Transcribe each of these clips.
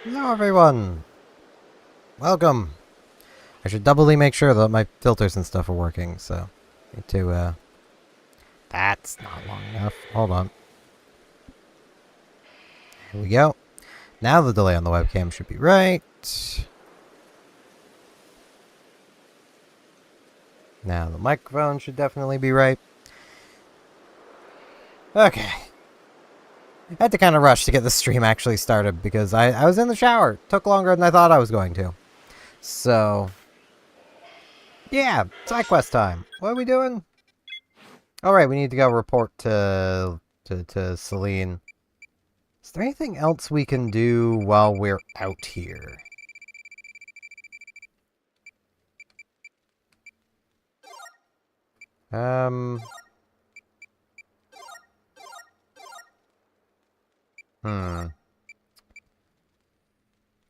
Hello everyone! Welcome! I should doubly make sure that my filters and stuff are working, so... Need to, That's not long enough. Hold on. Here we go. Now the delay on the webcam should be right. Now the microphone should definitely be right. Okay. I had to kind of rush to get the stream actually started because I was in the shower. It took longer than I thought I was going to. So... Yeah, side quest time. What are we doing? Alright, we need to go report to Celine. Is there anything else we can do while we're out here?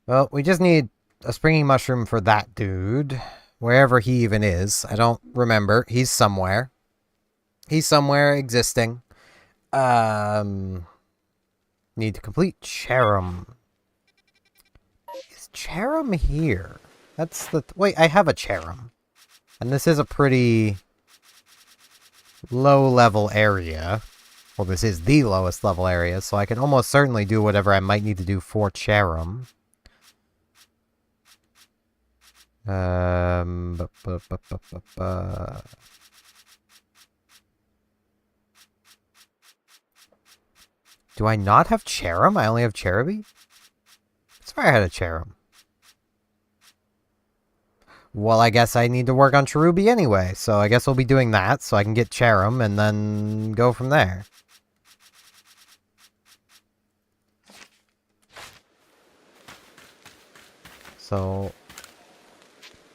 Well, we just need a springy mushroom for that dude. Wherever he even is. I don't remember. He's somewhere. He's somewhere existing. Need to complete Cherim. Is Cherim here? That's the... Wait, I have a Cherim. And this is a pretty... low-level area. Well, this is the lowest level area, so I can almost certainly do whatever I might need to do for Cherim. Do I not have Cherim? I only have Cherubi? I swear I had a Cherim. Well, I guess I need to work on Cherubi anyway, so I guess we'll be doing that, so I can get Cherim, and then go from there. So...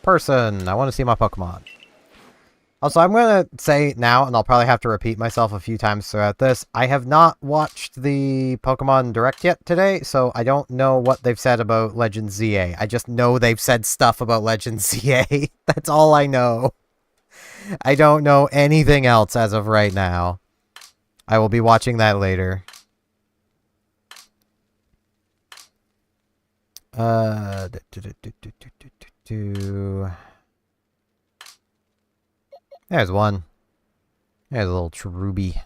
Person! I want to see my Pokemon. Also, I'm going to say now, and I'll probably have to repeat myself a few times throughout this, I have not watched the Pokemon Direct yet today, so I don't know what they've said about Legend ZA. I just know they've said stuff about Legend ZA. That's all I know. I don't know anything else as of right now. I will be watching that later. There's one. There's a little Cherubi.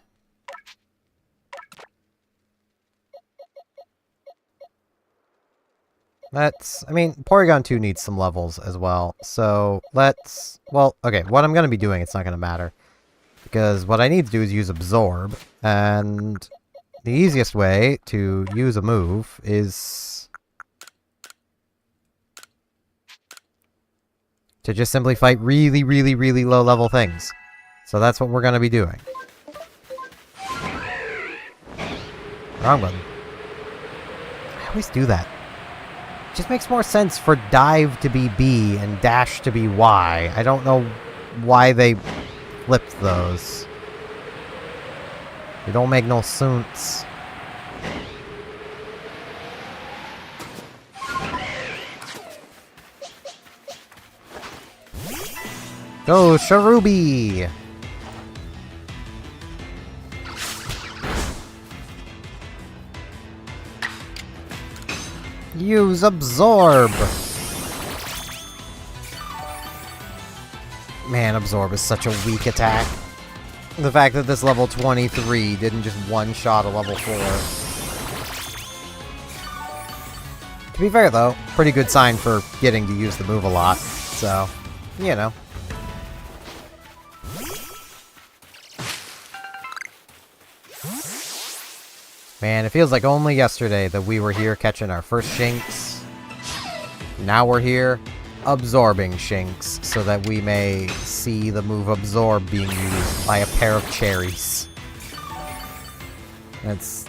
I mean, Porygon 2 needs some levels as well. So, well, okay, what I'm going to be doing, it's not going to matter. Because what I need to do is use Absorb. And the easiest way to use a move is... to just simply fight really, really, really low-level things. So that's what we're going to be doing. Wrong button. I always do that. It just makes more sense for dive to be B and dash to be Y. I don't know why they flipped those. They don't make no sense. Go, Cherubi! Use Absorb! Man, Absorb is such a weak attack. The fact that this level 23 didn't just one-shot a level 4. To be fair, though, pretty good sign for getting to use the move a lot. So, you know. Man, it feels like only yesterday that we were here catching our first Shinx. Now we're here absorbing Shinx so that we may see the move Absorb being used by a pair of cherries. That's...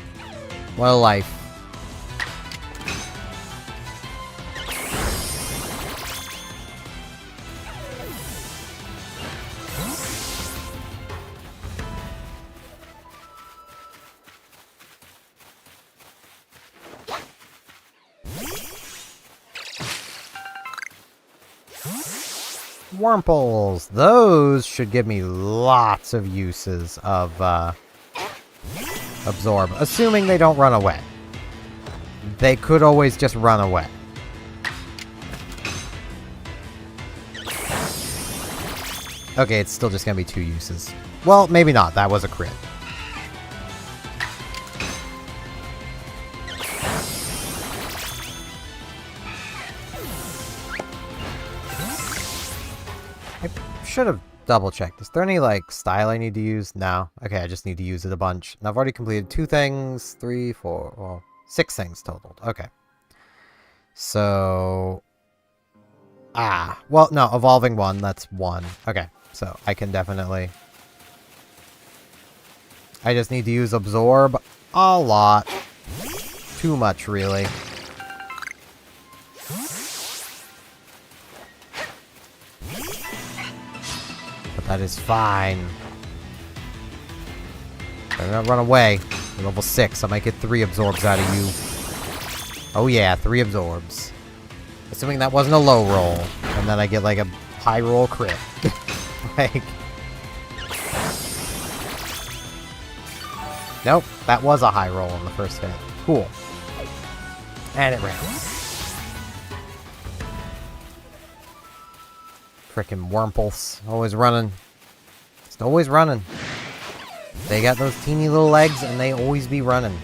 what a life. Wurmples! Those should give me lots of uses of Absorb, assuming they don't run away. they could always just run away. Okay, it's still just gonna be 2 uses. Well, maybe not. That was a crit. I should have double-checked. Is there any, like, style I need to use? No. Okay, I just need to use it a bunch. And I've already completed 2 things, 3, 4, well, 6 things totaled. Okay. So... well, no, evolving 1, that's 1. Okay, so I can definitely... I just need to use absorb a lot. Too much, really. But that is fine. Better not run away. You're level 6, I might get 3 absorbs out of you. Oh yeah, 3 absorbs. Assuming that wasn't a low roll. And then I get like a high roll crit. Like... Nope, that was a high roll on the first hit. Cool. And it ran. Frickin' Wurmples. Always running. Just always running. They got those teeny little legs and they always be running.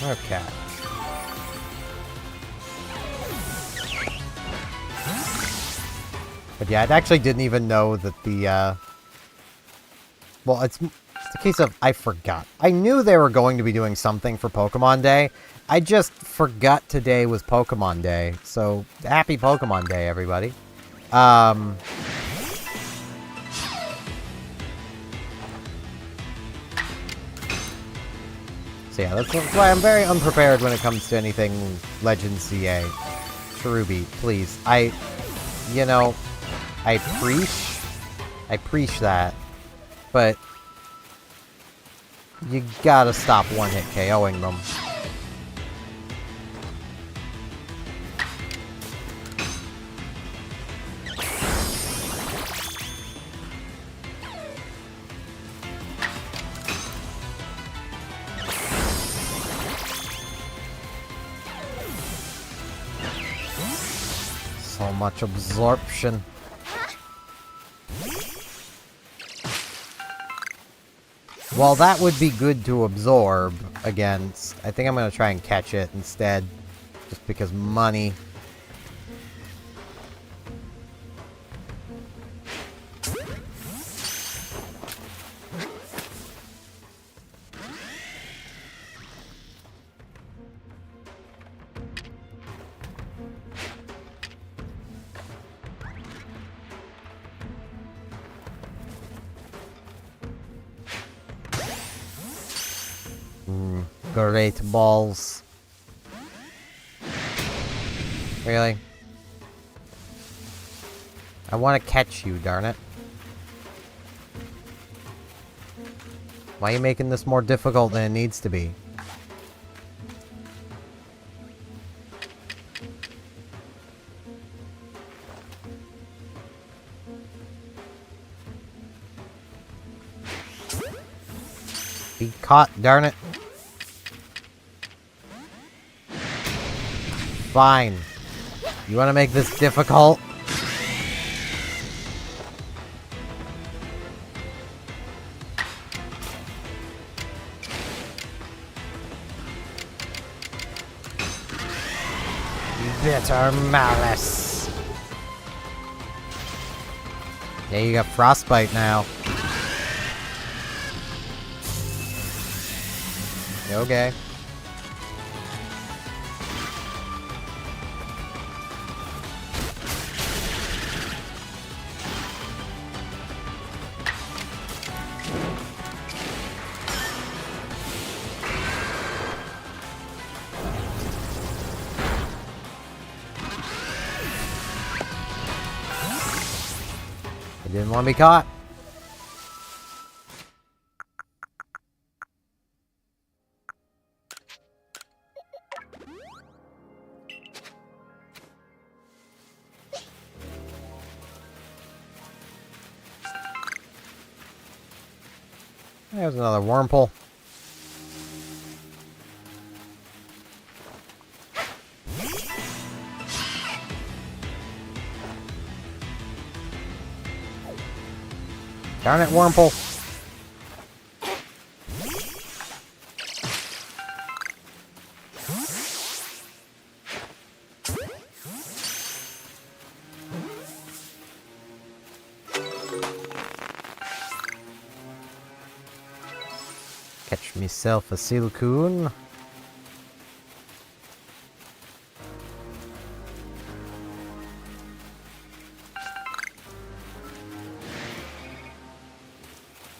Okay. But yeah, I actually didn't even know that the, well, it's a case of I forgot. I knew they were going to be doing something for Pokemon Day. I just forgot today was Pokemon Day. So, happy Pokemon Day, everybody. So yeah, that's why I'm very unprepared when it comes to anything Legend CA. Cherubi, please. You know, I preach that, but you gotta stop one-hit KOing them. So much absorption. Well, that would be good to absorb against. I think I'm going to try and catch it instead. Just because money. Great balls. Really? I want to catch you, darn it. Why are you making this more difficult than it needs to be? Be caught, darn it. Fine. You want to make this difficult? Bitter malice. Yeah, you got frostbite now. Okay. Didn't want to be caught. There's another Wurmple. Darn it, Wurmple. Catch myself a Silcoon.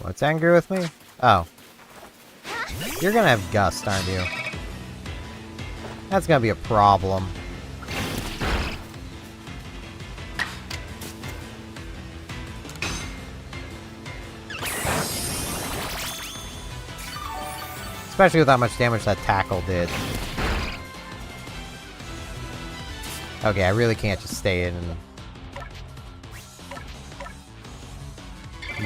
What's angry with me? Oh. You're gonna have Gust, aren't you? That's gonna be a problem. Especially with how much damage that tackle did. Okay, I really can't just stay in and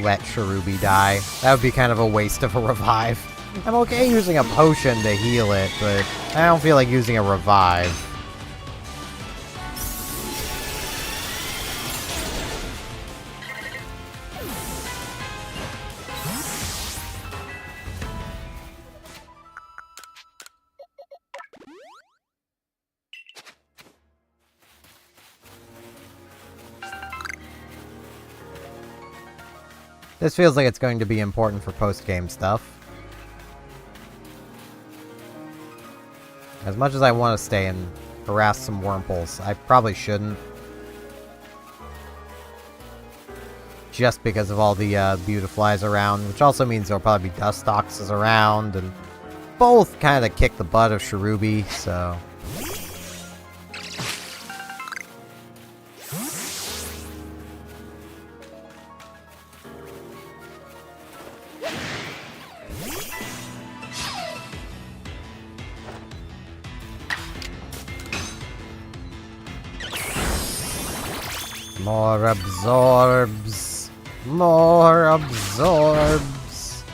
let Cherubi die. That would be kind of a waste of a revive. I'm okay using a potion to heal it, but I don't feel like using a revive. This feels like it's going to be important for post-game stuff. As much as I want to stay and harass some Wurmples, I probably shouldn't. Just because of all the Beautiflies around, which also means there'll probably be Dustoxes around, and both kind of kick the butt of Cherubi, so... More absorbs. More absorbs.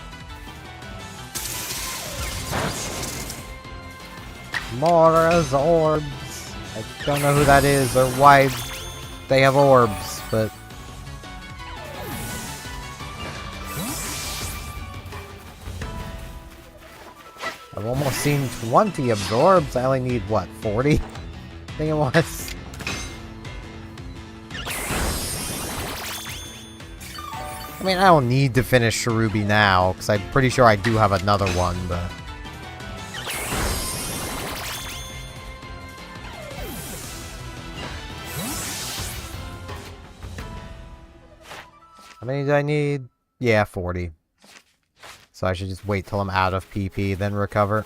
More absorbs. I don't know who that is or why they have orbs, but... I've almost seen 20 absorbs. I only need, what, 40? I think it was. I mean, I don't need to finish Cherubi now, because I'm pretty sure I do have another one, but... How many do I need? Yeah, 40. So I should just wait till I'm out of PP, then recover.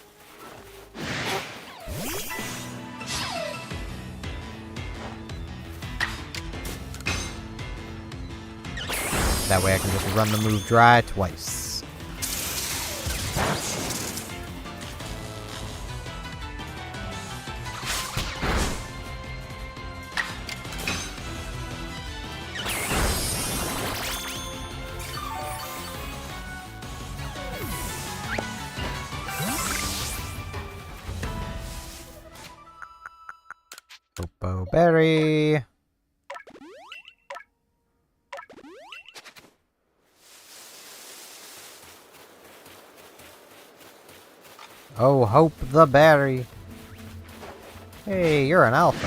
That way I can just run the move dry twice. Popo Berry. Oh, Hope the Berry. Hey, you're an alpha.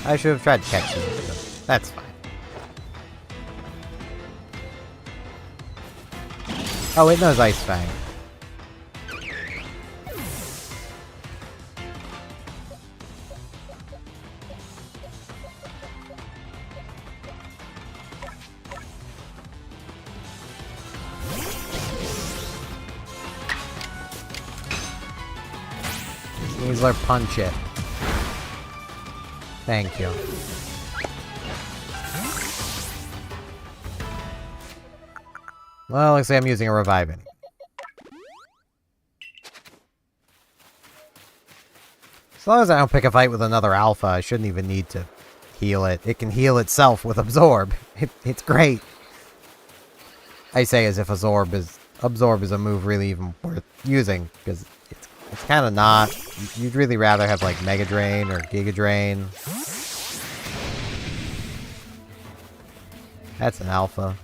I should have tried to catch you, but that's fine. Oh, it knows Ice Fang. Weasler, punch it. Thank you. Well, looks like I'm using a reviving. As long as I don't pick a fight with another alpha, I shouldn't even need to heal it. It can heal itself with Absorb. It's great. I say as if Absorb is Absorb is a move really even worth using, because it's kind of not. You'd really rather have, like, Mega Drain or Giga Drain. That's an alpha.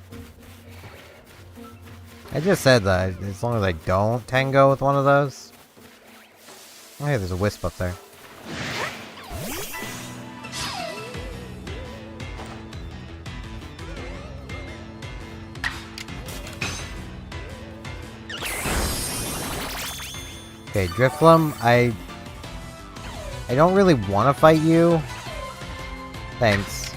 I just said that, as long as I don't Tango with one of those. Oh, hey, there's a Wisp up there. Okay, Drifloon, I don't really want to fight you. Thanks.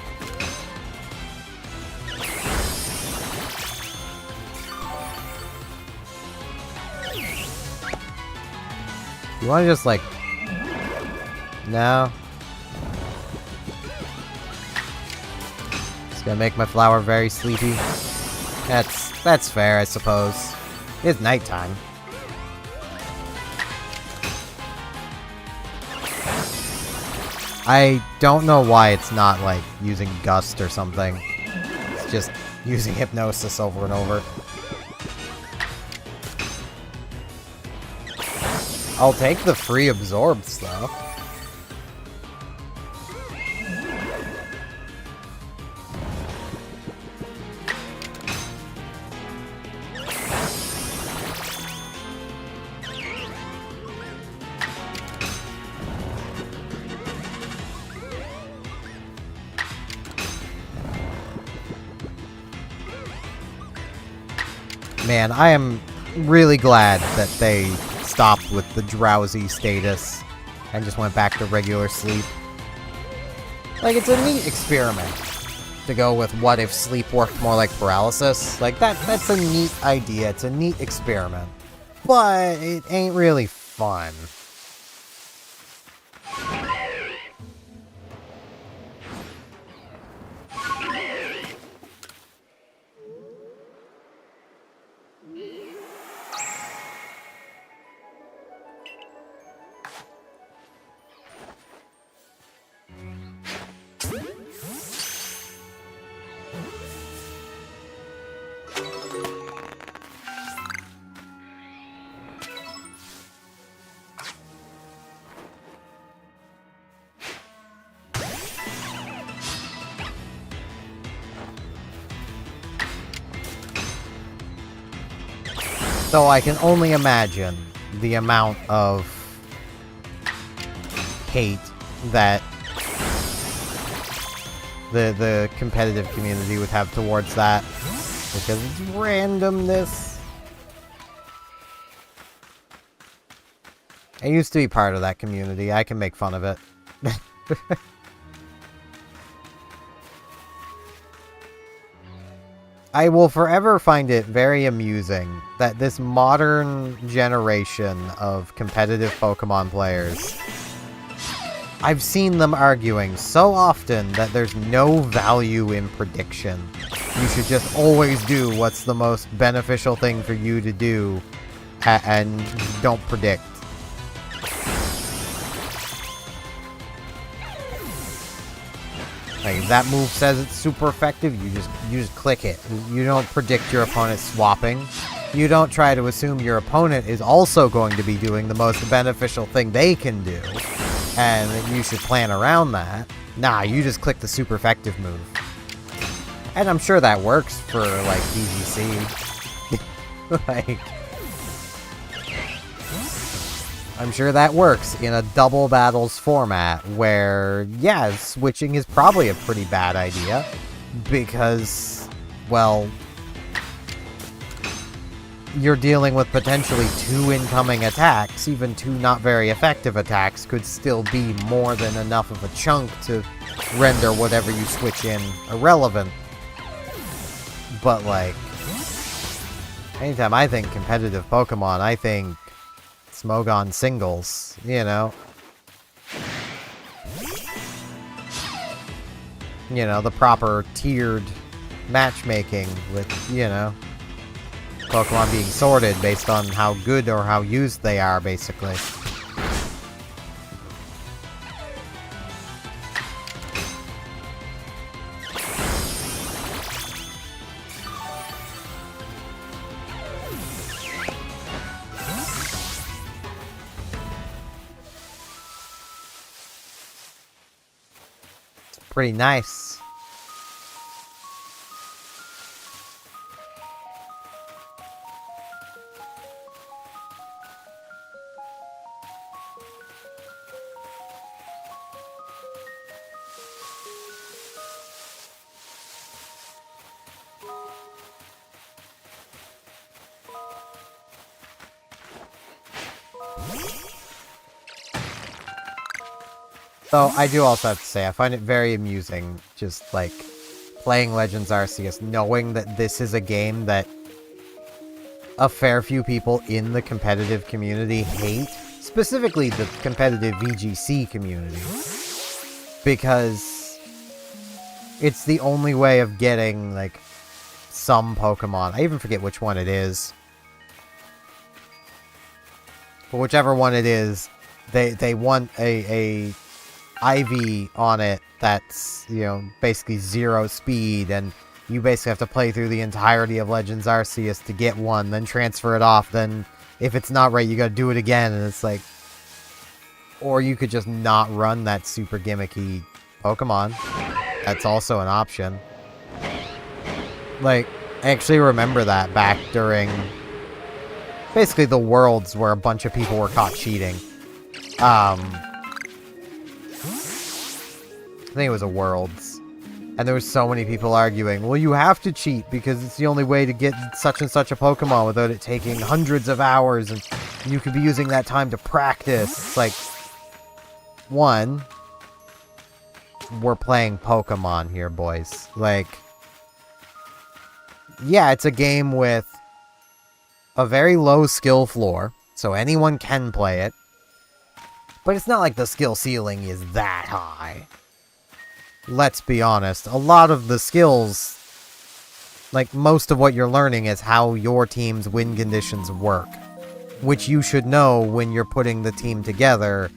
You want to just, like... No. Just gonna make my flower very sleepy. That's fair, I suppose. It's nighttime. I don't know why it's not, like, using Gust or something. It's just using Hypnosis over and over. I'll take the free Absorbs, though. Man, I am really glad that they stopped with the drowsy status and just went back to regular sleep. Like, it's a neat experiment to go with what if sleep worked more like paralysis. Like, that's a neat idea. It's a neat experiment. But it ain't really fun. So I can only imagine the amount of hate that the competitive community would have towards that. Because it's randomness. I used to be part of that community. I can make fun of it. I will forever find it very amusing that this modern generation of competitive Pokemon players, I've seen them arguing so often that there's no value in prediction. You should just always do what's the most beneficial thing for you to do, and don't predict. Like, if that move says it's super effective, you just click it. You don't predict your opponent swapping. You don't try to assume your opponent is also going to be doing the most beneficial thing they can do, and that you should plan around that. Nah, you just click the super effective move. And I'm sure that works for, like, DGC. Like... I'm sure that works in a double battles format where, yeah, switching is probably a pretty bad idea because, well, you're dealing with potentially 2 incoming attacks. Even 2 not very effective attacks could still be more than enough of a chunk to render whatever you switch in irrelevant. But, like, anytime I think competitive Pokemon, I think Smogon singles, you know? You know, the proper tiered matchmaking with, you know, Pokemon being sorted based on how good or how used they are, basically. pretty nice. Though, I do also have to say, I find it very amusing, just, like, playing Legends Arceus, knowing that this is a game that a fair few people in the competitive community hate. Specifically, the competitive VGC community. Because it's the only way of getting, like, some Pokemon. I even forget which one it is. But whichever one it is, they want a IV on it that's, you know, basically 0 speed, and you basically have to play through the entirety of Legends Arceus to get one, then transfer it off, then if it's not right, you gotta do it again, and it's like... Or you could just not run that super gimmicky Pokemon. That's also an option. Like, I actually remember that back during... basically the Worlds where a bunch of people were caught cheating. I think it was a Worlds. And there was so many people arguing, well, you have to cheat because it's the only way to get such and such a Pokemon without it taking hundreds of hours, and you could be using that time to practice. It's like, one, we're playing Pokemon here, boys. Like, yeah, it's a game with a very low skill floor, so anyone can play it. But it's not like the skill ceiling is that high. Let's be honest, a lot of the skills, like most of what you're learning is how your team's win conditions work. Which you should know when you're putting the team together.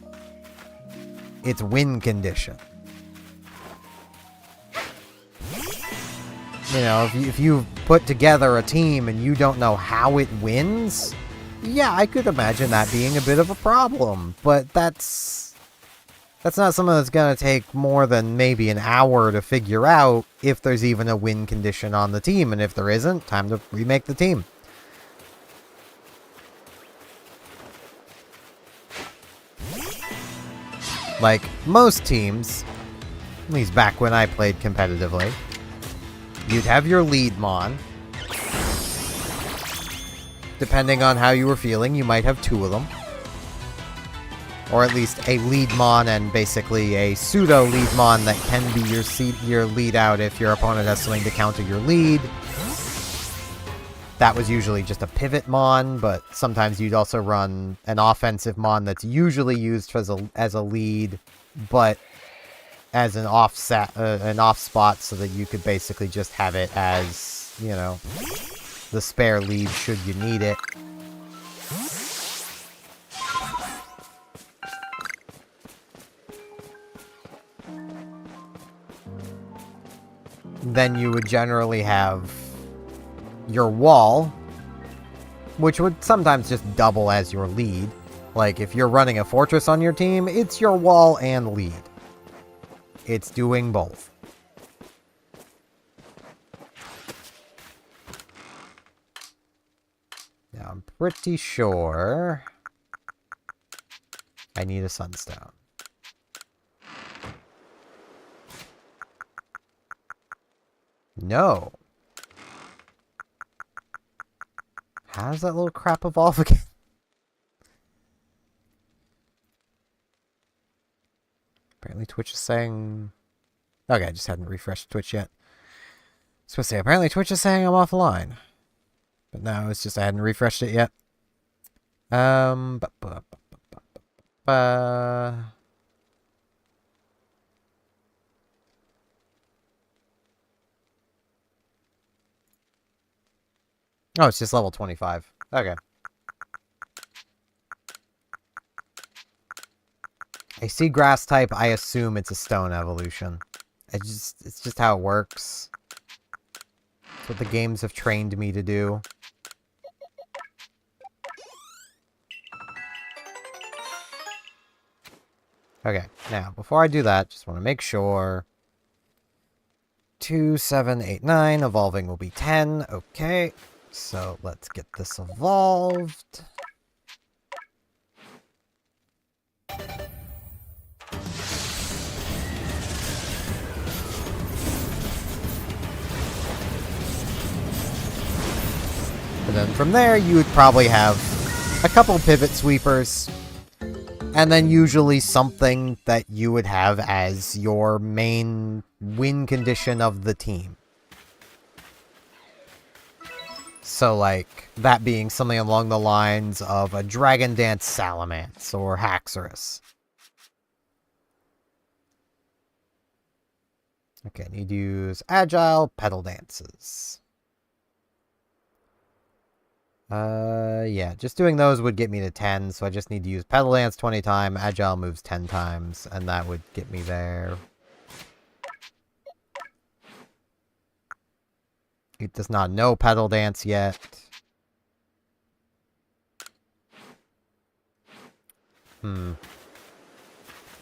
It's win condition. You know, if you put together a team and you don't know how it wins, yeah, I could imagine that being a bit of a problem. But that's not something that's going to take more than maybe an hour to figure out if there's even a win condition on the team. And if there isn't, time to remake the team. Like, most teams, at least back when I played competitively, you'd have your lead Mon. Depending on how you were feeling, you might have 2 of them. Or at least a lead Mon and basically a pseudo lead Mon that can be your lead out if your opponent has something to counter your lead. That was usually just a pivot Mon, but sometimes you'd also run an offensive Mon that's usually used as a lead, but as an off spot so that you could basically just have it as, you know, the spare lead should you need it. Then you would generally have your wall, which would sometimes just double as your lead. Like, if you're running a fortress on your team, it's your wall and lead. It's doing both. Now, I'm pretty sure I need a Sunstone. No. How does that little crap evolve again? Apparently Twitch is saying... Okay, I just hadn't refreshed Twitch yet. I was supposed to say, apparently Twitch is saying I'm offline. But no, it's just I hadn't refreshed it yet. Oh, it's just level 25. Okay. I see grass type, I assume it's a stone evolution. It's just how it works. It's what the games have trained me to do. Okay, now, before I do that, just want to make sure 2, 7, 8, 9. Evolving will be 10. Okay. So let's get this evolved. And then from there, you would probably have a couple pivot sweepers. And then usually something that you would have as your main win condition of the team. So, like, that being something along the lines of a Dragon Dance Salamence or Haxorus. Okay, need to use Agile Petal Dances. Yeah, just doing those would get me to 10, so I just need to use Petal Dance 20 times, Agile moves 10 times, and that would get me there. It does not know Petal Dance yet. I don't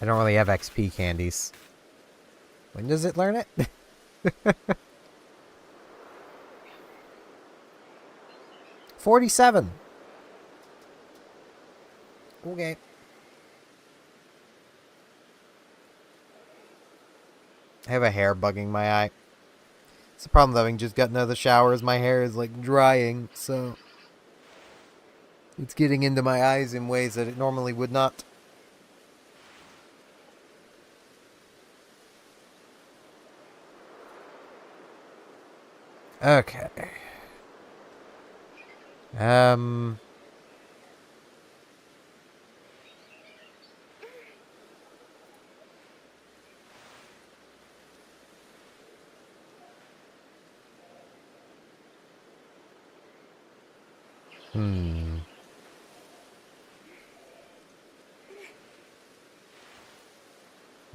really have XP candies. When does it learn it? $47. Okay. I have a hair bugging my eye. It's the problem though, having just gotten out of the showers, my hair is like drying, so it's getting into my eyes in ways that it normally would not. Okay.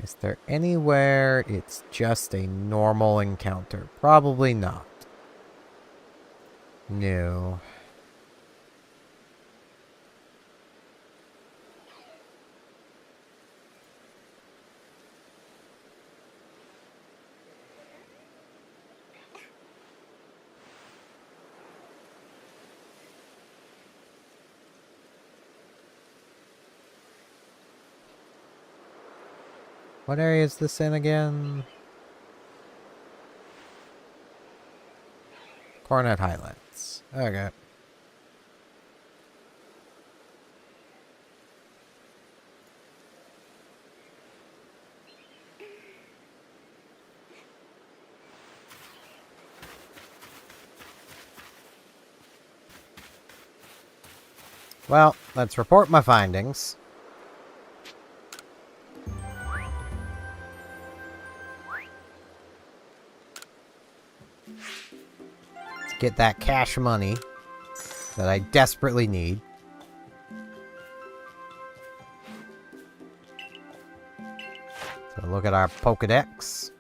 Is there anywhere it's just a normal encounter? Probably not. No. What area is this in again? Coronet Highlands. Okay. Well, let's report my findings. Get that cash money that I desperately need. So look at our Pokedex.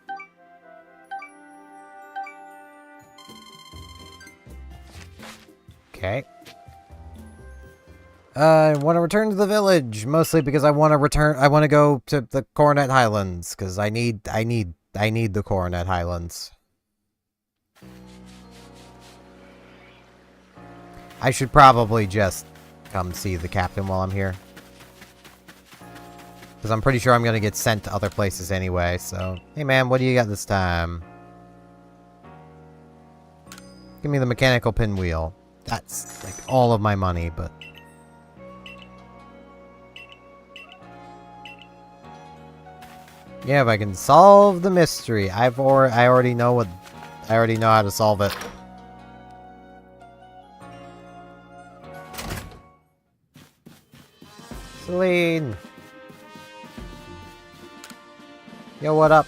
Okay. I want to return to the village, mostly because I want to go to the Coronet Highlands, because I need the Coronet Highlands. I should probably just come see the captain while I'm here. Because I'm pretty sure I'm going to get sent to other places anyway, so... Hey man, what do you got this time? Give me the mechanical pinwheel. That's, like, all of my money, but... Yeah, if I can solve the mystery. I already know how to solve it. Celine! Yo, what up?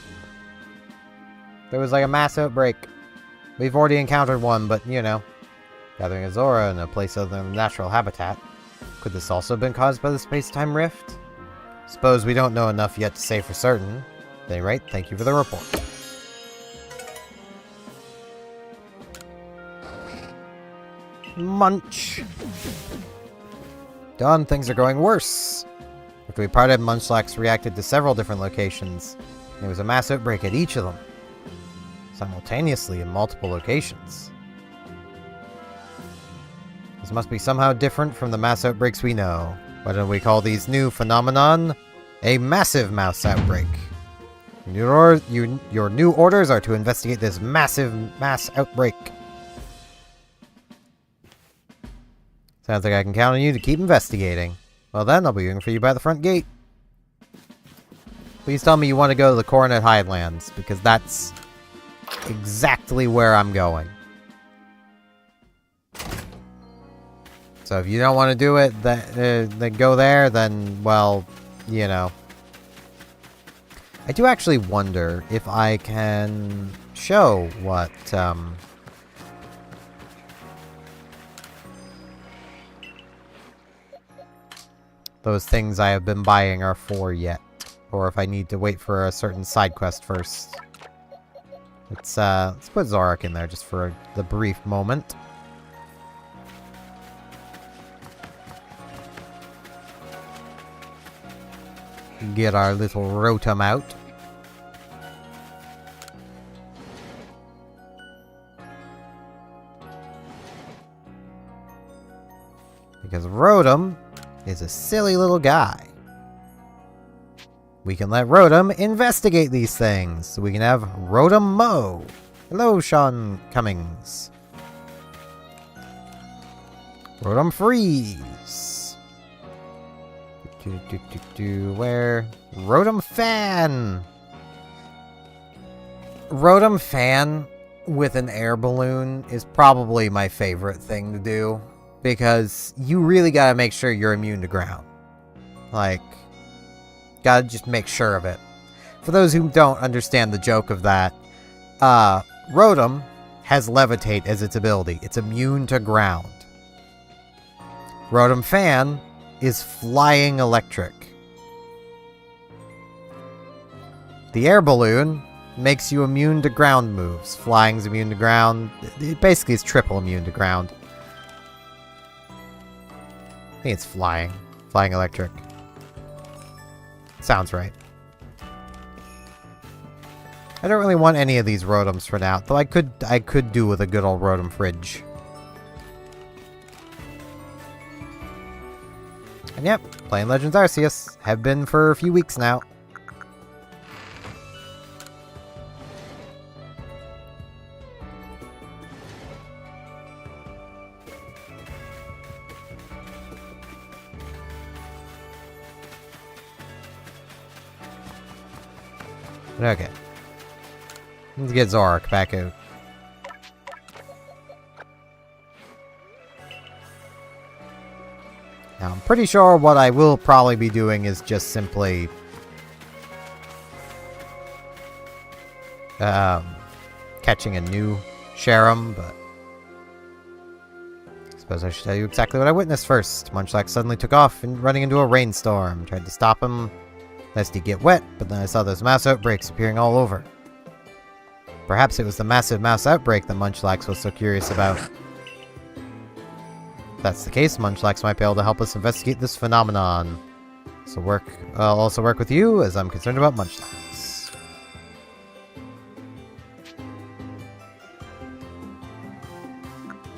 There was like a mass outbreak. We've already encountered one, but you know. Gathering a Zora in a place other than natural habitat. Could this also have been caused by the space-time rift? Suppose we don't know enough yet to say for certain. At any rate, thank you for the report. Munch! Done, things are going worse. After we parted, Munchlax reacted to several different locations. There was a mass outbreak at each of them. simultaneously in multiple locations. This must be somehow different from the mass outbreaks we know. Why don't we call these new phenomenon a massive mouse outbreak? Your new orders are to investigate this massive mass outbreak. Sounds like I can count on you to keep investigating. Well then, I'll be waiting for you by the front gate. Please tell me you want to go to the Coronet Highlands, because that's exactly where I'm going. So if you don't want to do it, then go there, then, well, you know. I do actually wonder if I can show what, those things I have been buying are for yet. Or if I need to wait for a certain side quest first. Let's put Zorak in there just for the brief moment. Get our little Rotom out. Because Rotom is a silly little guy. We can let Rotom investigate these things, so we can have Rotom Mow. Hello, Sean Cummings. Rotom Freeze. Where? Rotom Fan. Rotom Fan with an air balloon is probably my favorite thing to do, because you really gotta make sure you're immune to ground. Like, gotta just make sure of it. For those who don't understand the joke of that, Rotom has Levitate as its ability. It's immune to ground. Rotom Fan is Flying Electric. The air balloon makes you immune to ground moves. Flying's immune to ground. It basically is triple immune to ground. I think it's flying. Flying Electric. Sounds right. I don't really want any of these Rotoms for now, though I could do with a good old Rotom Fridge. And yep, playing Legends Arceus. Have been for a few weeks now. Okay. Let's get Zorak back out. Now, I'm pretty sure what I will probably be doing is just simply catching a new Sharam, but I suppose I should tell you exactly what I witnessed first. Munchlax suddenly took off and running into a rainstorm. Tried to stop him, lest he get wet, but then I saw those mass outbreaks appearing all over. Perhaps it was the massive mouse outbreak that Munchlax was so curious about. If that's the case, Munchlax might be able to help us investigate this phenomenon. So I'll also work with you, as I'm concerned about Munchlax.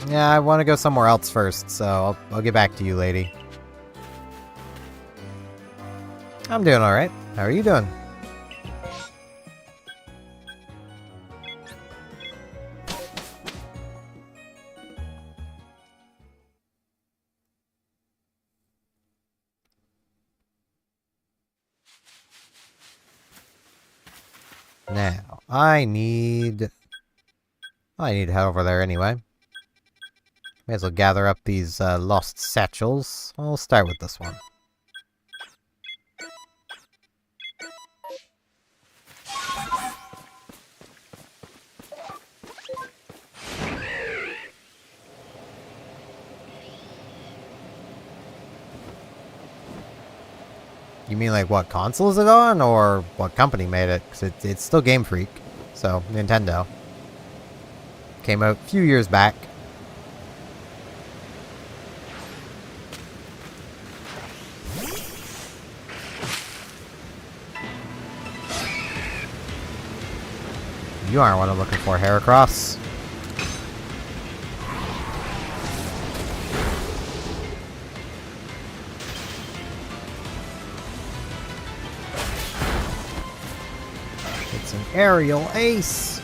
Yeah, I want to go somewhere else first, so I'll get back to you, lady. I'm doing alright. How are you doing? Now, I need to head over there anyway. May as well gather up these lost satchels. I'll start with this one. You mean like what console is it on, or what company made it? Because it's still Game Freak, so Nintendo. Came out a few years back. You aren't what I'm looking for, Heracross. It's an aerial ace!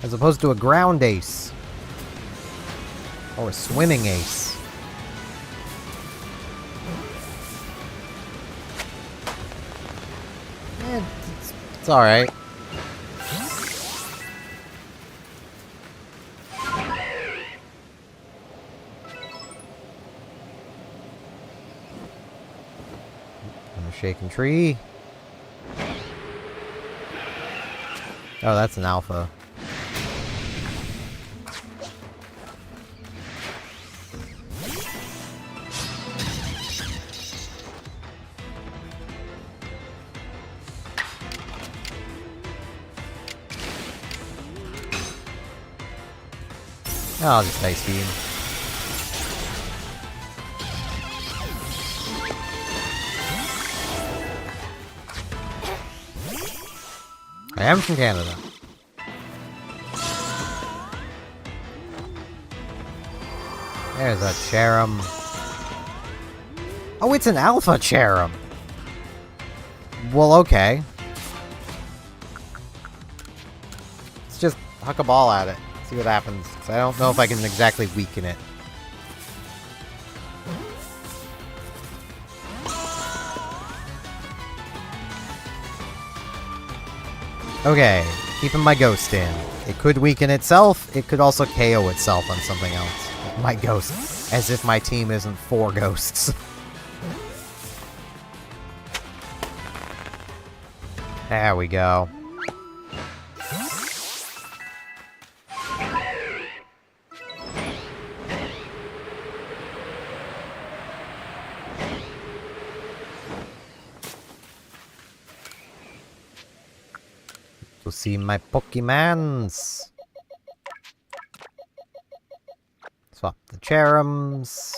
As opposed to a ground ace. Or a swimming ace. It's alright. I'm a shaking tree. Oh, that's an alpha. I'll just Ice Beam. I am from Canada. There's a Cherim. Oh, it's an Alpha Cherim! Well, okay. Let's just huck a ball at it. See what happens. 'Cause I don't know if I can exactly weaken it. Okay, keeping my ghost in. It could weaken itself, it could also KO itself on something else. My ghost. As if my team isn't 4 ghosts. There we go. To see my Pokemons. Swap the Cherims.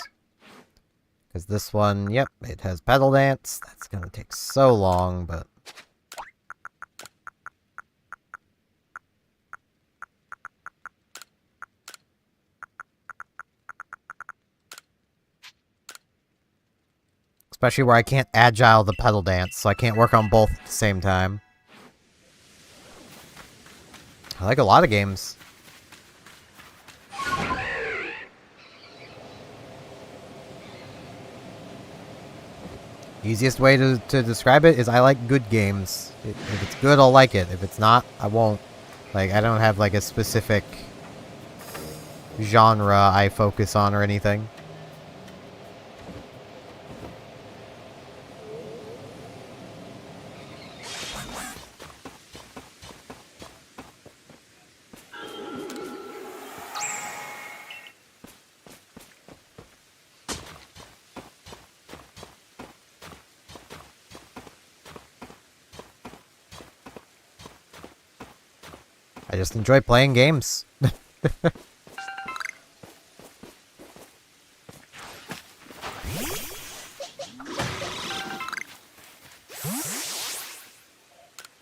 Because this one, yep, it has Petal Dance. That's gonna take so long, but... Especially where I can't agile the Petal Dance, so I can't work on both at the same time. I like a lot of games. Easiest way to describe it is I like good games. If it's good, I'll like it. If it's not, I won't. Like, I don't have like a specific genre I focus on or anything. I just enjoy playing games.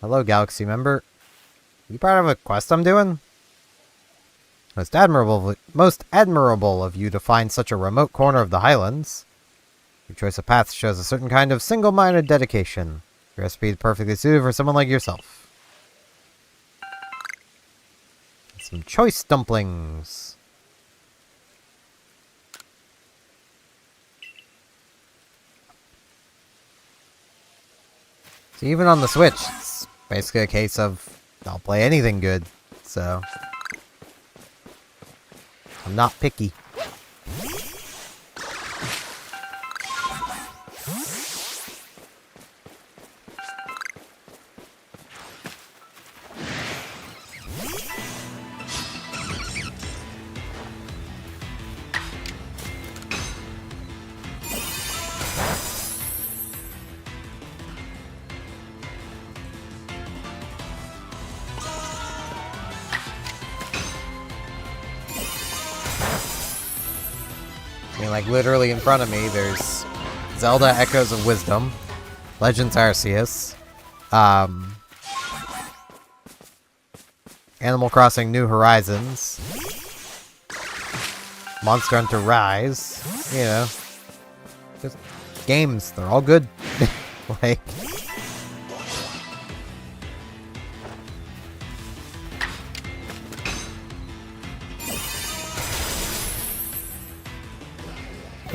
Hello, Galaxy member. You part of a quest I'm doing? Most admirable of you to find such a remote corner of the Highlands. Your choice of path shows a certain kind of single-minded dedication. Your recipe is perfectly suited for someone like yourself. Some choice dumplings. So even on the Switch, it's basically a case of I'll play anything good, so I'm not picky. I mean, like, literally in front of me, there's Zelda Echoes of Wisdom, Legends Arceus, Animal Crossing New Horizons, Monster Hunter Rise, you know, just games, they're all good. Like,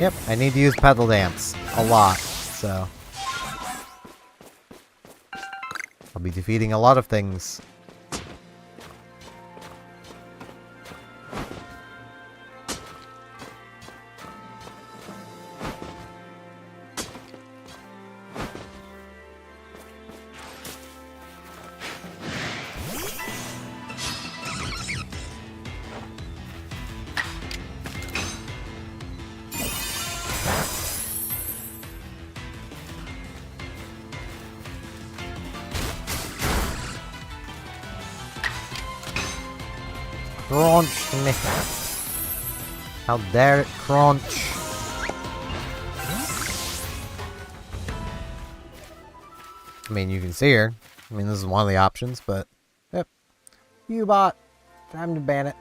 yep, I need to use Pedal Dance a lot, so I'll be defeating a lot of things. Crunch me. How dare it crunch. I mean, you can see her. I mean, this is one of the options, but... Yep. U-bot. Time to ban it.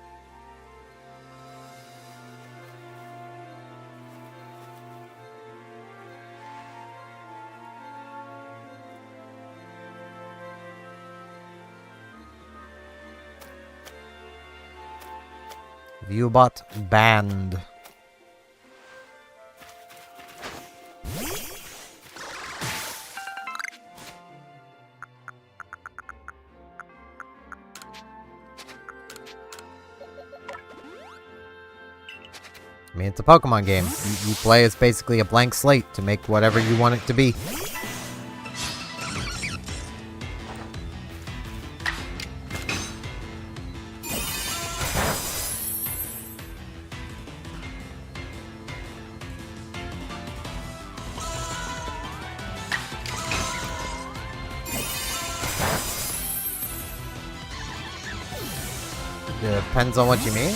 Viewbot banned. I mean, it's a Pokemon game. You play as basically a blank slate to make whatever you want it to be. Depends on what you mean.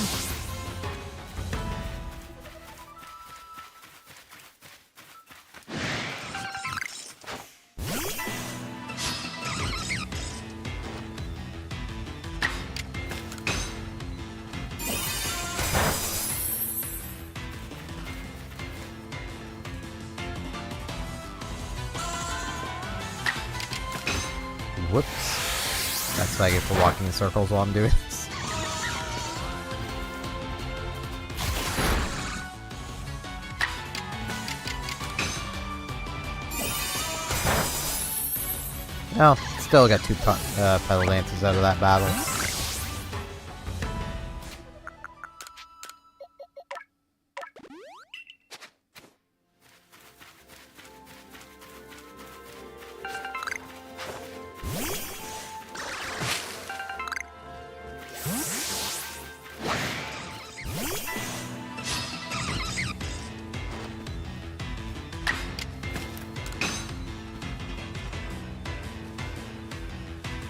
Whoops. That's what I get for walking in circles while I'm doing this. Oh, still got two Pedal Dances out of that battle.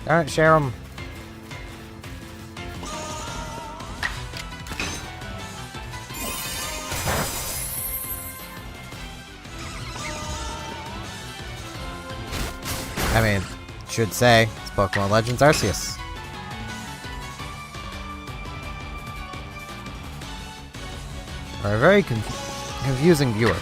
Alright, share them. I mean, should say, it's Pokemon Legends Arceus. Or a very confusing viewer.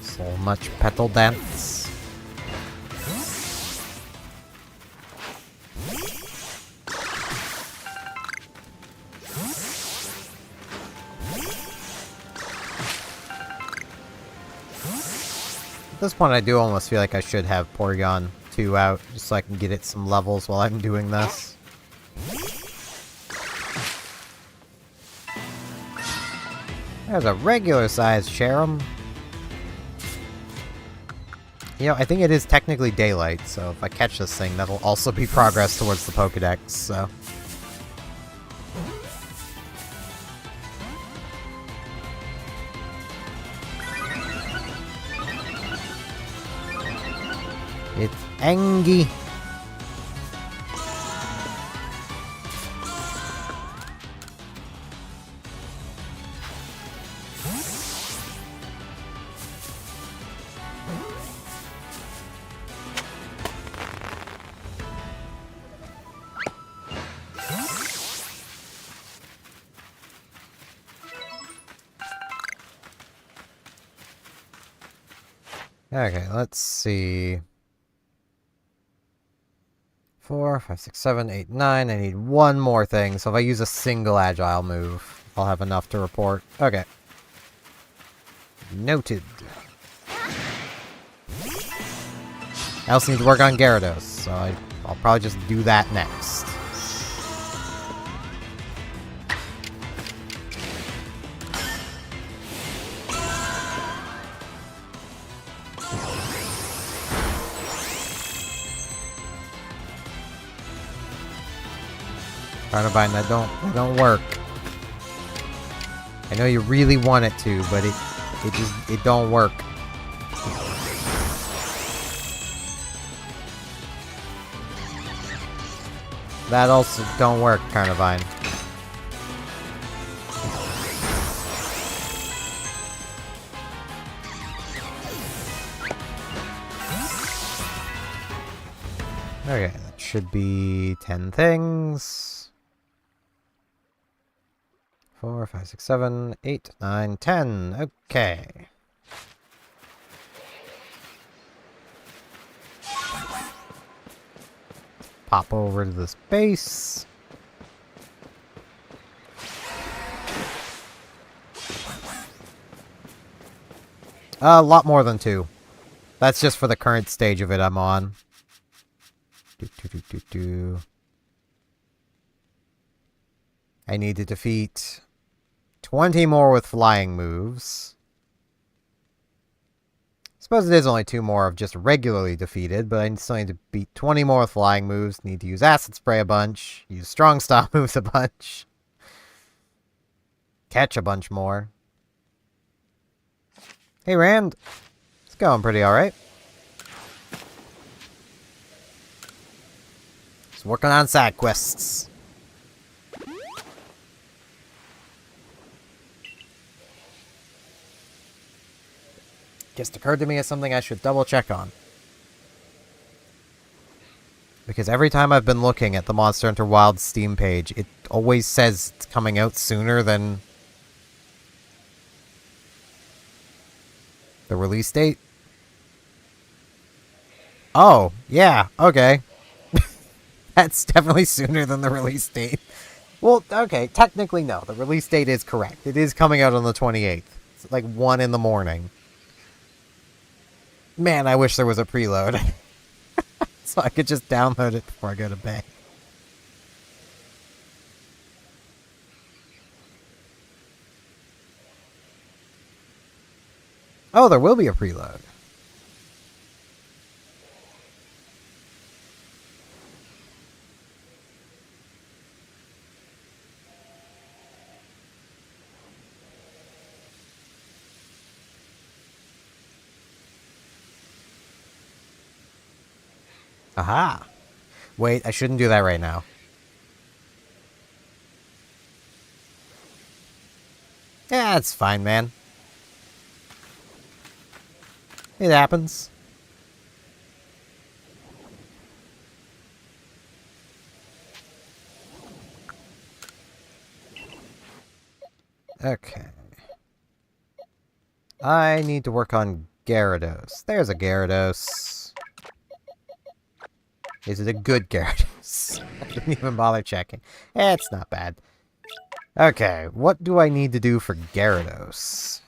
So much Petal Dance. At this point, I do almost feel like I should have Porygon 2 out, just so I can get it some levels while I'm doing this. There's a regular-sized Cherim. You know, I think it is technically daylight, so if I catch this thing, that'll also be progress towards the Pokedex, so... It's Angie. Okay, let's see. 4, 5, 6, 7, 8, 9. I need one more thing, so if I use a single agile move, I'll have enough to report. Okay. Noted. I also need to work on Gyarados, so I'll probably just do that next. Carnivine, that don't work. I know you really want it to, but it don't work. That also don't work, Carnivine. Okay, that should be 10 things. 4, 5, 6, 7, 8, 9, 10. Okay. Pop over to this base. A lot more than 2. That's just for the current stage of it I'm on. I need to defeat 20 more with flying moves. I suppose it is only 2 more of just regularly defeated, but I still need to beat 20 more with flying moves. Need to use Acid Spray a bunch. Use Strong Style moves a bunch. Catch a bunch more. Hey, Rand. It's going pretty alright. Just working on side quests. Just occurred to me as something I should double check on. Because every time I've been looking at the Monster Hunter Wilds Steam page, it always says it's coming out sooner than the release date. Oh, yeah, okay. That's definitely sooner than the release date. Well, okay, technically no. The release date is correct. It is coming out on the 28th. It's like 1 in the morning. Man, I wish there was a preload. So I could just download it before I go to bed. Oh, there will be a preload. Aha! Wait, I shouldn't do that right now. Yeah, it's fine, man. It happens. Okay. I need to work on Gyarados. There's a Gyarados. Is it a good Gyarados? I didn't even bother checking. It's not bad. Okay, what do I need to do for Gyarados?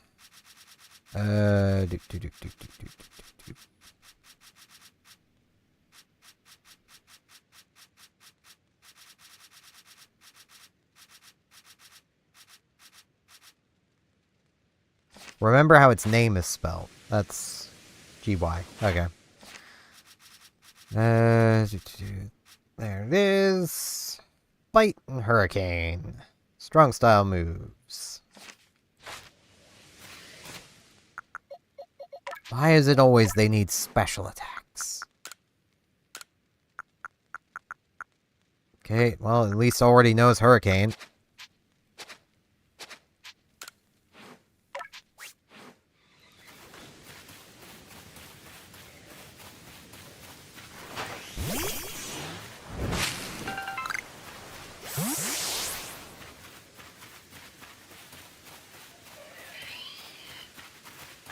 Remember how its name is spelled. That's GY. Okay. There it is. Bite and Hurricane. Strong style moves. Why is it always they need special attacks? Okay, well, at least already knows Hurricane.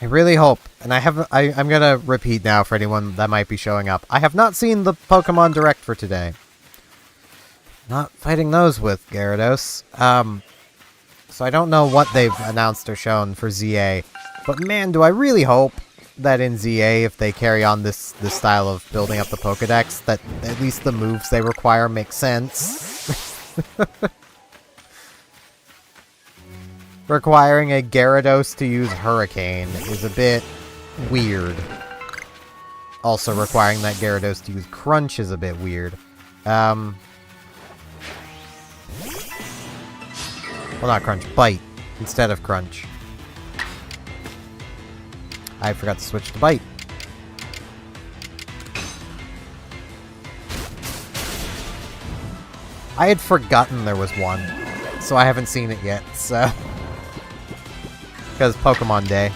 I really hope, and I'm gonna repeat now for anyone that might be showing up. I have not seen the Pokemon Direct for today. Not fighting those with Gyarados. So I don't know what they've announced or shown for ZA. But man, do I really hope that in ZA, if they carry on this style of building up the Pokedex, that at least the moves they require make sense. Requiring a Gyarados to use Hurricane is a bit weird. Also, requiring that Gyarados to use Crunch is a bit weird. Well, not Crunch, Bite instead of Crunch. I forgot to switch to Bite. I had forgotten there was one, so I haven't seen it yet, so... Because Pokemon Day.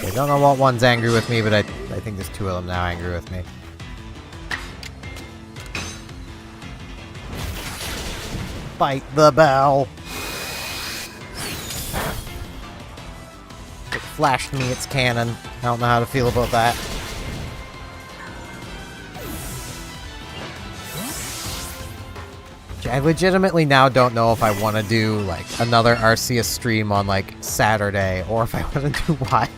I don't know what one's angry with me, but I think there's two of them now angry with me. Bite the bell! It flashed me its cannon. I don't know how to feel about that. I legitimately now don't know if I want to do, like, another Arceus stream on, like, Saturday, or if I want to do Wilds.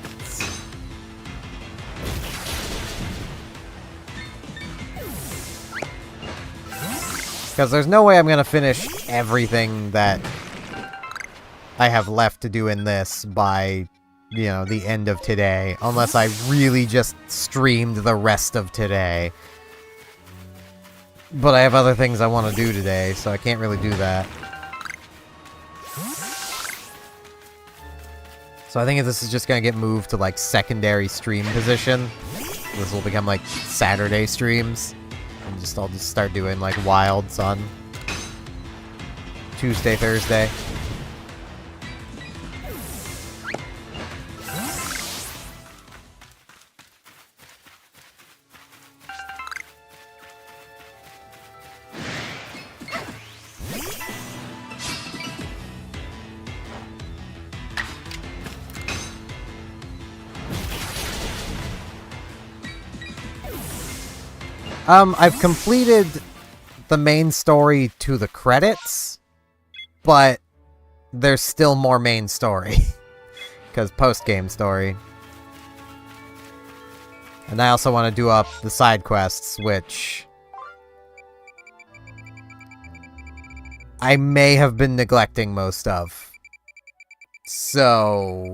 Because there's no way I'm going to finish everything that I have left to do in this by, you know, the end of today. Unless I really just streamed the rest of today. But I have other things I want to do today, so I can't really do that. So I think this is just going to get moved to, like, secondary stream position. This will become, like, Saturday streams. And I'll just start doing, like, Wilds on Tuesday, Thursday. I've completed the main story to the credits, but there's still more main story. Because post-game story. And I also want to do up the side quests, which I may have been neglecting most of. So...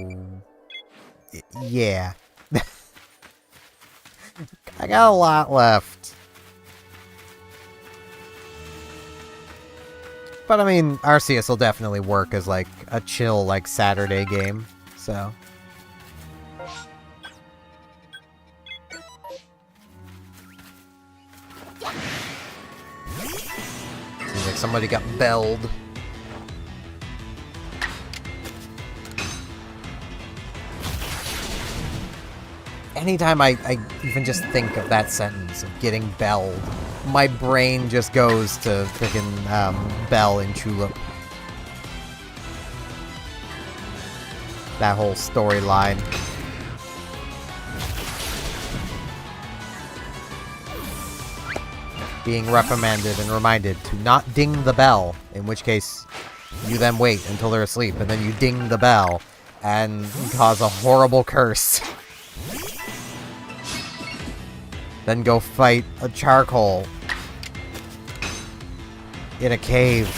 yeah. I got a lot left. But I mean, Arceus will definitely work as like a chill, like Saturday game, so. Seems like somebody got belled. anytime I even just think of that sentence of getting belled, my brain just goes to freaking Bell and Tulip. That whole storyline. Being reprimanded and reminded to not ding the bell, in which case you then wait until they're asleep, and then you ding the bell and cause a horrible curse. Then go fight a charcoal in a cave,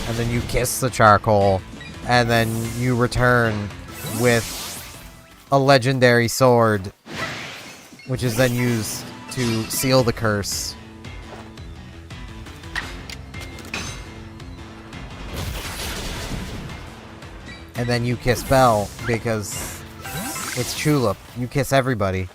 and then you kiss the charcoal, and then you return with a legendary sword, which is then used to seal the curse. And then you kiss Belle, because it's Tulip. You kiss everybody.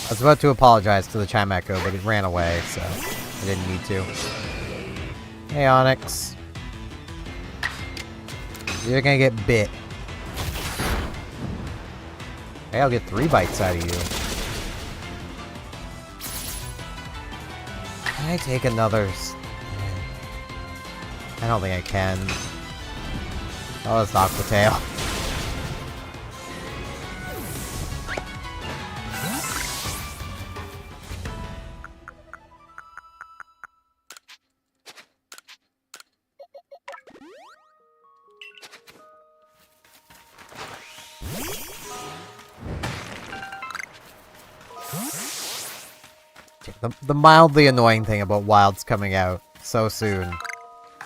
I was about to apologize to the Chime Echo, but it ran away, so I didn't need to. Hey, Onyx. You're gonna get bit. Hey, I'll get 3 bites out of you. Can I take another... I don't think I can. Oh, it's Aquatail. The mildly annoying thing about Wilds coming out so soon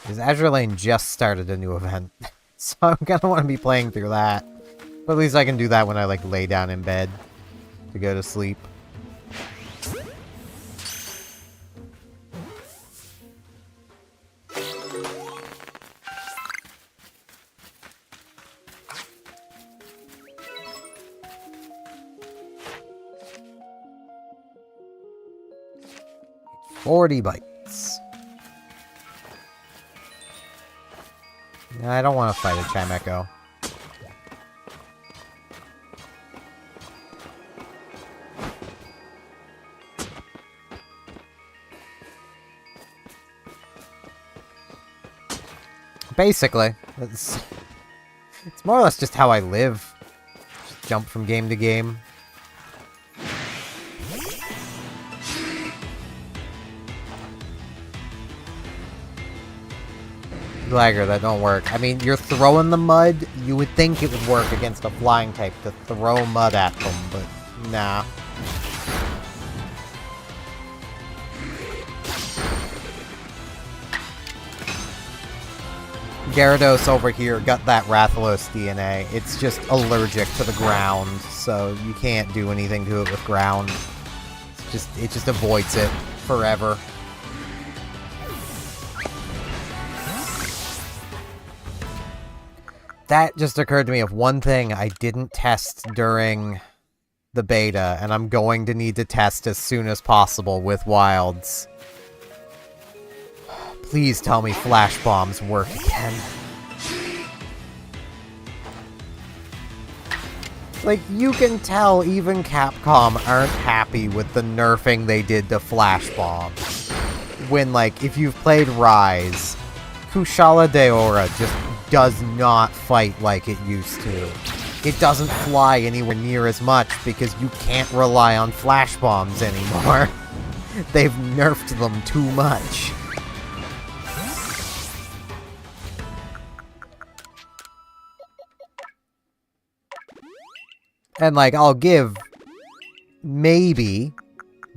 is Azure Lane just started a new event, so I'm gonna want to be playing through that. But at least I can do that when I, like, lay down in bed to go to sleep. $40 bites. I don't want to fight a Chime Echo. Basically, it's more or less just how I live. Just jump from game to game. Glagger, that don't work. I mean, you're throwing the mud, you would think it would work against a flying type to throw mud at them, but nah. Gyarados over here got that Rathalos DNA. It's just allergic to the ground, so you can't do anything to it with ground. It just avoids it forever. That just occurred to me of one thing I didn't test during the beta, and I'm going to need to test as soon as possible with Wilds. Please tell me Flash Bombs work again. Like, you can tell even Capcom aren't happy with the nerfing they did to Flash Bombs. When, like, if you've played Rise, Kushala Daora just does not fight like it used to. It doesn't fly anywhere near as much because you can't rely on Flash Bombs anymore. They've nerfed them too much. And, like, I'll give... maybe,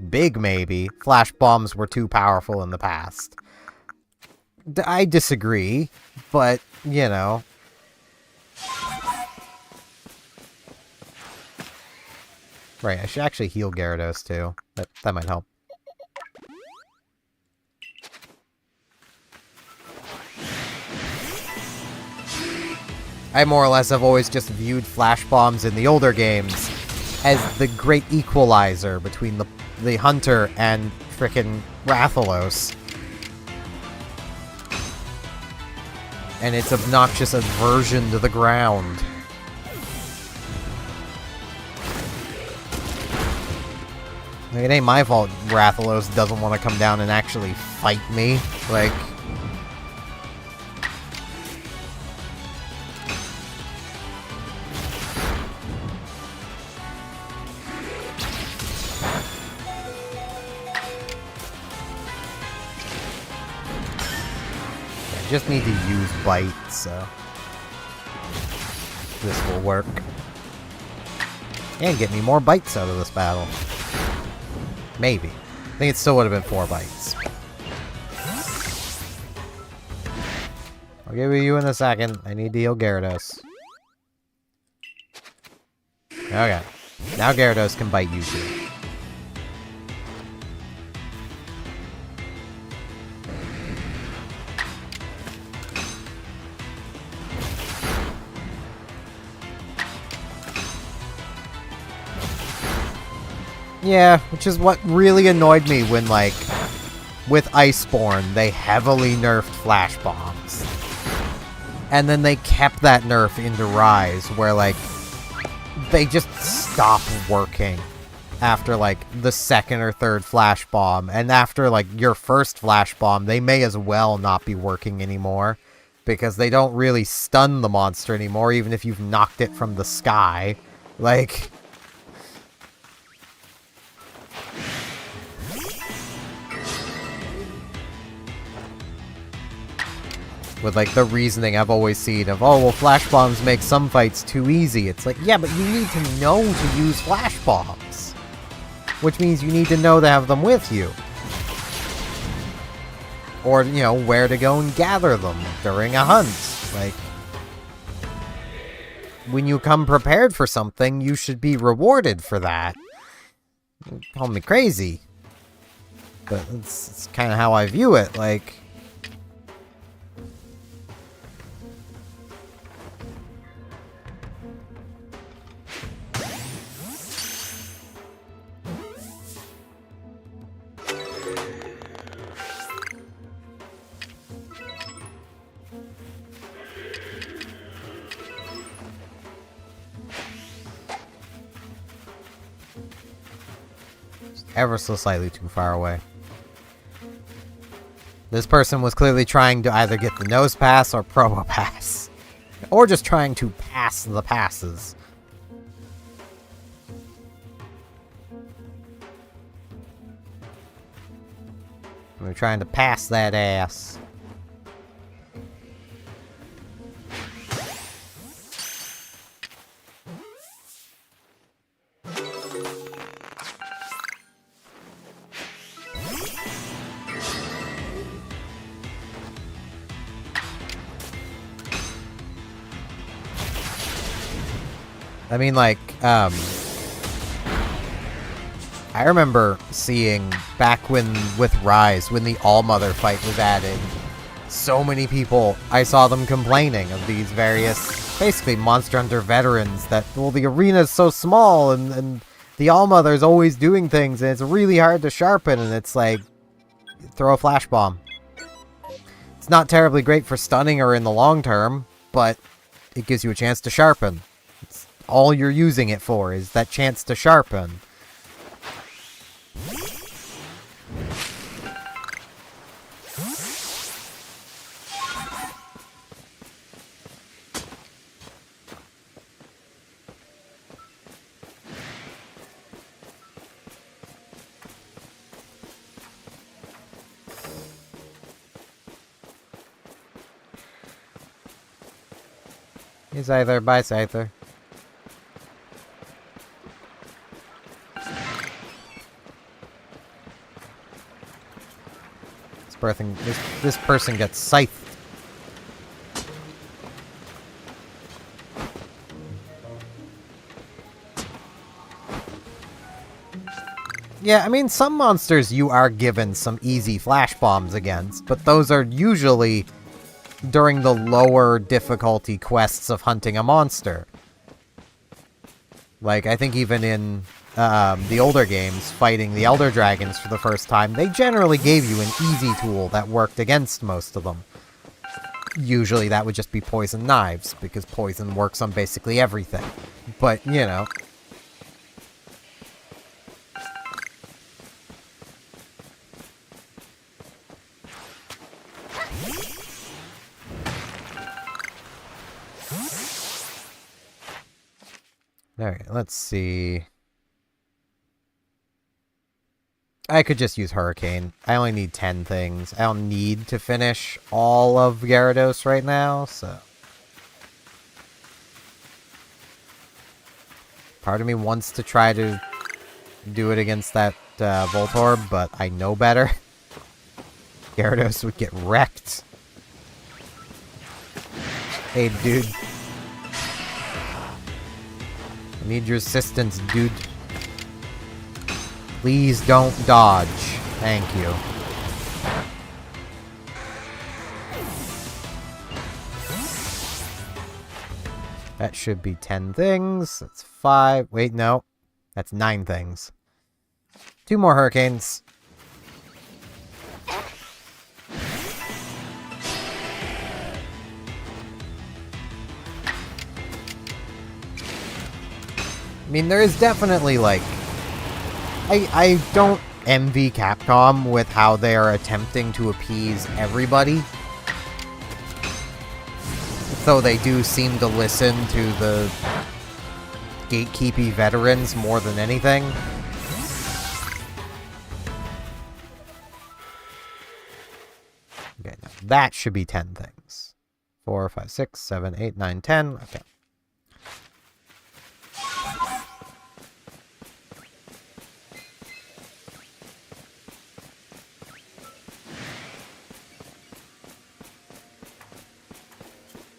big maybe, Flash Bombs were too powerful in the past. I disagree, but, you know. Right, I should actually heal Gyarados, too. That might help. I more or less have always just viewed flash bombs in the older games as the great equalizer between the hunter and frickin' Rathalos. And its obnoxious aversion to the ground. Like, it ain't my fault Rathalos doesn't want to come down and actually fight me. Like... I just need to use Bite, so... this will work. And get me more bites out of this battle. Maybe. I think it still would have been 4 bites. I'll give you in a second. I need to heal Gyarados. Okay. Now Gyarados can bite you too. Yeah, which is what really annoyed me when, like, with Iceborne, they heavily nerfed Flash Bombs. And then they kept that nerf into Rise, where, like, they just stopped working after, like, the second or third Flash Bomb. And after, like, your first Flash Bomb, they may as well not be working anymore. Because they don't really stun the monster anymore, even if you've knocked it from the sky. Like... with, like, the reasoning I've always seen of, oh, well, Flash Bombs make some fights too easy. It's like, yeah, but you need to know to use Flash Bombs. Which means you need to know to have them with you. Or, you know, where to go and gather them during a hunt. Like, when you come prepared for something, you should be rewarded for that. Call me crazy. But it's kind of how I view it, like... ever so slightly too far away. This person was clearly trying to either get the nose pass or promo pass. Or just trying to pass the passes. We're trying to pass that ass. I mean, like, I remember seeing back when, with Rise, when the All-Mother fight was added, so many people, I saw them complaining of these various, basically, Monster Hunter veterans that, well, the arena's so small, and the All-Mother's always doing things, and it's really hard to sharpen, and it's like, throw a Flash Bomb. It's not terribly great for stunning or in the long term, but it gives you a chance to sharpen. All you're using it for is that chance to sharpen. Hey, Scyther. Bye, Scyther. This person gets scythed. Yeah, I mean, some monsters you are given some easy flash bombs against, but those are usually during the lower difficulty quests of hunting a monster. Like, I think even in the older games, fighting the Elder Dragons for the first time, they generally gave you an easy tool that worked against most of them. Usually that would just be poison knives, because poison works on basically everything. But, you know. Alright, let's see. I could just use Hurricane. I only need 10 things. I don't need to finish all of Gyarados right now, so... Part of me wants to try to do it against that Voltorb, but I know better. Gyarados would get wrecked. Hey, dude. I need your assistance, dude. Please don't dodge. Thank you. That should be 10 things. That's 5. Wait, no. That's 9 things. 2 more Hurricanes. I mean, there is definitely, like... I don't envy Capcom with how they are attempting to appease everybody. Though they do seem to listen to the gatekeepy veterans more than anything. Okay, now that should be 10 things. 4, 5, 6, 7, 8, 9, 10. Okay.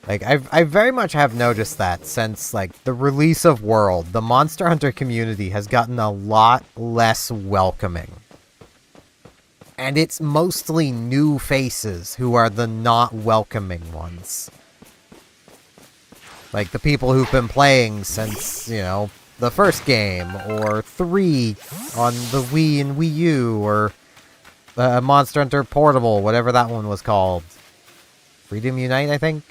Like, I very much have noticed that since, like, the release of World, the Monster Hunter community has gotten a lot less welcoming. And it's mostly new faces who are the not welcoming ones. Like, the people who've been playing since, you know, the first game, or 3 on the Wii and Wii U, or Monster Hunter Portable, whatever that one was called. Freedom Unite, I think?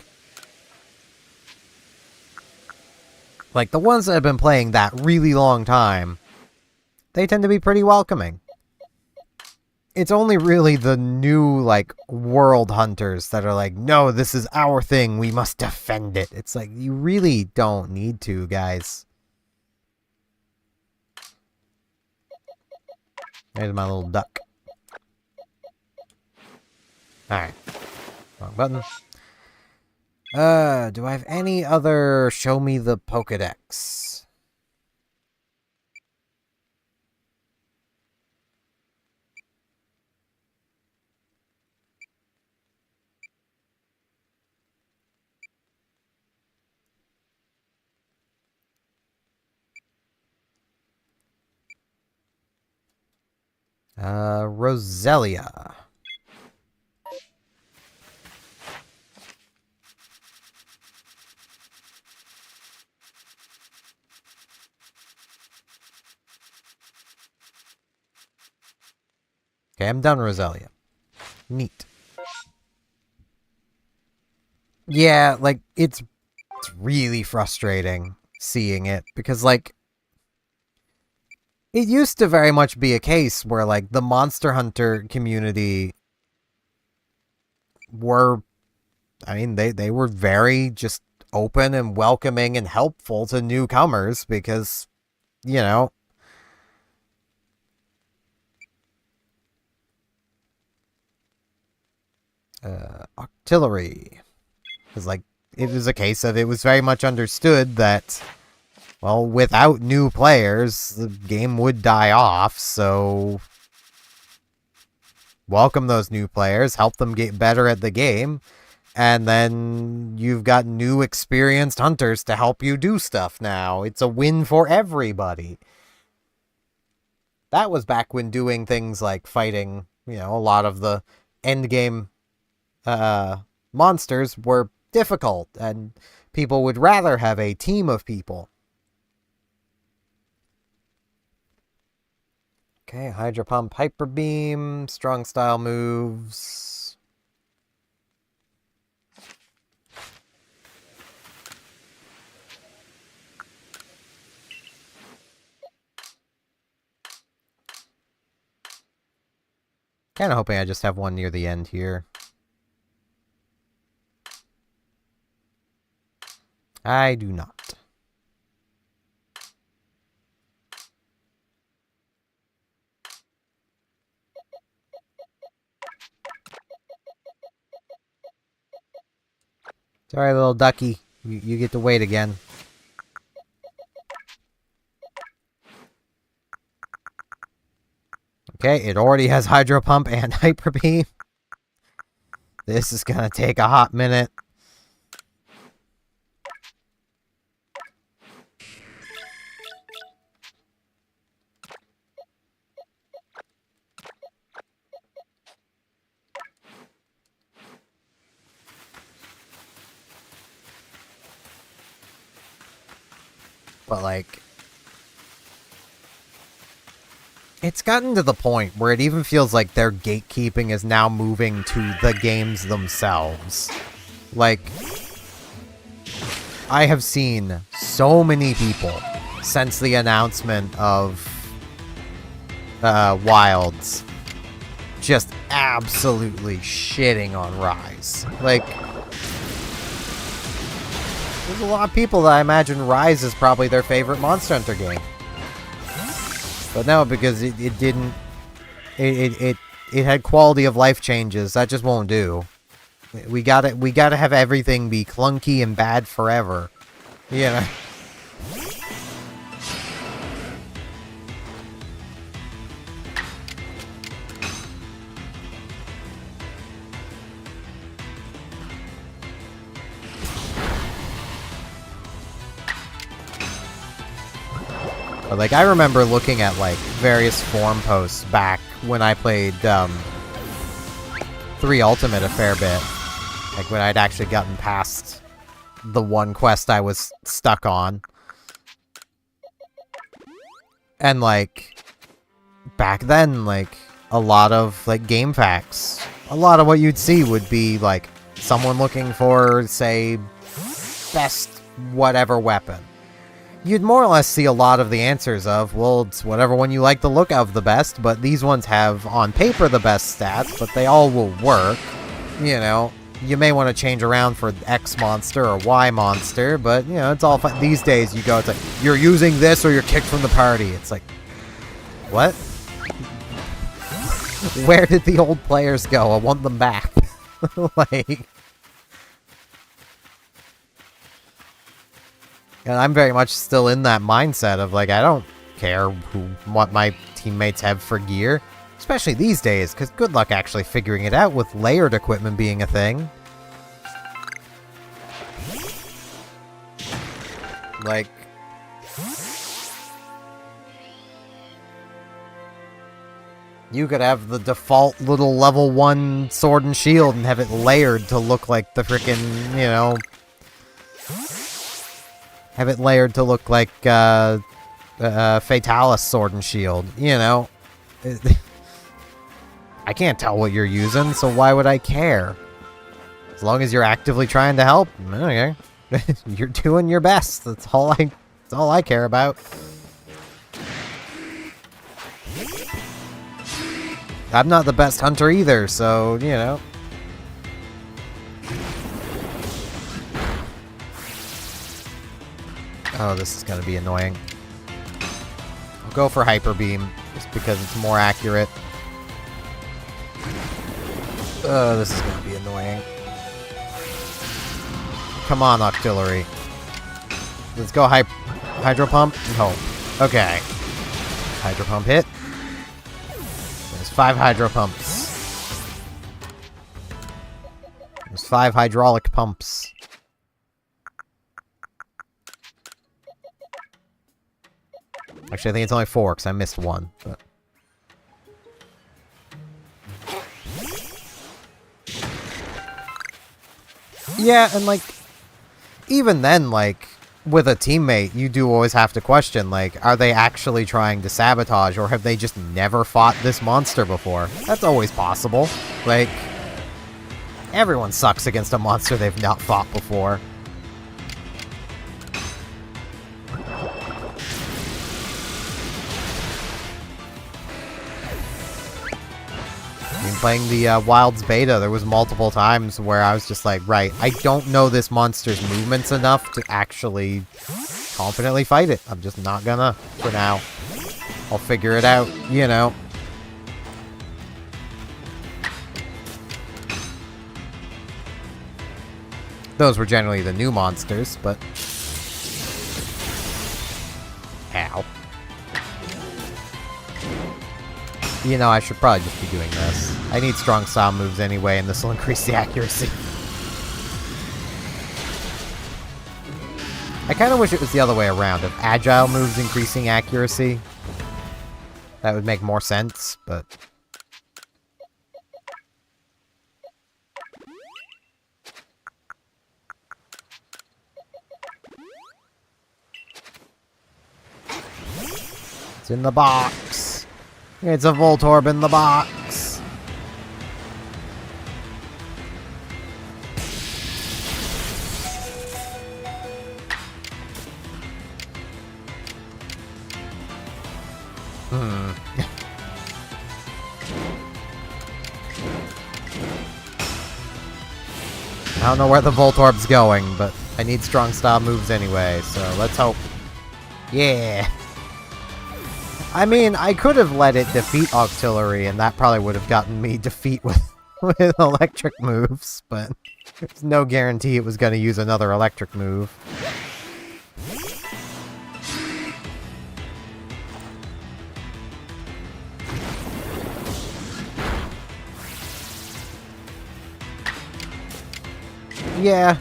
Like, the ones that have been playing that really long time, they tend to be pretty welcoming. It's only really the new, like, world hunters that are like, no, this is our thing, we must defend it. It's like, you really don't need to, guys. There's my little duck. Alright. Wrong button. Do I have any other show me the Pokedex? Roselia. Okay, I'm done Roselia. Neat. Yeah, like, it's really frustrating seeing it, because, like, it used to very much be a case where, like, the Monster Hunter community were, I mean, they were very just open and welcoming and helpful to newcomers, because, you know, Octillery. Because, like, it was a case of it was very much understood that, well, without new players, the game would die off, so welcome those new players, help them get better at the game, and then you've got new experienced hunters to help you do stuff now. It's a win for everybody. That was back when doing things like fighting, you know, a lot of the endgame monsters were difficult, and people would rather have a team of people. Okay, Hydro Pump, Hyper Beam, strong style moves. Kind of hoping I just have one near the end here. I do not. Sorry, little ducky. You get to wait again. Okay, it already has Hydro Pump and Hyper Beam. This is gonna take a hot minute. But, like, it's gotten to the point where it even feels like their gatekeeping is now moving to the games themselves. Like, I have seen so many people since the announcement of Wilds just absolutely shitting on Rise. Like, there's a lot of people that I imagine Rise is probably their favorite Monster Hunter game. But no, because it didn't... It had quality of life changes. That just won't do. We gotta have everything be clunky and bad forever. You know? But, like, I remember looking at, like, various forum posts back when I played 3 Ultimate a fair bit. Like, when I'd actually gotten past the one quest I was stuck on. And, like, back then, like, a lot of, like, game facts. A lot of what you'd see would be, like, someone looking for, say, best whatever weapon. You'd more or less see a lot of the answers of, well, it's whatever one you like the look of the best, but these ones have, on paper, the best stats, but they all will work. You know, you may want to change around for X monster or Y monster, but, you know, it's all fine. These days, you go, it's like, you're using this or you're kicked from the party. It's like, what? Where did the old players go? I want them back. Like... And I'm very much still in that mindset of, like, I don't care what my teammates have for gear. Especially these days, because good luck actually figuring it out with layered equipment being a thing. Like... You could have the default little level 1 sword and shield and have it layered to look like the frickin', you know... Have it layered to look like Fatalis sword and shield, you know? I can't tell what you're using, so why would I care? As long as you're actively trying to help, okay. You're doing your best. That's all I care about. I'm not the best hunter either, so, you know. Oh, this is going to be annoying. I'll go for Hyper Beam, just because it's more accurate. Oh, this is going to be annoying. Come on, Octillery. Let's go Hydro Pump and hope. Okay. Hydro Pump hit. There's 5 Hydro Pumps. There's 5 Hydraulic Pumps. Actually, I think it's only 4, because I missed 1. But... Yeah, and, like, even then, like, with a teammate, you do always have to question, like, are they actually trying to sabotage, or have they just never fought this monster before? That's always possible. Like, everyone sucks against a monster they've not fought before. I mean, playing the Wilds beta, there was multiple times where I was just like, right, I don't know this monster's movements enough to actually confidently fight it. I'm just not gonna, for now. I'll figure it out, you know. Those were generally the new monsters, but... Ow. You know, I should probably just be doing this. I need strong style moves anyway, and this will increase the accuracy. I kind of wish it was the other way around, of agile moves increasing accuracy. That would make more sense, but... It's in the box. It's a Voltorb in the box. I don't know where the Voltorb's going, but I need strong style moves anyway, so let's hope. Yeah. I mean, I could have let it defeat Octillery, and that probably would have gotten me defeat with electric moves, but there's no guarantee it was going to use another electric move. Yeah.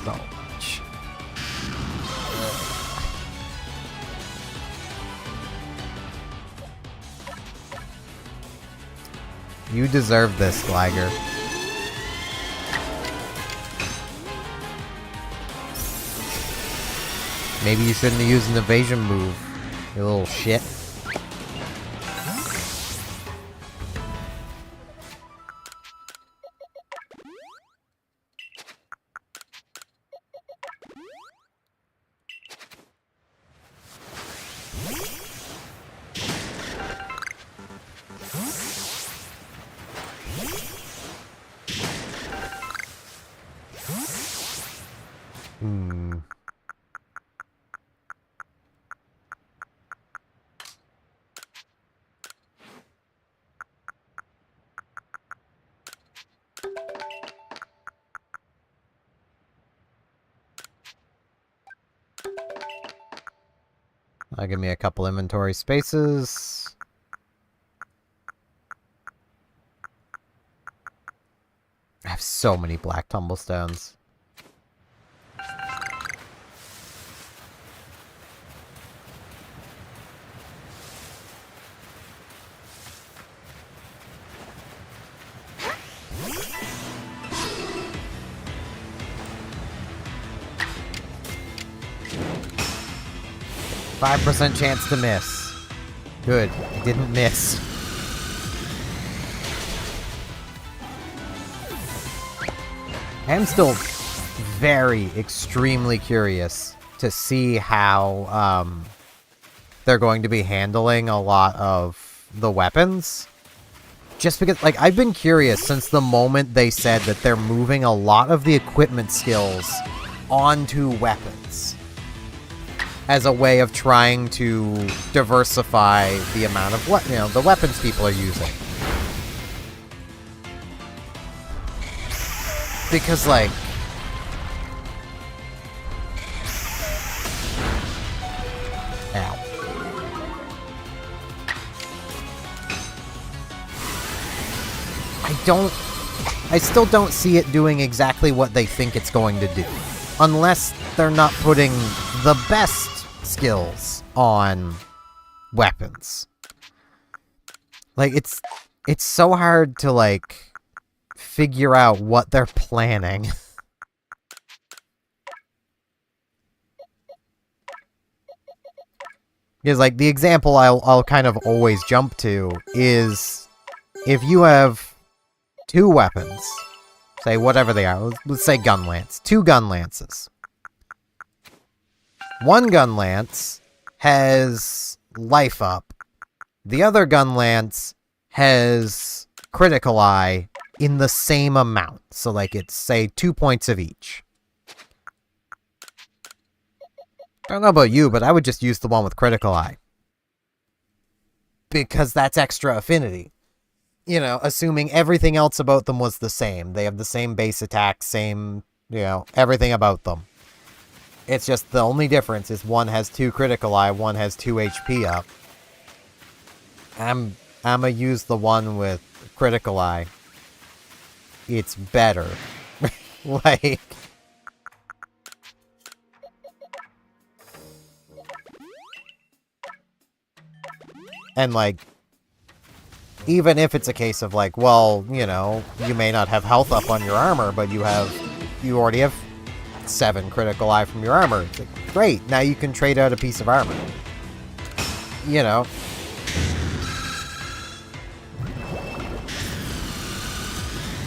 So much. You deserve this, Gligar. Maybe you shouldn't have used an evasion move, you little shit. Give me a couple inventory spaces. I have so many black tumblestones. %5 chance to miss. Good, I didn't miss. I'm still very, extremely curious to see how they're going to be handling a lot of the weapons. Just because, like, I've been curious since the moment they said that they're moving a lot of the equipment skills onto weapons as a way of trying to diversify the amount of what, you know, the weapons people are using. Because, like, ow. I don't I still don't see it doing exactly what they think it's going to do. Unless they're not putting the best skills on weapons. Like, it's so hard to, like, figure out what they're planning. Because, like, the example I'll kind of always jump to is if you have 2 weapons, say whatever they are, let's say gun lance, 2 gun lances. One gun lance has life up. The other gun lance has critical eye in the same amount. So, like, it's, say, 2 points of each. I don't know about you, but I would just use the one with critical eye. Because that's extra affinity. You know, assuming everything else about them was the same. They have the same base attack, same, you know, everything about them. It's just the only difference is one has 2 critical eye, one has 2 HP up. I'ma use the one with critical eye. It's better. Like... And, like, even if it's a case of, like, well, you know, you may not have health up on your armor, but you already have 7 critical eye from your armor. It's like, great, now you can trade out a piece of armor. You know.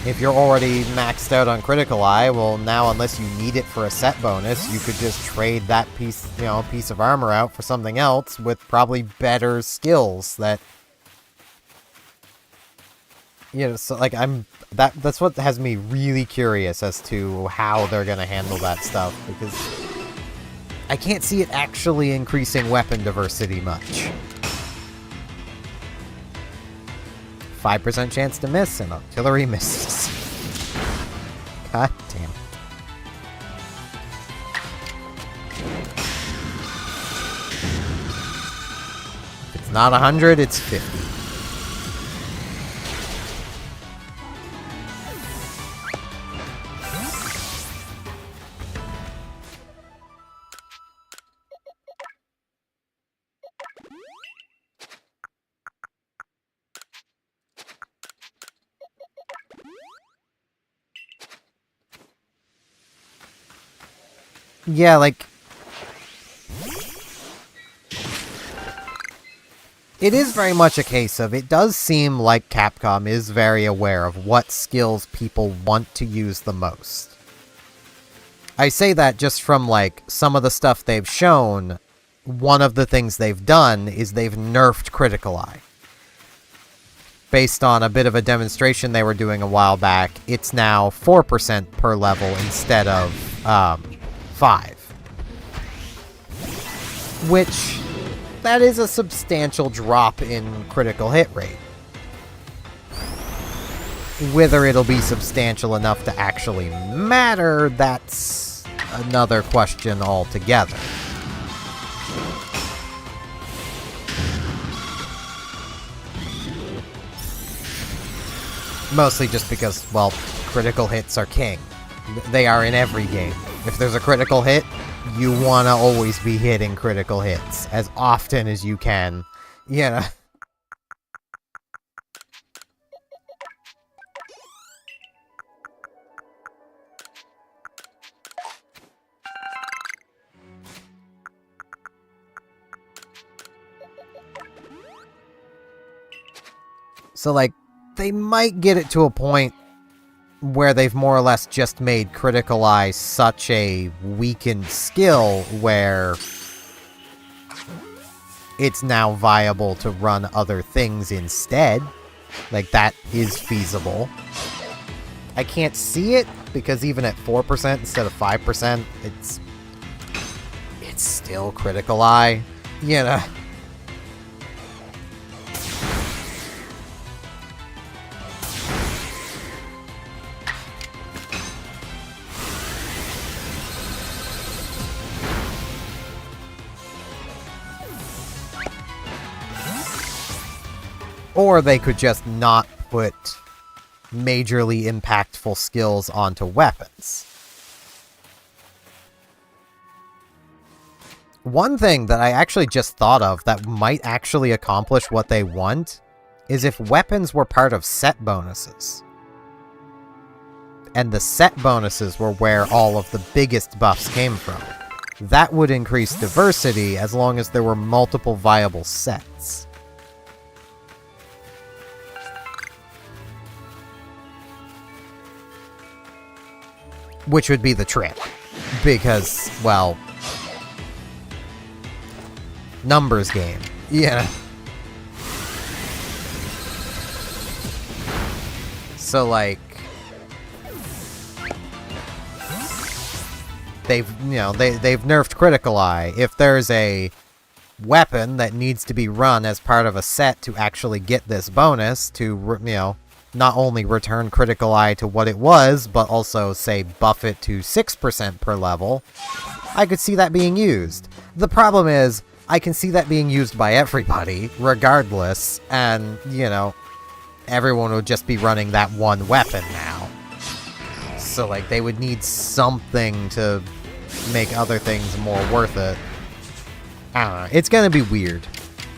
If you're already maxed out on critical eye, well, now unless you need it for a set bonus, you could just trade that piece, you know, piece of armor out for something else with probably better skills that, you know, so, like, that's what has me really curious as to how they're gonna handle that stuff, because I can't see it actually increasing weapon diversity much. 5% chance to miss, and artillery misses. God damn. If it's not 100, it's 50. Yeah, like... It is very much a case of, it does seem like Capcom is very aware of what skills people want to use the most. I say that just from, like, some of the stuff they've shown. One of the things they've done is they've nerfed Critical Eye. Based on a bit of a demonstration they were doing a while back, it's now 4% per level instead of, 5. Which, that is a substantial drop in critical hit rate. Whether it'll be substantial enough to actually matter, that's another question altogether. Mostly just because, well, critical hits are king. They are in every game. If there's a critical hit, you want to always be hitting critical hits as often as you can. You know. So, like, they might get it to a point where they've more or less just made Critical Eye such a weakened skill where it's now viable to run other things instead. Like, that is feasible. I can't see it, because even at 4% instead of 5%, it's still Critical Eye, you know? Or they could just not put majorly impactful skills onto weapons. One thing that I actually just thought of that might actually accomplish what they want is if weapons were part of set bonuses. And the set bonuses were where all of the biggest buffs came from. That would increase diversity as long as there were multiple viable sets. Which would be the trick. Because, well... numbers game. Yeah. So, like... they've nerfed Critical Eye. If there's a weapon that needs to be run as part of a set to actually get this bonus to, not only return Critical Eye to what it was, but also, say, buff it to 6% per level, I could see that being used. The problem is, I can see that being used by everybody, regardless, and, everyone would just be running that one weapon now. So, like, they would need something to make other things more worth it. I don't know. It's gonna be weird,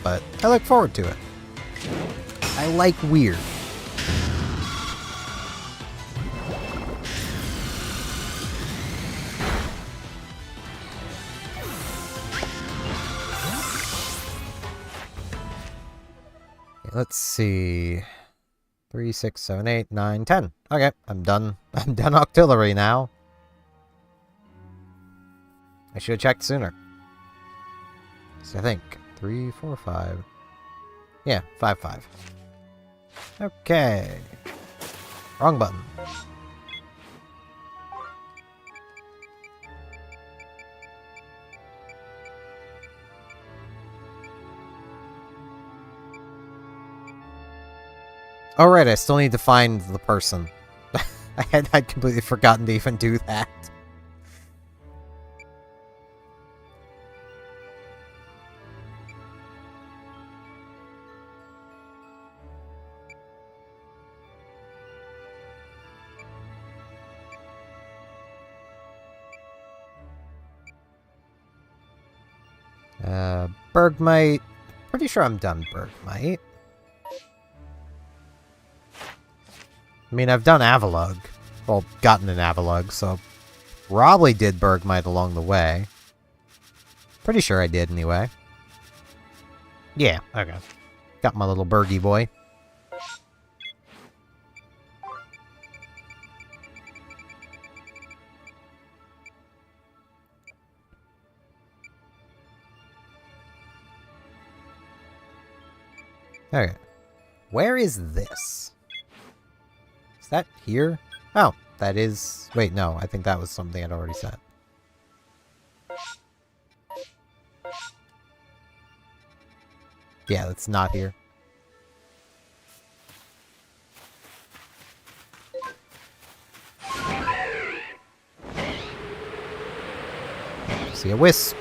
but I look forward to it. I like weird. Let's see. 3, 6, 7, 8, 9, 10. Okay, I'm done. I'm done Octillery now. I should have checked sooner. So I think 3, 4, 5. Yeah, 5, 5. Okay. Wrong button. Oh right, I still need to find the person. I'd completely forgotten to even do that. Bergmite. Pretty sure I'm done Bergmite. I mean, I've done Avalugg. Well, gotten an Avalugg, so probably did Bergmite along the way. Pretty sure I did, anyway. Yeah, okay. Got my little Bergy boy. Okay. Where is this? Is that here? Oh, that is... Wait, no. I think that was something I'd already said. Yeah, that's not here. See a wisp.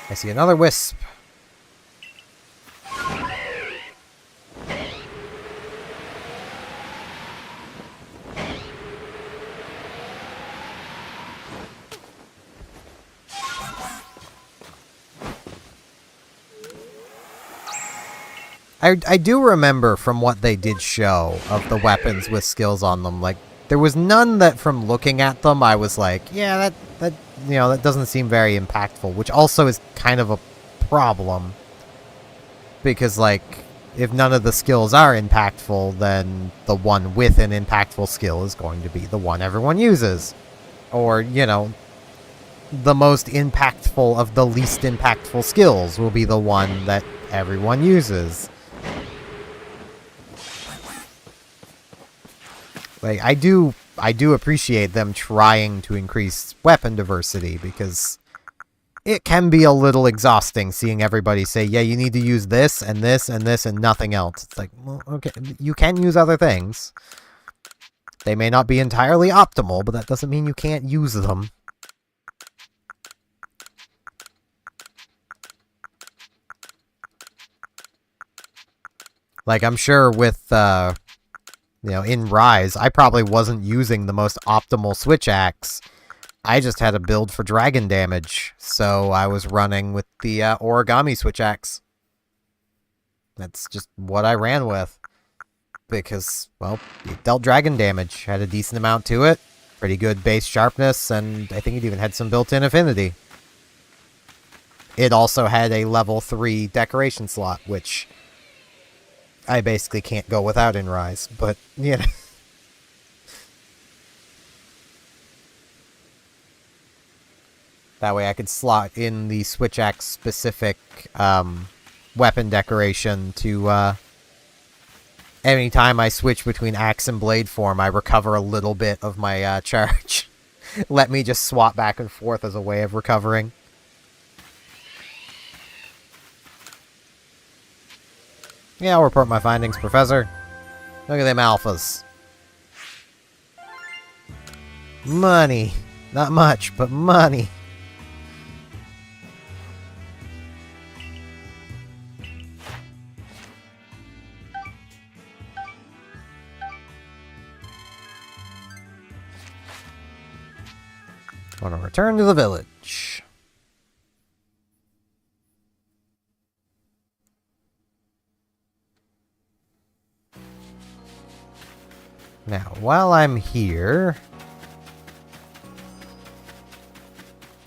I see another wisp. I do remember from what they did show of the weapons with skills on them, like, there was none that from looking at them I was like, yeah, that doesn't seem very impactful, which also is kind of a problem. Because, like, if none of the skills are impactful, then the one with an impactful skill is going to be the one everyone uses. Or, the most impactful of the least impactful skills will be the one that everyone uses. Like, I do appreciate them trying to increase weapon diversity, because it can be a little exhausting seeing everybody say, yeah, you need to use this, and this, and this, and nothing else. It's like, well, okay, you can use other things. They may not be entirely optimal, but that doesn't mean you can't use them. Like, I'm sure with, in Rise, I probably wasn't using the most optimal switch axe. I just had a build for dragon damage, so I was running with the origami switch axe. That's just what I ran with. Because, well, it dealt dragon damage, had a decent amount to it, pretty good base sharpness, and I think it even had some built-in affinity. It also had a level 3 decoration slot, which I basically can't go without in Rise, but, you know. That way I could slot in the switch axe specific weapon decoration to, anytime I switch between axe and blade form, I recover a little bit of my charge. Let me just swap back and forth as a way of recovering. Yeah, I'll report my findings, Professor. Look at them alphas. Money. Not much, but money. I want to return to the village. Now, while I'm here...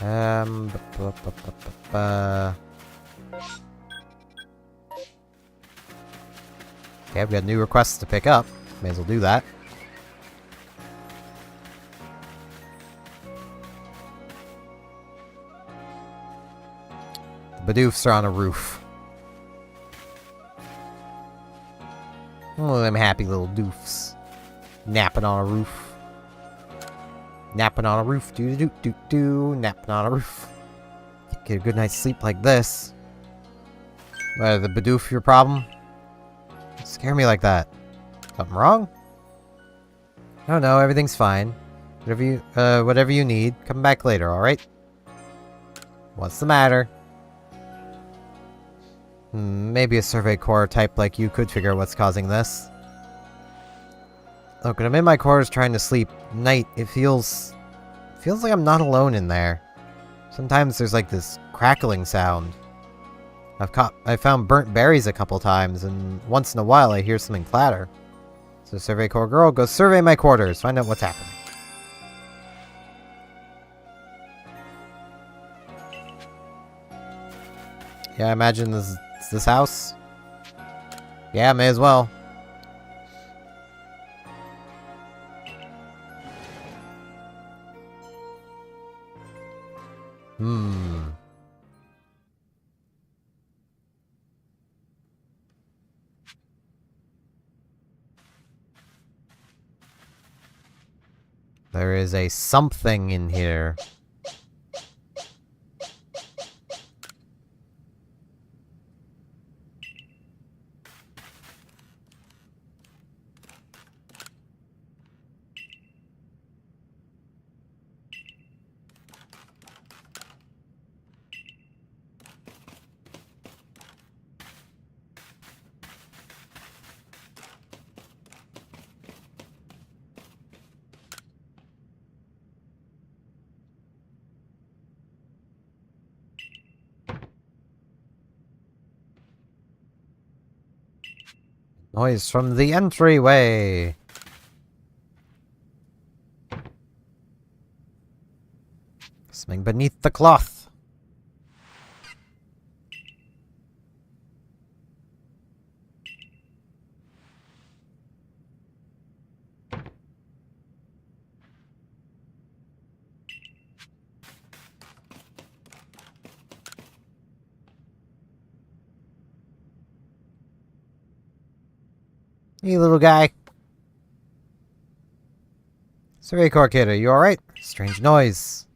Okay, I've got new requests to pick up. May as well do that. The Bidoofs are on a roof. Oh, them happy little doofs. Napping on a roof. Napping on a roof. Do-do-do-do-do. Napping on a roof. Get a good night's sleep like this. The Bidoof your problem? Don't scare me like that. Something wrong? Oh no, everything's fine. Whatever you need, come back later, alright? What's the matter? Maybe a Survey Corps type like you could figure out what's causing this. Look, when I'm in my quarters trying to sleep at night, it feels like I'm not alone in there. Sometimes there's like this crackling sound. I found burnt berries a couple times, and once in a while I hear something clatter. So Survey Corps girl, go survey my quarters, find out what's happening. Yeah, I imagine this house? Yeah, may as well. There is a something in here. Noise from the entryway. Something beneath the cloth. Hey, little guy. Survey Corps kid, are you alright? Strange noise.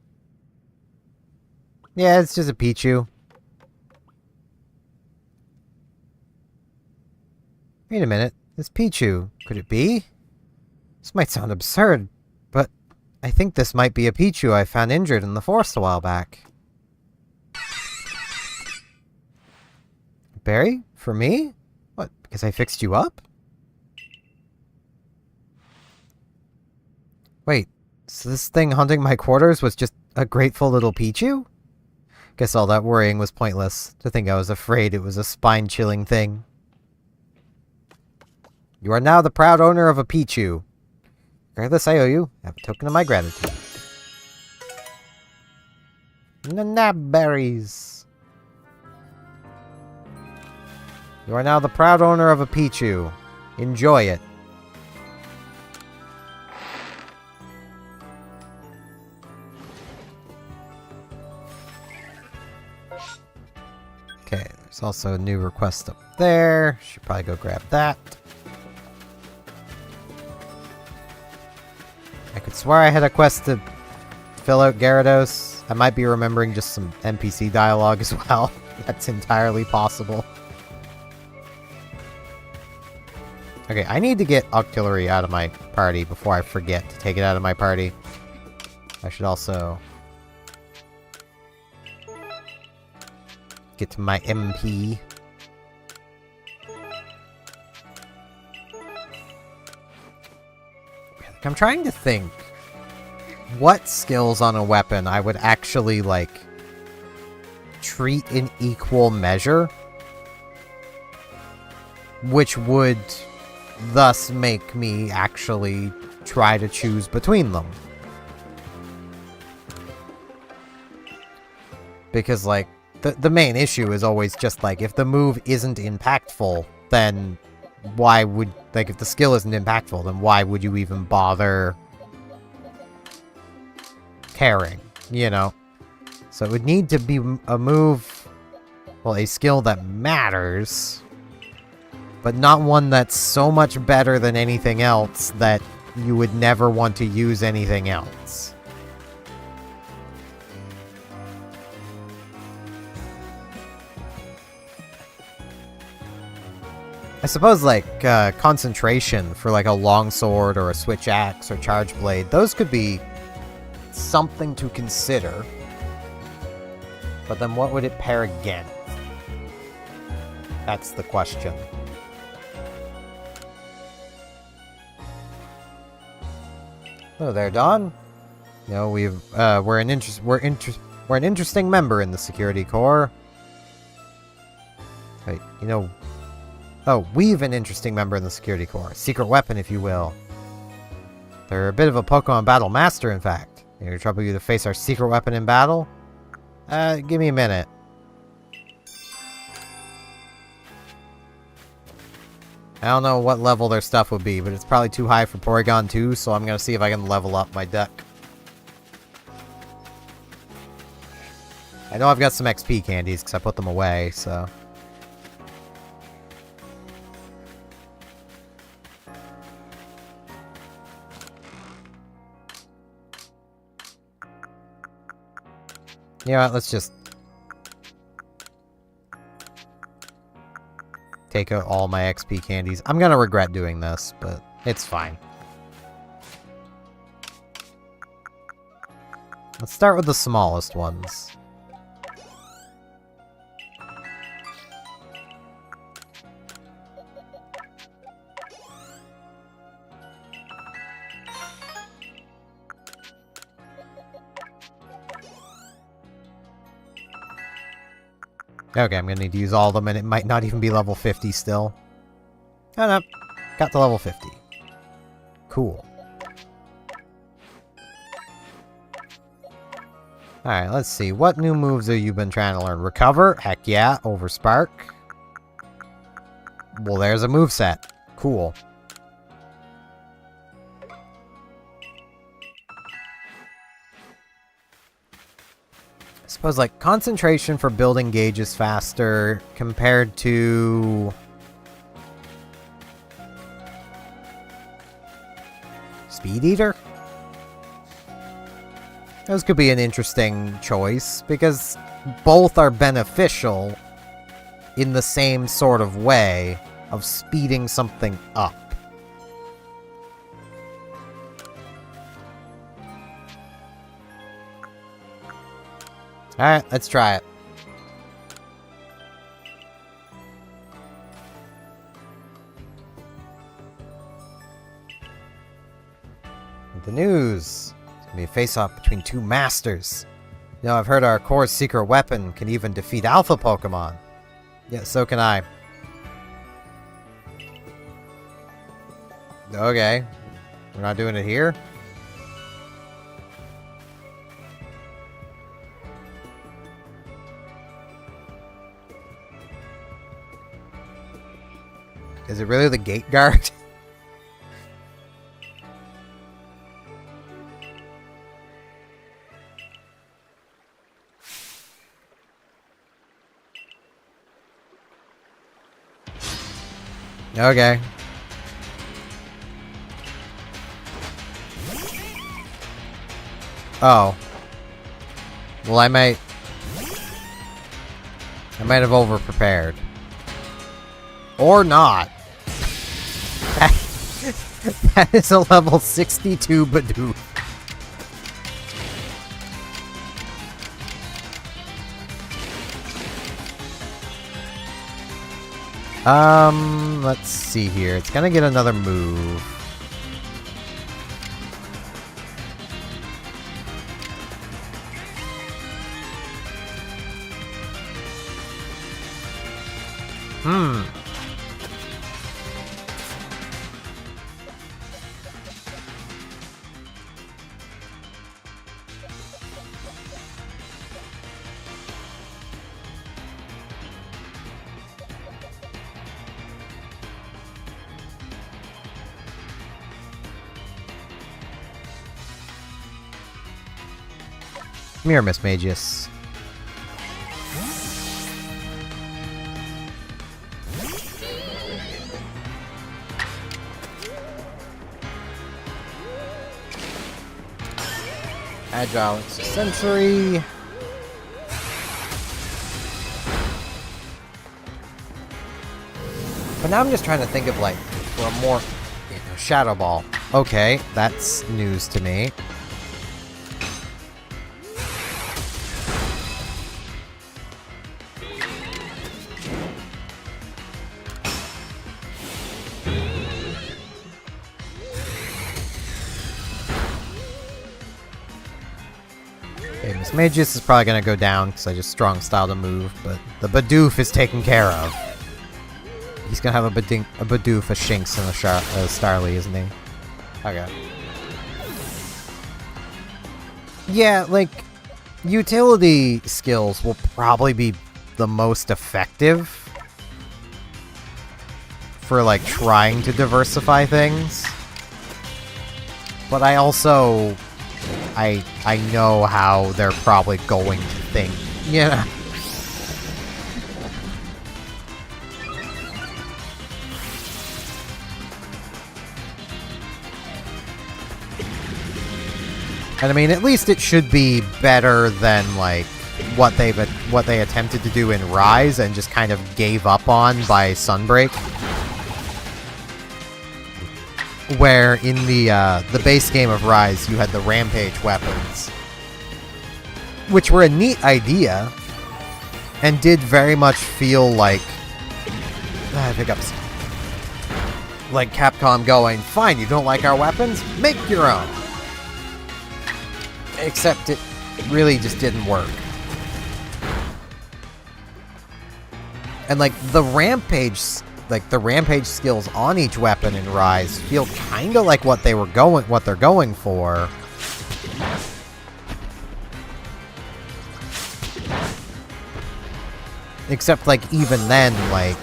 Yeah, it's just a Pichu. Wait a minute. This Pichu, could it be? This might sound absurd, but I think this might be a Pichu I found injured in the forest a while back. Berry? For me? What, because I fixed you up? Wait, so this thing hunting my quarters was just a grateful little Pichu? Guess all that worrying was pointless. To think I was afraid it was a spine-chilling thing. You are now the proud owner of a Pichu. Regardless, I owe you. Have a token of my gratitude. Nanab berries. You are now the proud owner of a Pichu. Enjoy it. Okay, there's also a new request up there. Should probably go grab that. I could swear I had a quest to fill out Gyarados. I might be remembering just some NPC dialogue as well. That's entirely possible. Okay, I need to get Octillery out of my party before I forget to take it out of my party. I should also get to my MP. I'm trying to think what skills on a weapon I would actually, like, treat in equal measure, which would thus make me actually try to choose between them. Because, like, the main issue is always just, like, if the move isn't impactful, then why would, like, if the skill isn't impactful, then why would you even bother caring, you know? So it would need to be a move, well, a skill that matters, but not one that's so much better than anything else that you would never want to use anything else. I suppose, like, concentration for, like, a longsword or a switch axe or charge blade, those could be something to consider. But then what would it pair against? That's the question. Hello there, Don. You know, we're an interesting member in the security corps. Wait, you know... Oh, we've an interesting member in the security corps. Secret weapon, if you will. They're a bit of a Pokemon battle master, in fact. You're trouble you to face our secret weapon in battle? Give me a minute. I don't know what level their stuff would be, but it's probably too high for Porygon 2, so I'm gonna see if I can level up my duck. I know I've got some XP candies, because I put them away, so... You know what, let's just take out all my XP candies. I'm gonna regret doing this, but it's fine. Let's start with the smallest ones. Okay, I'm gonna need to use all of them, and it might not even be level 50 still. Oh no, got to level 50. Cool. Alright, let's see. What new moves have you been trying to learn? Recover? Heck yeah. Over Spark? Well, there's a moveset. Cool. I suppose, like, concentration for building gauges faster compared to... Speed Eater? Those could be an interesting choice, because both are beneficial in the same sort of way of speeding something up. Alright, let's try it. The news. It's gonna be a face-off between two masters. You know, I've heard our core's secret weapon can even defeat alpha Pokemon. Yeah, so can I. Okay. We're not doing it here? Is it really the gate guard? Okay. Oh. Well, I might have over-prepared. Or not. That is a level 62 Bidoof. Let's see here. It's gonna get another move. Come here, Miss Magius. Agile Sensory. But now I'm just trying to think of, like, for a more, Shadow Ball. Okay, that's news to me. Okay, Miss Magius is probably going to go down because I just strong styled a move, but the Bidoof is taken care of. He's going to have a Bidoof, a Shinx, and a Starly, isn't he? Okay. Yeah, like, utility skills will probably be the most effective for, like, trying to diversify things. But I also... I know how they're probably going to think, you know? And I mean, at least it should be better than, like, what they attempted to do in Rise and just kind of gave up on by Sunbreak. Where in the base game of Rise, you had the Rampage weapons, which were a neat idea, and did very much feel like hiccups. Like Capcom going, fine, you don't like our weapons? Make your own. Except it really just didn't work. And like the Rampage skills on each weapon in Rise feel kind of like what they're going for. Except like even then, like,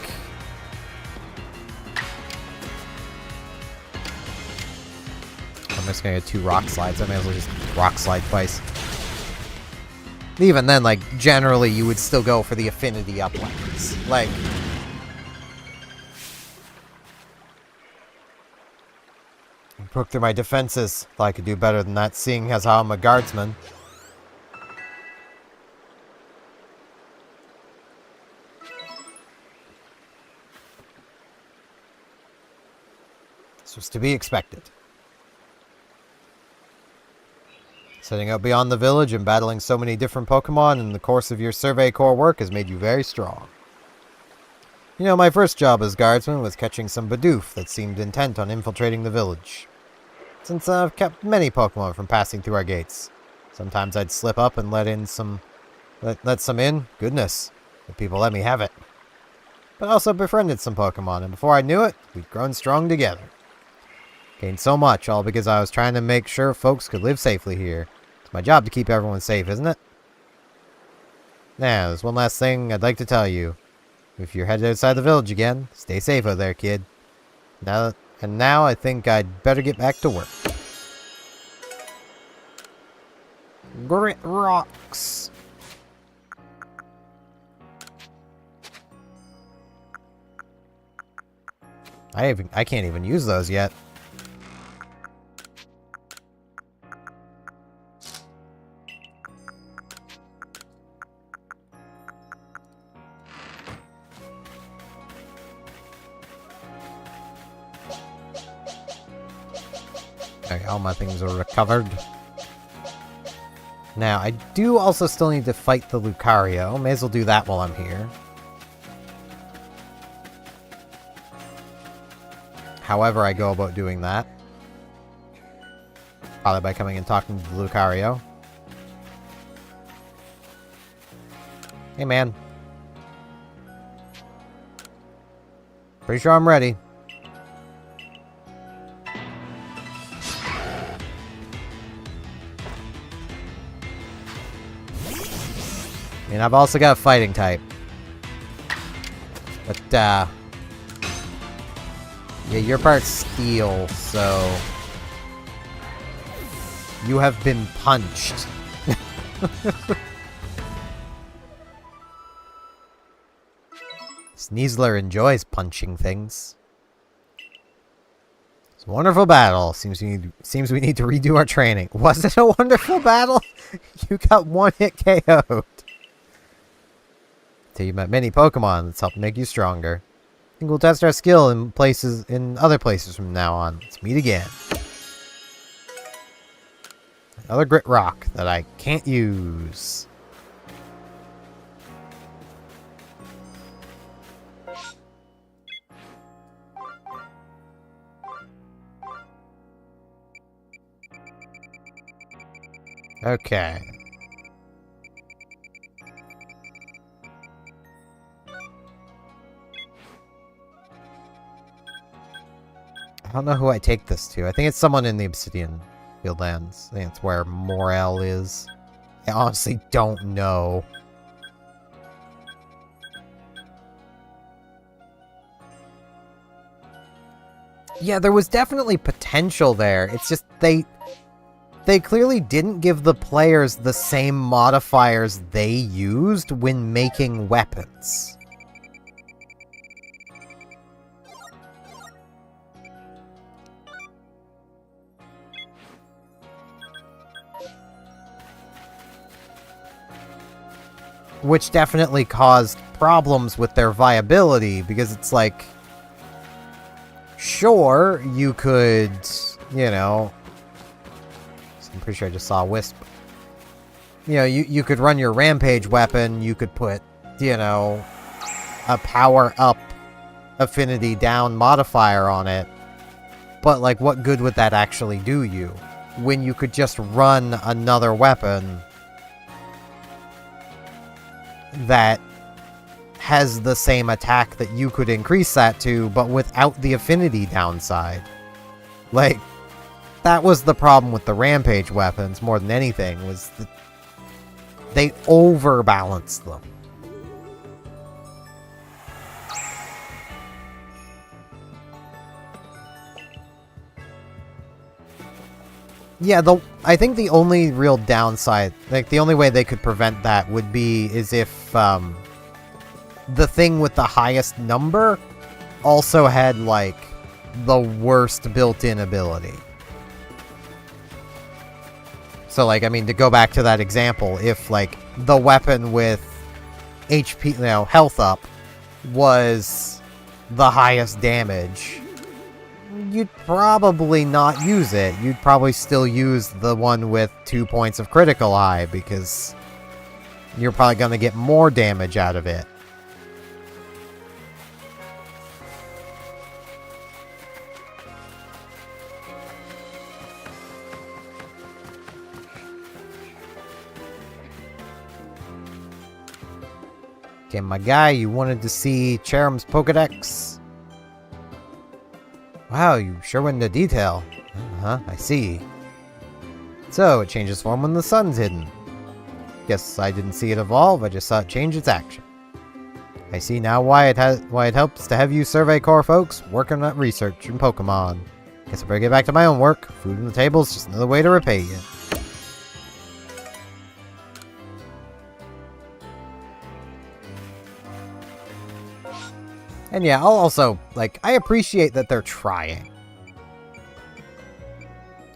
I'm just gonna get 2 rock slides. I may as well just rock slide twice. Even then, like, generally you would still go for the affinity up weapons. Like, broke through my defenses. Thought I could do better than that, seeing as how I'm a guardsman. This was to be expected. Setting out beyond the village and battling so many different Pokemon in the course of your Survey Corps work has made you very strong. You know, my first job as guardsman was catching some Bidoof that seemed intent on infiltrating the village. since I've kept many Pokemon from passing through our gates. Sometimes I'd slip up and let some in. Goodness, if people let me have it. But I also befriended some Pokemon, and before I knew it, we'd grown strong together. Gained so much, all because I was trying to make sure folks could live safely here. It's my job to keep everyone safe, isn't it? Now, there's one last thing I'd like to tell you. If you're headed outside the village again, stay safe out there, kid. Now I think I'd better get back to work. Grit rocks. I can't even use those yet. Okay, all my things are recovered. Now, I do also still need to fight the Lucario. May as well do that while I'm here. However I go about doing that. Probably by coming and talking to the Lucario. Hey, man. Pretty sure I'm ready. And I've also got a fighting type. But, yeah, your part's steel, so... You have been punched. Sneasler enjoys punching things. It's a wonderful battle. Seems we need to redo our training. Was it a wonderful battle? You got one hit KO'd. Till you met many Pokemon that's helped make you stronger. I think we'll test our skill in other places from now on. Let's meet again. Another Grit Rock that I can't use. Okay. I don't know who I take this to. I think it's someone in the Obsidian Fieldlands. I think it's where Morel is. I honestly don't know. Yeah, there was definitely potential there. It's just they clearly didn't give the players the same modifiers they used when making weapons. Which definitely caused problems with their viability, because it's like, sure, you could, you know, I'm pretty sure I just saw a Wisp. You know, you could run your Rampage weapon, you could put, you know, a power up, affinity down modifier on it, but like, what good would that actually do you, when you could just run another weapon that has the same attack that you could increase that to, but without the affinity downside? Like, that was the problem with the Rampage weapons more than anything, was that they overbalanced them. Yeah, I think the only real downside, like the only way they could prevent that would be is if the thing with the highest number also had like the worst built-in ability. So like, I mean, to go back to that example, if like the weapon with HP, you know, health up was the highest damage, you'd probably not use it. You'd probably still use the one with 2 points of critical eye, because you're probably going to get more damage out of it. Okay, my guy, you wanted to see Cherum's Pokedex? Wow, you sure went into detail. Uh-huh, I see. So, it changes form when the sun's hidden. Guess I didn't see it evolve, I just saw it change its action. I see now why it helps to have you survey core folks working on research in Pokemon. Guess I better get back to my own work. Food on the table is just another way to repay you. And yeah, I'll also, like, I appreciate that they're trying.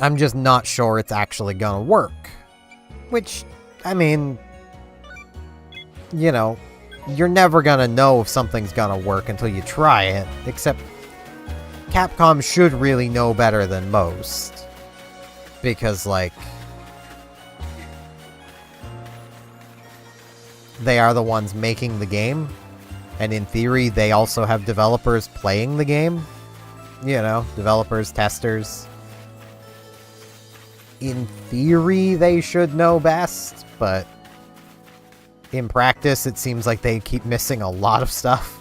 I'm just not sure it's actually gonna work. Which, I mean, you know, you're never gonna know if something's gonna work until you try it. Except, Capcom should really know better than most. Because, like, they are the ones making the game. And in theory, they also have developers playing the game. You know, developers, testers. In theory, they should know best, but in practice, it seems like they keep missing a lot of stuff.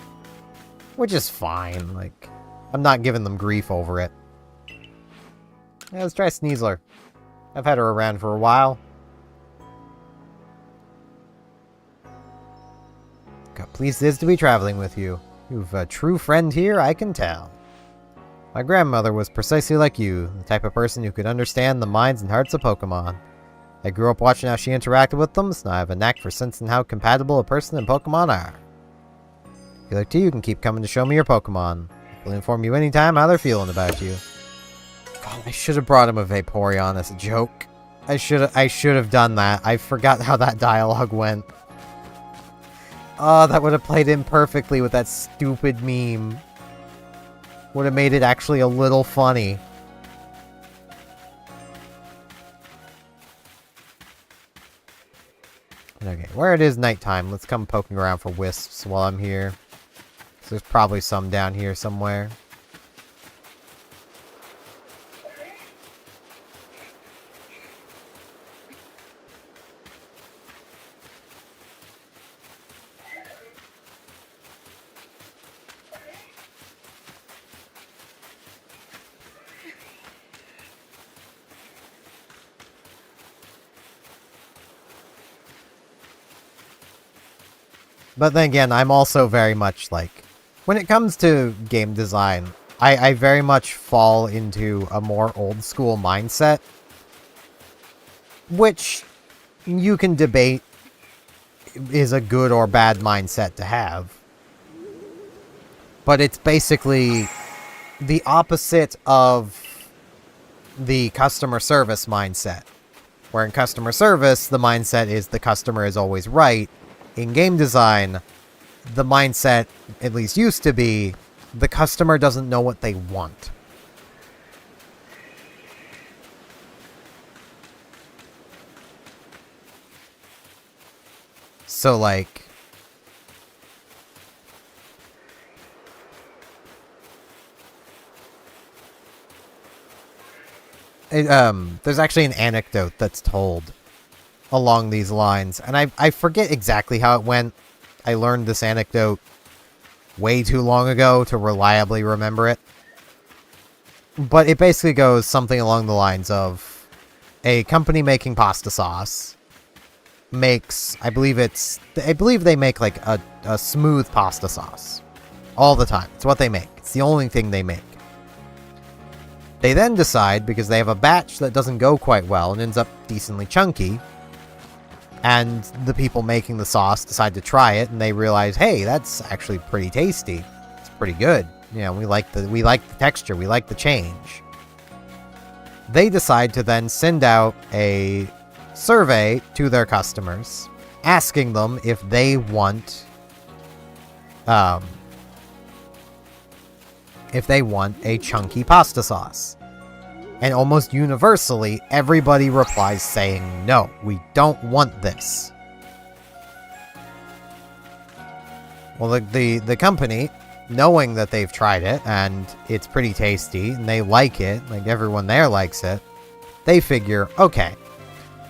Which is fine, like, I'm not giving them grief over it. Yeah, let's try Sneasler. I've had her around for a while. God, pleased it is to be traveling with you. You've a true friend here, I can tell. My grandmother was precisely like you, the type of person who could understand the minds and hearts of Pokemon. I grew up watching how she interacted with them, so now I have a knack for sensing how compatible a person and Pokemon are. If you like to, you can keep coming to show me your Pokemon. I'll inform you anytime how they're feeling about you. God, I should have brought him a Vaporeon as a joke. I should have done that. I forgot how that dialogue went. Oh, that would have played in perfectly with that stupid meme. Would have made it actually a little funny. Okay, where it is nighttime, let's come poking around for wisps while I'm here. So there's probably some down here somewhere. But then again, I'm also very much like, when it comes to game design, I very much fall into a more old school mindset. Which you can debate is a good or bad mindset to have. But it's basically the opposite of the customer service mindset. Where in customer service, the mindset is the customer is always right. In game design, the mindset, at least used to be, the customer doesn't know what they want. So, like, there's actually an anecdote that's told along these lines, and I forget exactly how it went. I learned this anecdote way too long ago to reliably remember it. But it basically goes something along the lines of a company making pasta sauce makes, I believe they make like a smooth pasta sauce all the time. It's what they make. It's the only thing they make. They then decide, because they have a batch that doesn't go quite well and ends up decently chunky, and the people making the sauce decide to try it, and they realize, hey, that's actually pretty tasty. It's pretty good. You know, we like the texture, we like the change. They decide to then send out a survey to their customers, asking them if they want a chunky pasta sauce. And almost universally, everybody replies saying, no, we don't want this. Well, the company, knowing that they've tried it, and it's pretty tasty, and they like it, like everyone there likes it, they figure, okay,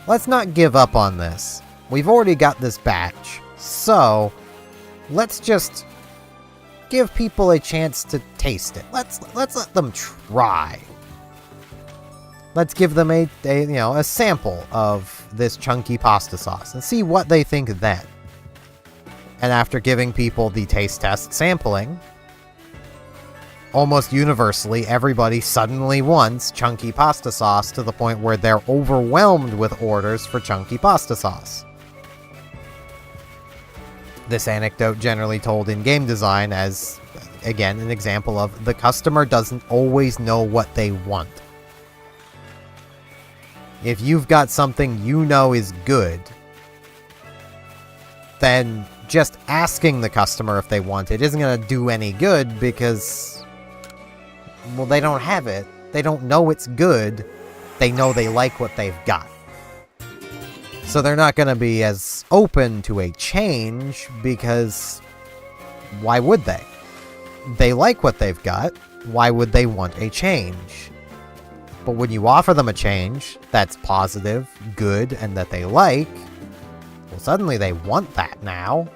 let's not give up on this. We've already got this batch, so let's just give people a chance to taste it. Let's let them try. Let's give them a sample of this chunky pasta sauce and see what they think then. And after giving people the taste test sampling, almost universally, everybody suddenly wants chunky pasta sauce to the point where they're overwhelmed with orders for chunky pasta sauce. This anecdote generally told in game design as, again, an example of the customer doesn't always know what they want. If you've got something you know is good, then just asking the customer if they want it isn't going to do any good because, well, they don't have it. They don't know it's good. They know they like what they've got. So they're not going to be as open to a change because why would they? They like what they've got. Why would they want a change? But when you offer them a change that's positive, good, and that they like, well, suddenly they want that now.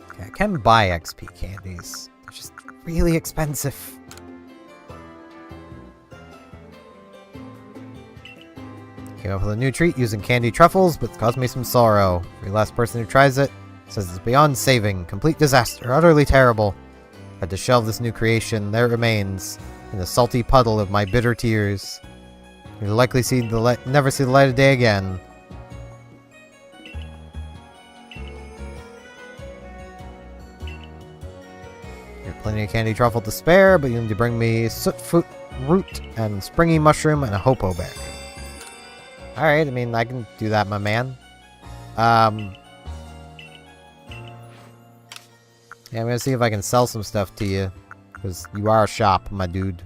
Okay, I can buy XP candies. They're just really expensive. Came up with a new treat using candy truffles, but it's caused me some sorrow. Every last person who tries it says it's beyond saving, complete disaster, utterly terrible. Had to shelve this new creation, there it remains, in the salty puddle of my bitter tears. You'll likely never see the light of day again. You have plenty of candy truffle to spare, but you need to bring me soot root and springy mushroom and a hopo berry. Alright, I mean, I can do that, my man. Yeah, I'm gonna see if I can sell some stuff to you. Because you are a shop, my dude.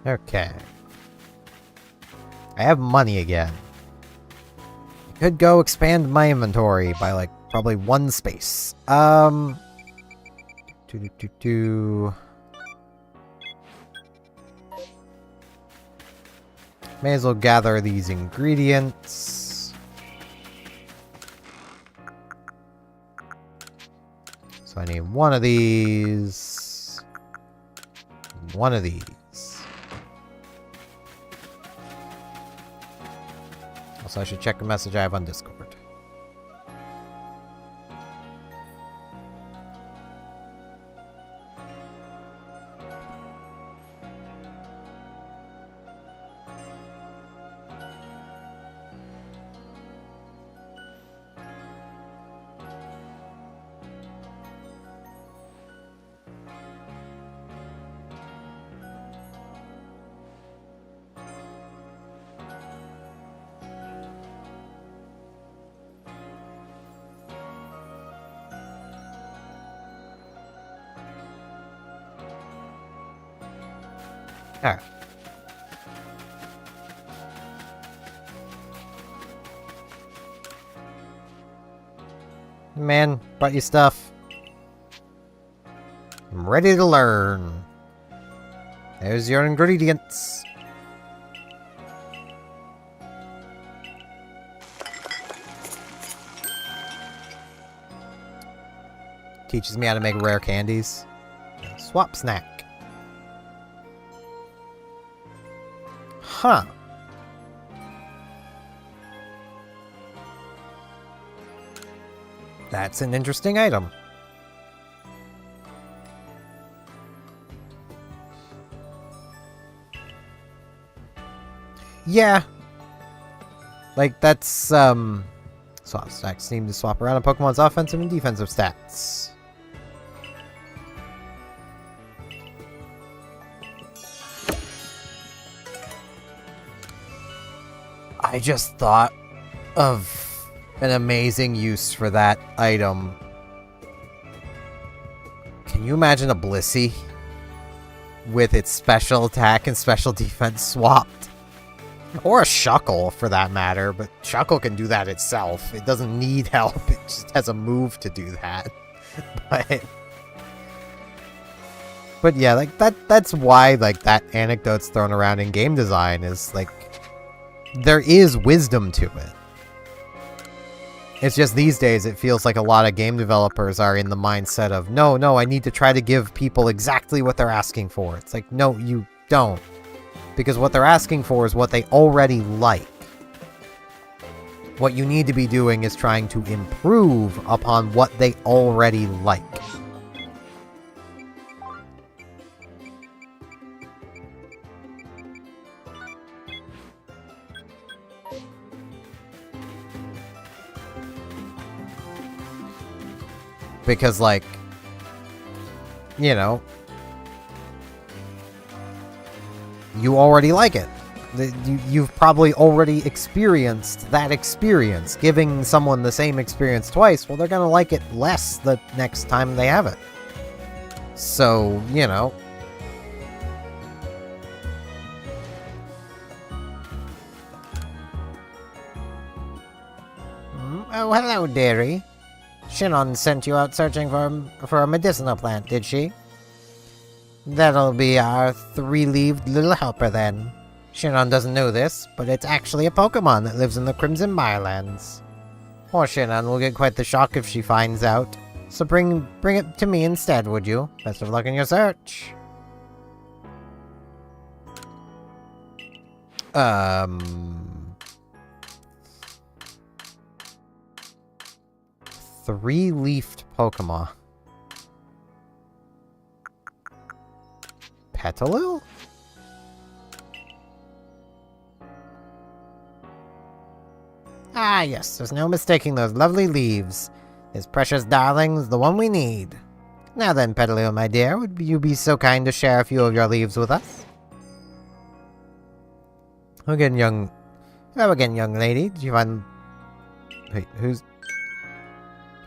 Okay. I have money again. I could go expand my inventory by, like, probably one space. May as well gather these ingredients. So I need one of these. One of these. Also, I should check the message I have on Discord. Alright. Man, brought you stuff. I'm ready to learn. There's your ingredients. Teaches me how to make rare candies. Swap snack. Huh. That's an interesting item. Yeah. Like, that's, swap stacks seem to swap around a Pokemon's offensive and defensive stats. I just thought of an amazing use for that item. Can you imagine a Blissey? with its special attack and special defense swapped. Or a Shuckle, for that matter, but Shuckle can do that itself. It doesn't need help, it just has a move to do that. But yeah, like, that's why, like, that anecdote's thrown around in game design is, like, there is wisdom to it. It's just these days it feels like a lot of game developers are in the mindset of, no, I need to try to give people exactly what they're asking for. It's like, no, you don't. Because what they're asking for is what they already like. What you need to be doing is trying to improve upon what they already like. Because, like, you know, you already like it. You've probably already experienced that experience. Giving someone the same experience twice, well, they're gonna like it less the next time they have it. So, you know. Oh, hello, dearie. Shinon sent you out searching for a medicinal plant, did she? That'll be our three-leaved little helper, then. Shinon doesn't know this, but it's actually a Pokemon that lives in the Crimson Mirelands. Poor Shinon will get quite the shock if she finds out. So bring it to me instead, would you? Best of luck in your search. Three-leafed Pokemon. Petalil? Ah, yes, there's no mistaking those lovely leaves. This precious darling's the one we need. Now then, Petalil, my dear, would you be so kind to share a few of your leaves with us? Hello again, young lady. Did you find... Wait, who's...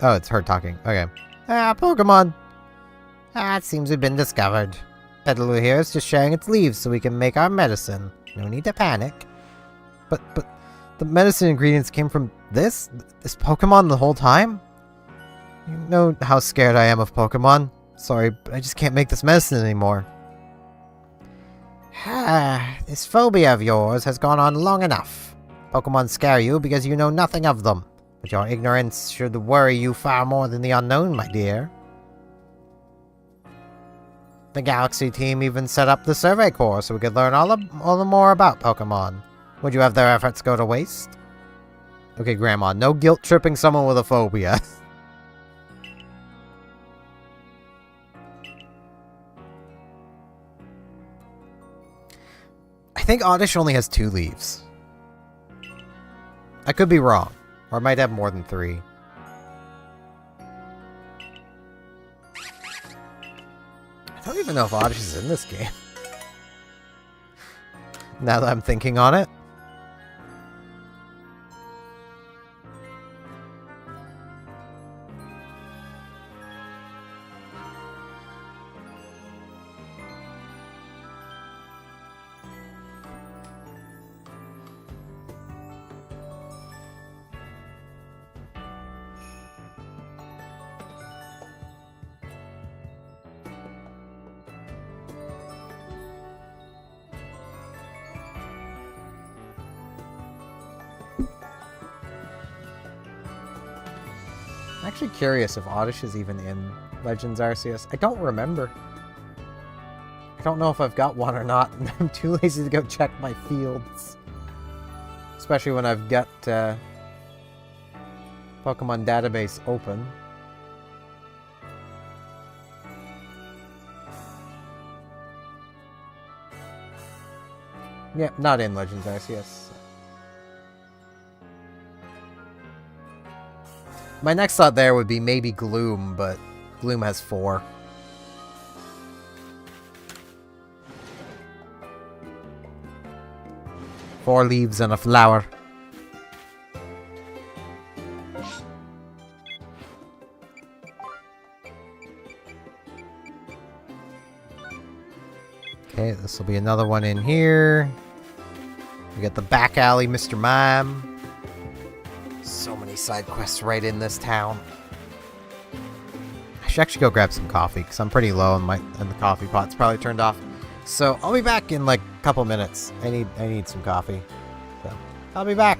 Oh, it's her talking. Okay. Pokemon. It seems we've been discovered. Petalil here is just sharing its leaves so we can make our medicine. No need to panic. But the medicine ingredients came from this Pokemon the whole time? You know how scared I am of Pokemon. Sorry, but I just can't make this medicine anymore. This phobia of yours has gone on long enough. Pokemon scare you because you know nothing of them. But your ignorance should worry you far more than the unknown, my dear. The Galaxy team even set up the survey corps so we could learn all the more about Pokemon. Would you have their efforts go to waste? Okay, Grandma, no guilt-tripping someone with a phobia. I think Oddish only has 2 leaves. I could be wrong. Or it might have more than 3. I don't even know if Oddish is in this game. Now that I'm thinking on it. I'm actually curious if Oddish is even in Legends Arceus. I don't remember. I don't know if I've got one or not, and I'm too lazy to go check my fields. Especially when I've got Pokemon database open. Yeah, not in Legends Arceus. My next thought there would be maybe Gloom, but Gloom has 4. Four leaves and a flower. Okay, this will be another one in here. We got the back alley, Mr. Mime. So many side quests right in this town. I should actually go grab some coffee, because I'm pretty low and the coffee pot's probably turned off. So I'll be back in like a couple minutes. I need some coffee. So I'll be back.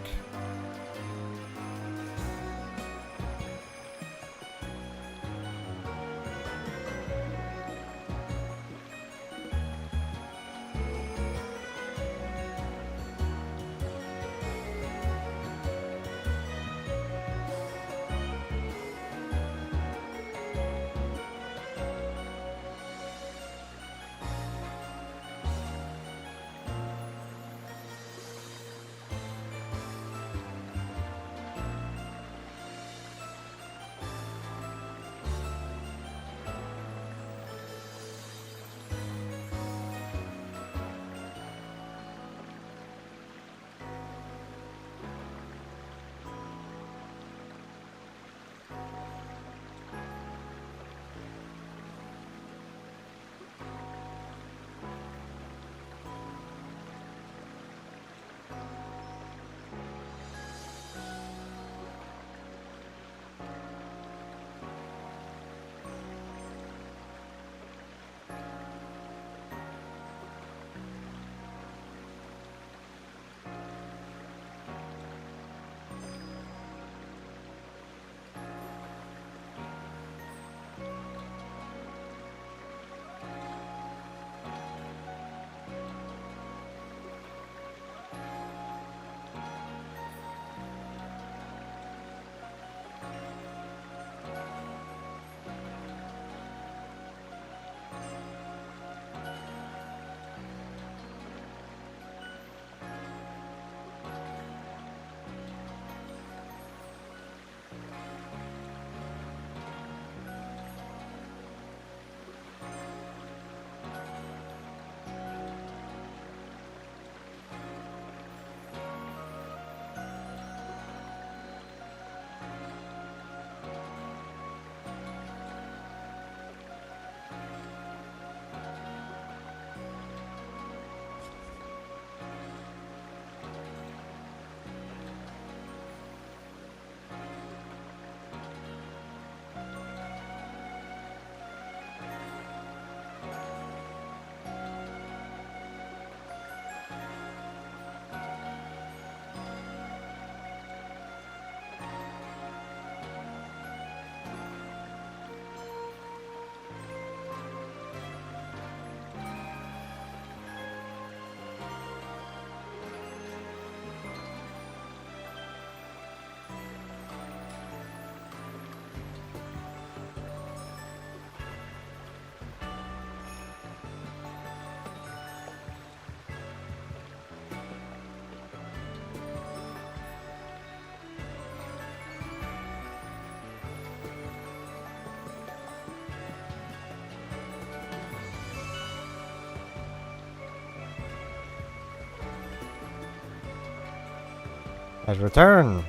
I've returned.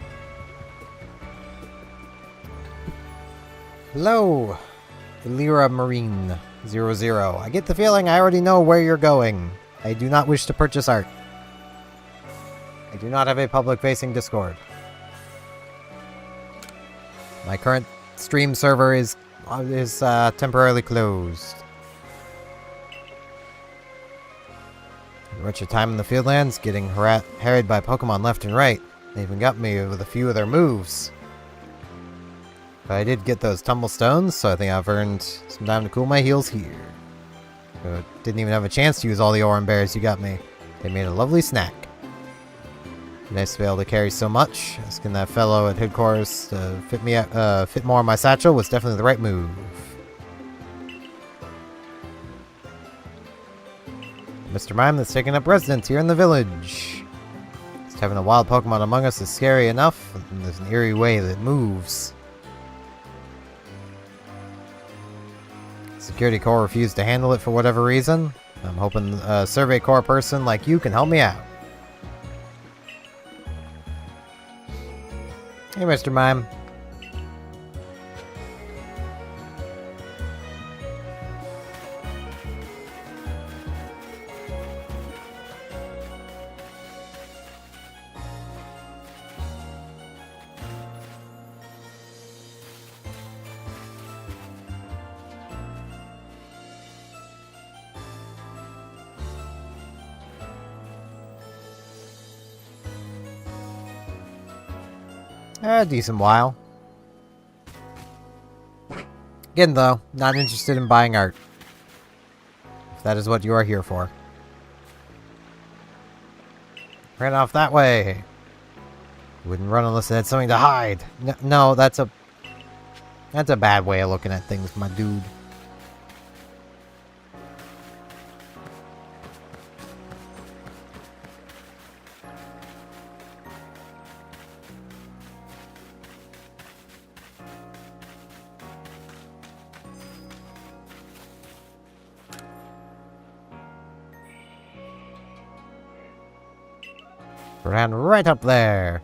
Hello, Illyra Marine 00. I get the feeling I already know where you're going. I do not wish to purchase art. I do not have a public-facing Discord. My current stream server is temporarily closed. Much of time in the Fieldlands, getting harried by Pokemon left and right. They even got me with a few of their moves. But I did get those tumble stones, so I think I've earned some time to cool my heels here. Didn't even have a chance to use all the Oran Berries you got me. They made a lovely snack. Nice to be able to carry so much. Asking that fellow at headquarters to fit more on my satchel was definitely the right move. Mr. Mime that's taking up residence here in the village. Just having a wild Pokemon among us is scary enough, and there's an eerie way that it moves. Security Corps refused to handle it for whatever reason. I'm hoping a Survey Corps person like you can help me out. Hey, Mr. Mime. A decent while. Again, though, not interested in buying art. If that is what you are here for. Ran off that way. Wouldn't run unless it had something to hide. No, that's a bad way of looking at things, my dude. Ran right up there.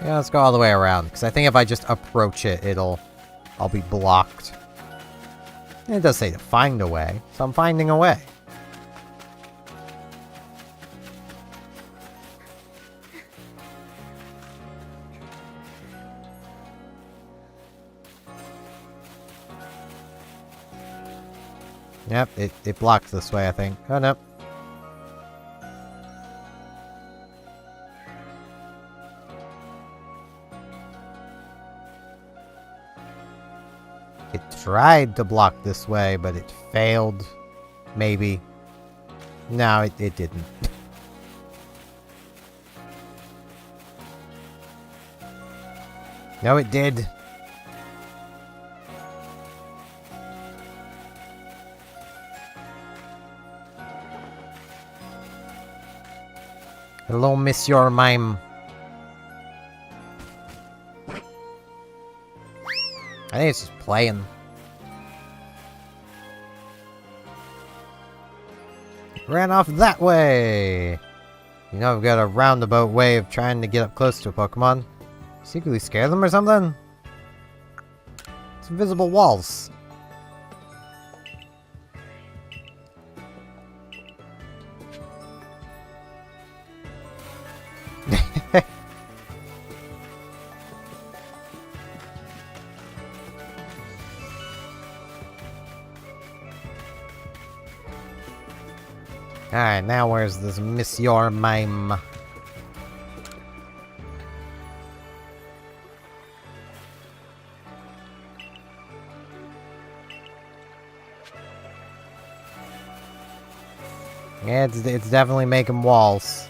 Yeah, let's go all the way around, because I think if I just approach it, I'll be blocked. And it does say to find a way, so I'm finding a way. Yep, it blocks this way, I think. Oh, no. It tried to block this way, but it failed. Maybe. No, it didn't. No, it did. Hello, Monsieur Mime. I think it's just playing. Ran off that way! You know, I've got a roundabout way of trying to get up close to a Pokemon. Secretly scare them or something? It's invisible walls. Alright, now where's this Monsieur Mime? Yeah, it's definitely making walls.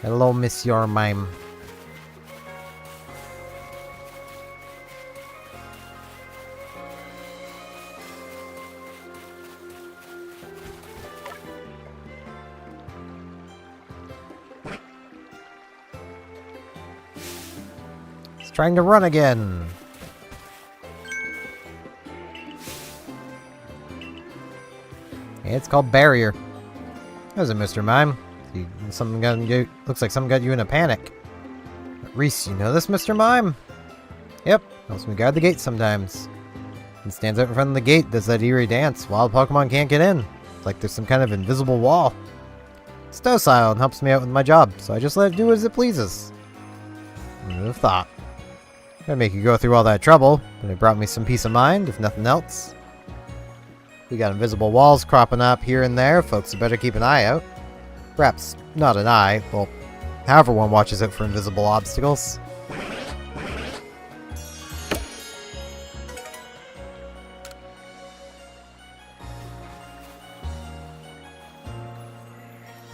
Hello, Monsieur Mime. It's trying to run again. It's called Barrier. How's it, Mr. Mime? Something got you. Looks like something got you in a panic. Reese, you know this, Mr. Mime? Yep, helps me guard the gate sometimes. And stands out in front of the gate, does that eerie dance. Wild Pokemon can't get in. It's like there's some kind of invisible wall. It's docile and helps me out with my job, so I just let it do as it pleases. Who would have thought? Gonna make you go through all that trouble, but it brought me some peace of mind, if nothing else. We got invisible walls cropping up here and there, folks had better keep an eye out. Perhaps not an eye, well, however one watches out for invisible obstacles.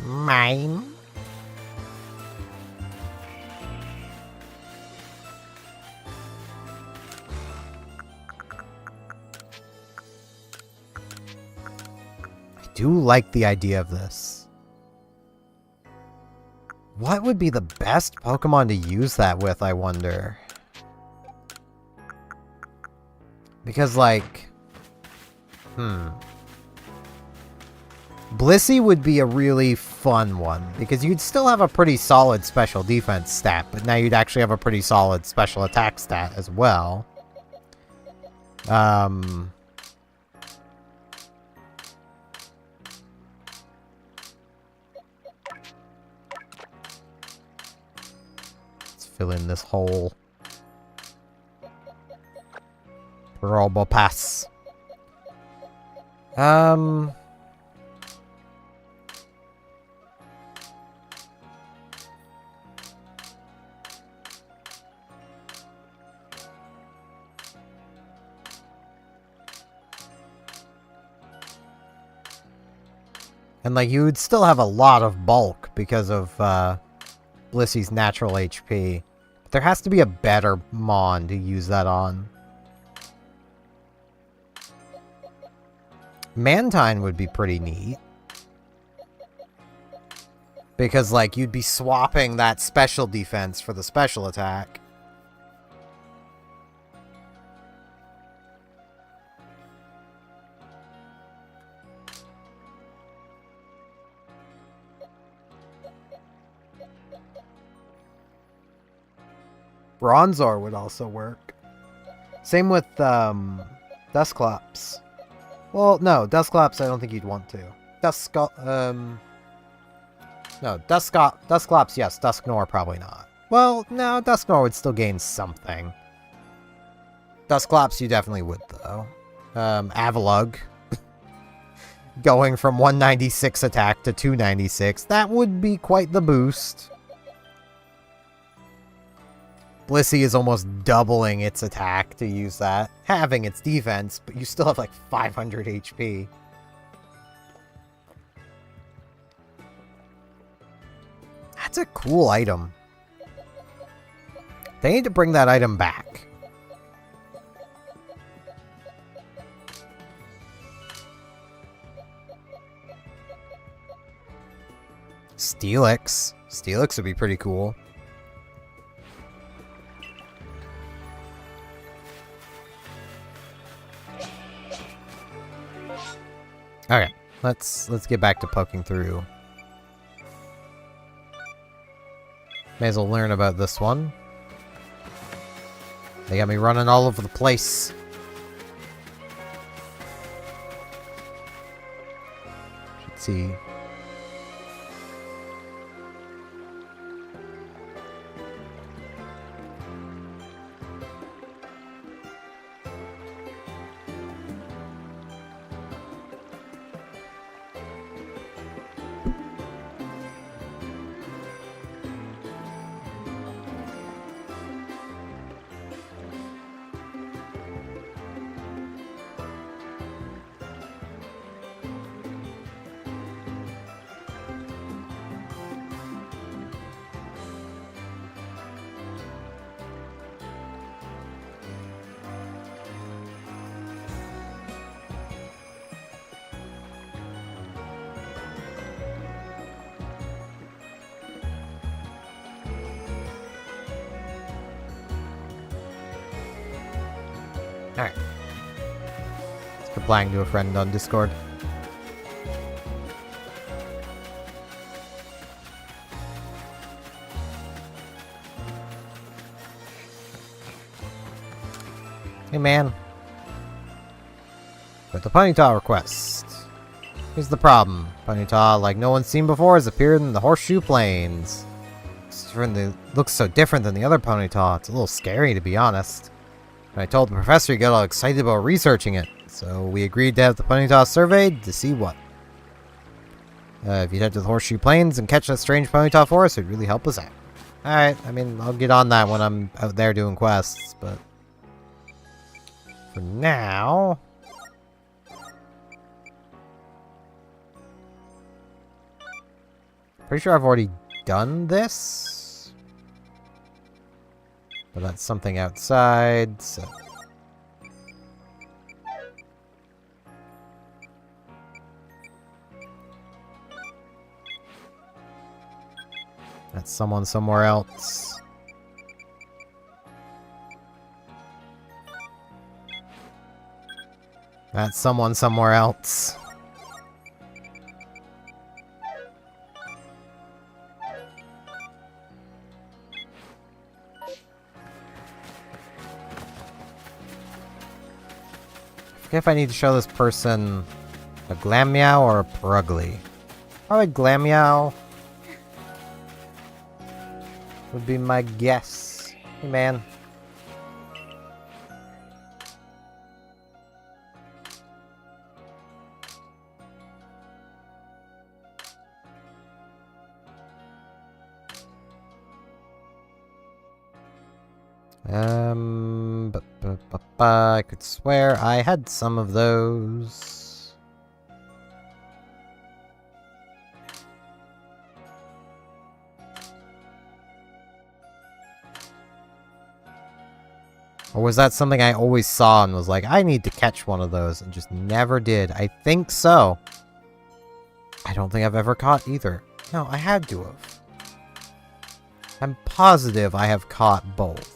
Mime? I do like the idea of this. What would be the best Pokemon to use that with, I wonder? Because, like... Blissey would be a really fun one, because you'd still have a pretty solid special defense stat, but now you'd actually have a pretty solid special attack stat as well. Let's fill in this hole. Robo pass. And, like, you would still have a lot of bulk because of, Blissy's natural HP. But there has to be a better Mon to use that on. Mantine would be pretty neat. Because, like, you'd be swapping that special defense for the special attack. Bronzor would also work. Same with, Dusclops. Well, no, Dusclops I don't think you'd want to. No, Dusclops, yes. Dusknor, probably not. Well, no, Dusknor would still gain something. Dusclops, you definitely would, though. Avalugg. Going from 196 attack to 296. That would be quite the boost. Blissey is almost doubling its attack to use that. Having its defense, but you still have like 500 HP. That's a cool item. They need to bring that item back. Steelix. Steelix would be pretty cool. Okay, let's get back to poking through. May as well learn about this one. They got me running all over the place. Should see. Alright. Let's replying to a friend on Discord. Hey man. With the Ponyta request. Here's the problem. Ponyta, like no one's seen before, has appeared in the Horseshoe Plains. Looks so different than the other Ponyta. It's a little scary, to be honest. And I told the professor he got all excited about researching it, so we agreed to have the Ponyta surveyed to see what. If you'd head to the Horseshoe Plains and catch that strange Ponyta for us, it'd really help us out. Alright, I mean, I'll get on that when I'm out there doing quests, but... for now... pretty sure I've already done this? But that's something outside, so... that's someone somewhere else. That's someone somewhere else. If I need to show this person a Glammeow or a Purugly. Probably Glammeow would be my guess. Hey man. I could swear I had some of those. Or was that something I always saw and was like, I need to catch one of those, and just never did? I think so. I don't think I've ever caught either. No, I had to have. I'm positive I have caught both.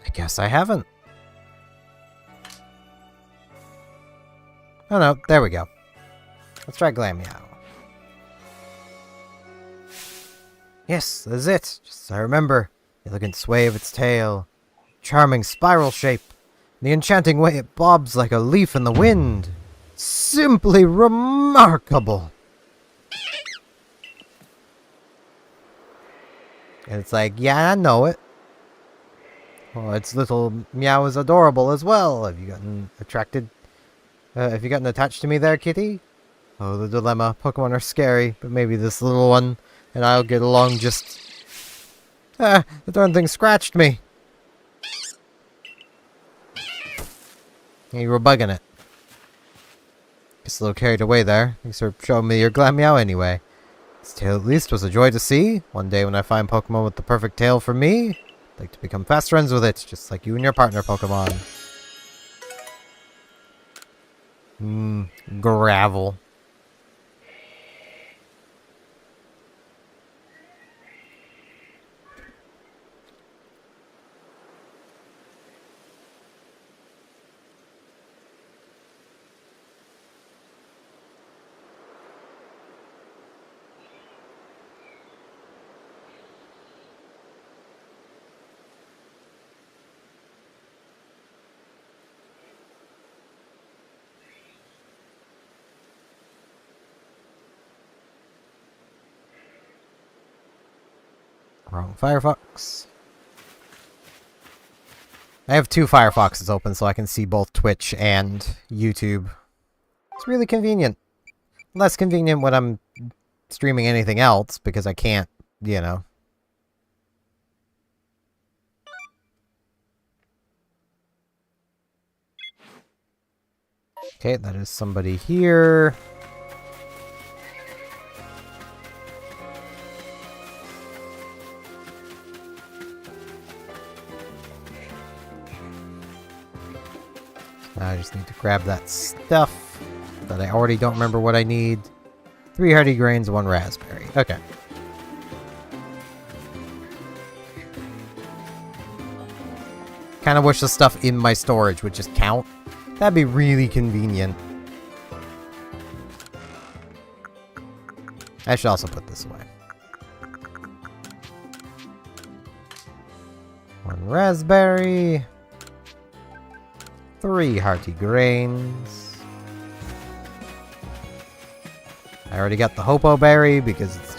I guess I haven't. Oh no, there we go. Let's try Glameow. Yes, that's it. Just as I remember. The elegant sway of its tail. Charming spiral shape. The enchanting way it bobs like a leaf in the wind. Simply remarkable. And it's like, yeah, I know it. Well, its little meow is adorable as well. Have you gotten attracted? Have you gotten attached to me there, kitty? Oh, the dilemma. Pokemon are scary, but maybe this little one and I'll get along just... Ah, the darn thing scratched me. Yeah, you were bugging it. Just a little carried away there. Thanks for showing me your Glameow anyway. Its tail at least was a joy to see. One day when I find Pokemon with the perfect tail for me, I'd like to become fast friends with it, just like you and your partner Pokemon. Gravel. Wrong Firefox. I have two Firefoxes open so I can see both Twitch and YouTube. It's really convenient. Less convenient when I'm streaming anything else because I can't, you know. Okay, that is somebody here. I just need to grab that stuff that I already don't remember what I need. 3 hearty grains, 1 raspberry. Okay. Kind of wish the stuff in my storage would just count. That'd be really convenient. I should also put this away. 1 raspberry. 3 hearty grains. I already got the Hopo Berry because it's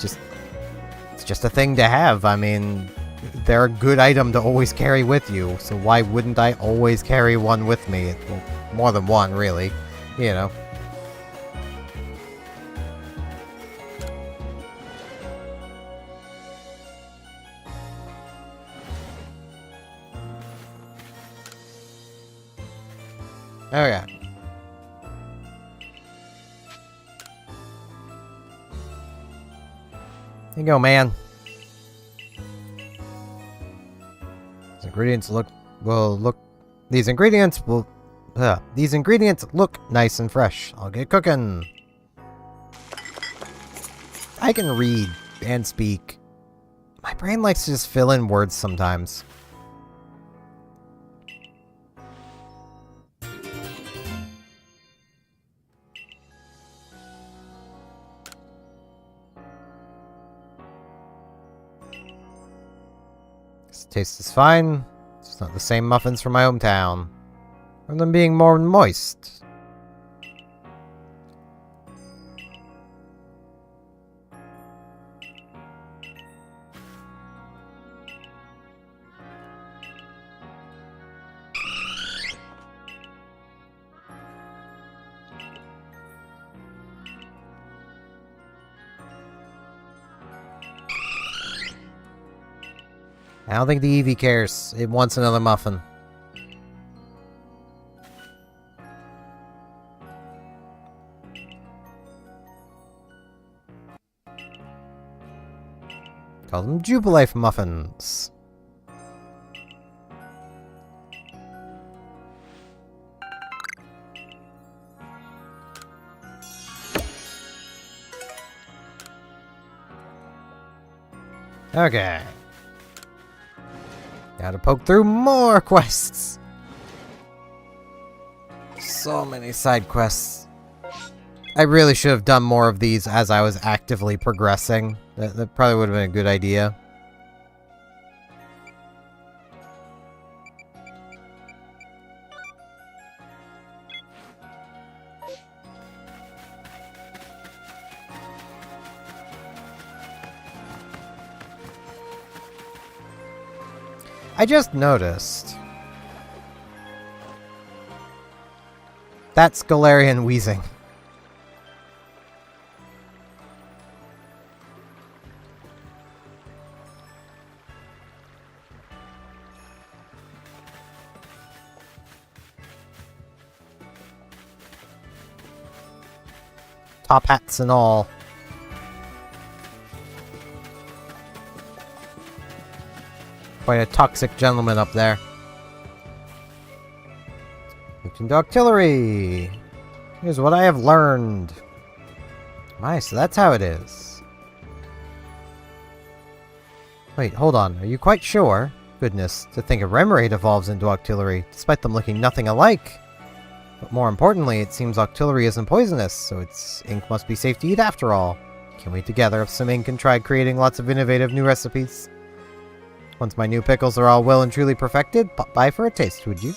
just a thing to have. I mean, they're a good item to always carry with you, so why wouldn't I always carry one with me? Well, more than one, really. You know. Okay. Here you go, man. These ingredients look nice and fresh. I'll get cooking. I can read and speak. My brain likes to just fill in words sometimes. Taste is fine. It's not the same muffins from my hometown. From them being more moist. I don't think the Eevee cares. It wants another muffin. Call them Jubilife muffins. Okay. Gotta poke through more quests. So many side quests. I really should have done more of these as I was actively progressing. That probably would have been a good idea. I just noticed. That's Galarian wheezing. Top hats and all. Quite a toxic gentleman up there. Looked into artillery. Here's what I have learned. Nice, so that's how it is. Wait, hold on. Are you quite sure? Goodness, to think a Remoraid evolves into artillery, despite them looking nothing alike. But more importantly, it seems artillery isn't poisonous, so its ink must be safe to eat after all. Can we together have some ink and try creating lots of innovative new recipes? Once my new pickles are all well and truly perfected, pop by for a taste, would you?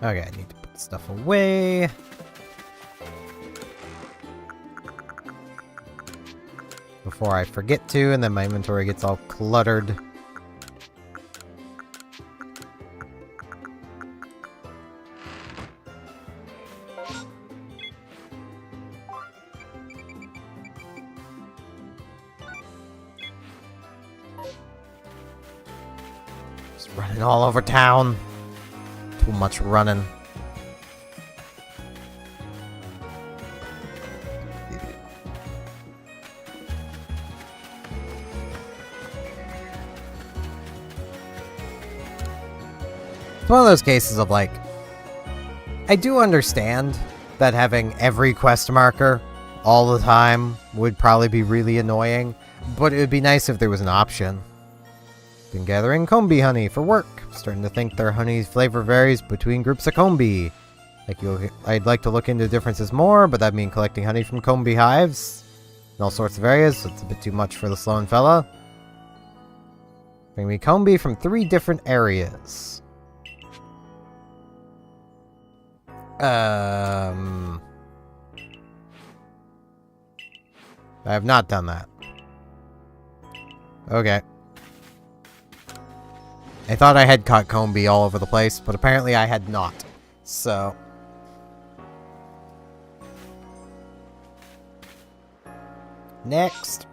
Okay, I need to put stuff away. Before I forget to, and then my inventory gets all cluttered. Just running all over town. Too much running. It's one of those cases of, like, I do understand that having every quest marker all the time would probably be really annoying, but it would be nice if there was an option. Been gathering combi honey for work. Starting to think their honey's flavor varies between groups of combi. I'd like to look into differences more, but that'd mean collecting honey from combi hives in all sorts of areas, so it's a bit too much for the Sloan fella. Bring me combi from 3 different areas. I have not done that. Okay. I thought I had caught combi all over the place, but apparently I had not. So. Next.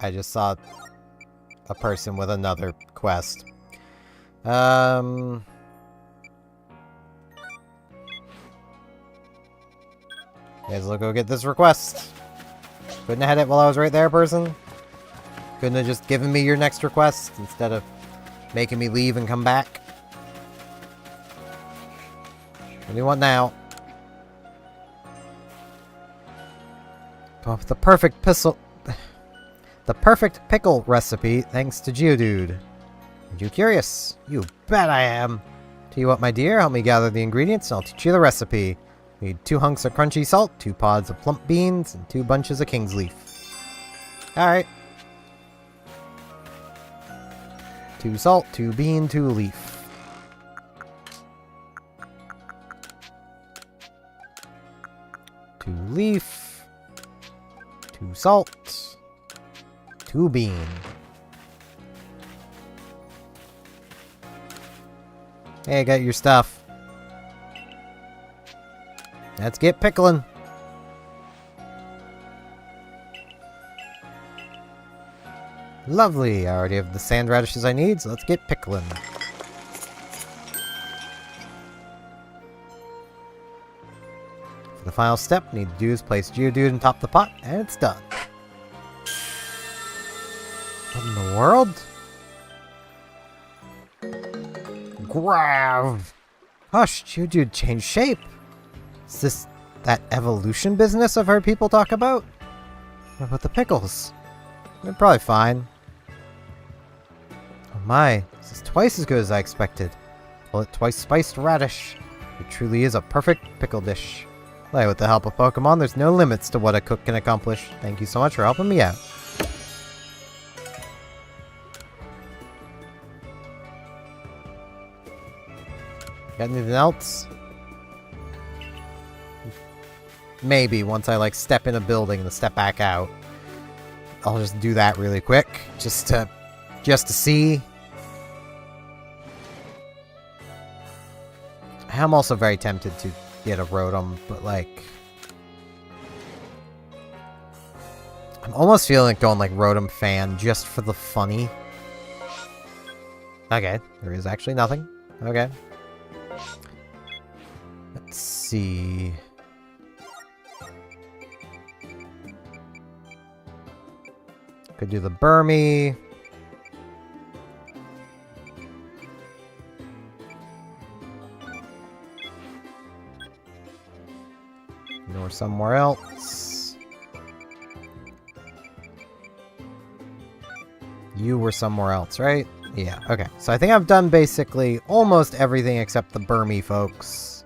I just saw a person with another quest. May as well go get this request. Couldn't have had it while I was right there, person. Couldn't have just given me your next request instead of making me leave and come back. What do you want now? Oh, the perfect pickle recipe, thanks to Geodude. Are you curious? You bet I am. Tell you what, my dear, help me gather the ingredients and I'll teach you the recipe. We need 2 hunks of crunchy salt, 2 pods of plump beans, and 2 bunches of king's leaf. Alright. 2 salt, 2 bean, 2 leaf. Two leaf, 2 salt, 2 bean. Hey, I got your stuff. Let's get pickling. Lovely, I already have the sand radishes I need, so let's get pickling. For the final step, we need to do is place Geodude on top of the pot, and it's done. What in the world? Grav! Hush, Geodude changed shape. Is this that evolution business I've heard people talk about? What about the pickles? They're probably fine. Oh my, this is twice as good as I expected. Call it twice spiced radish. It truly is a perfect pickle dish. Like, with the help of Pokemon, there's no limits to what a cook can accomplish. Thank you so much for helping me out. Got anything else? Maybe once I like step in a building and step back out. I'll just do that really quick, just to see. I'm also very tempted to get a Rotom, but like, I'm almost feeling like going like Rotom fan just for the funny. Okay, there is actually nothing. Okay. Let's see. Could do the Burmy. Or somewhere else. You were somewhere else, right? Yeah, okay. So I think I've done basically almost everything except the Burmy, folks.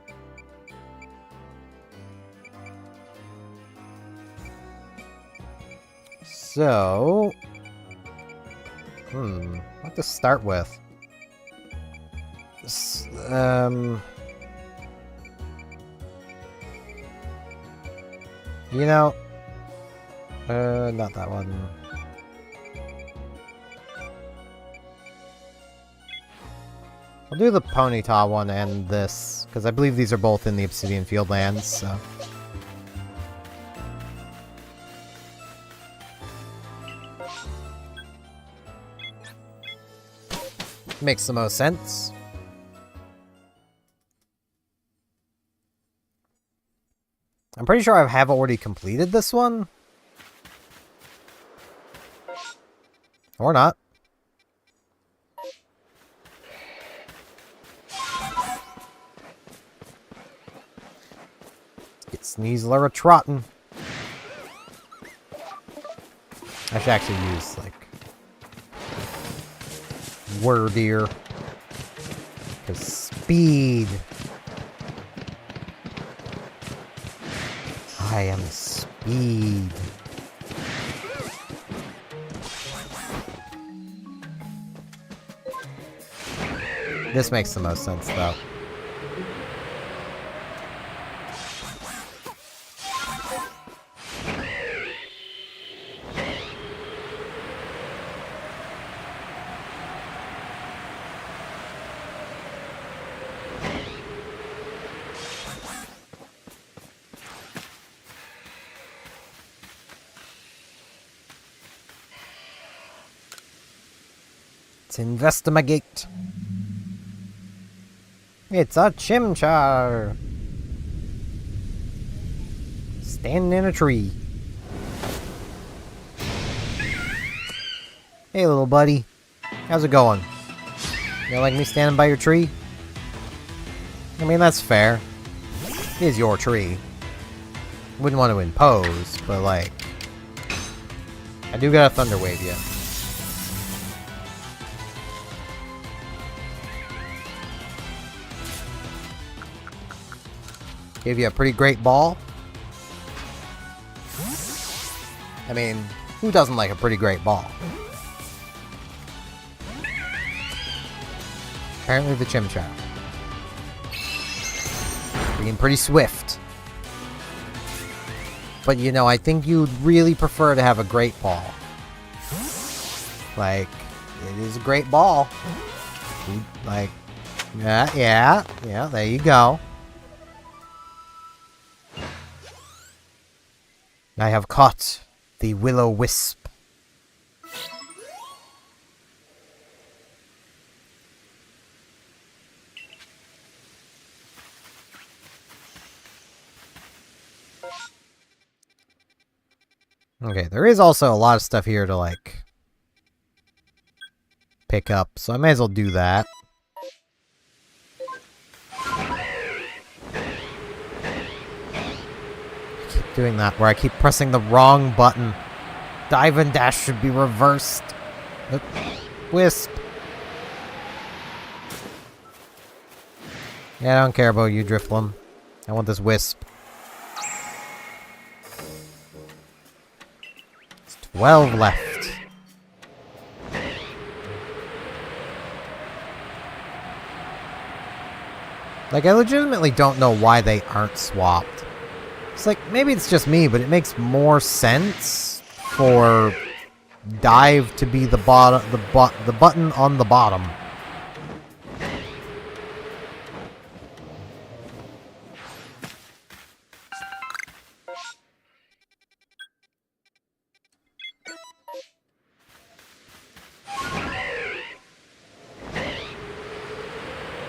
So... what to start with? You know... not that one. I'll do the Ponyta one and this, because I believe these are both in the Obsidian Fieldlands, so... Makes the most sense. I'm pretty sure I have already completed this one. Or not. Get Sneasler a trotting. I should actually use, like, Wordier. Because speed. I am speed. This makes the most sense, though. Let's investigate. It's a Chimchar. Standing in a tree. Hey, little buddy. How's it going? You like me standing by your tree? I mean, that's fair. It is your tree. Wouldn't want to impose, but like... I do gotta Thunder Wave you. Gave you a pretty great ball. I mean, who doesn't like a pretty great ball? Apparently the Chimchar. Being pretty swift. But you know, I think you'd really prefer to have a great ball. Like, it is a great ball. Like, yeah, there you go. I have caught the Will-O-Wisp. Okay, there is also a lot of stuff here to, like, pick up, so I may as well do that. Doing that where I keep pressing the wrong button. Dive and dash should be reversed. Wisp. Yeah, I don't care about you, Drifloon. I want this Wisp. It's 12 left. Like, I legitimately don't know why they aren't swapped. It's like, maybe it's just me, but it makes more sense for dive to be the bottom, the button on the bottom.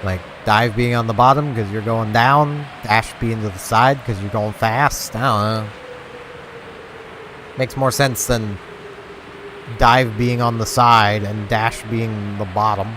Like, dive being on the bottom because you're going down, dash being to the side because you're going fast. I don't know. Makes more sense than dive being on the side and dash being the bottom.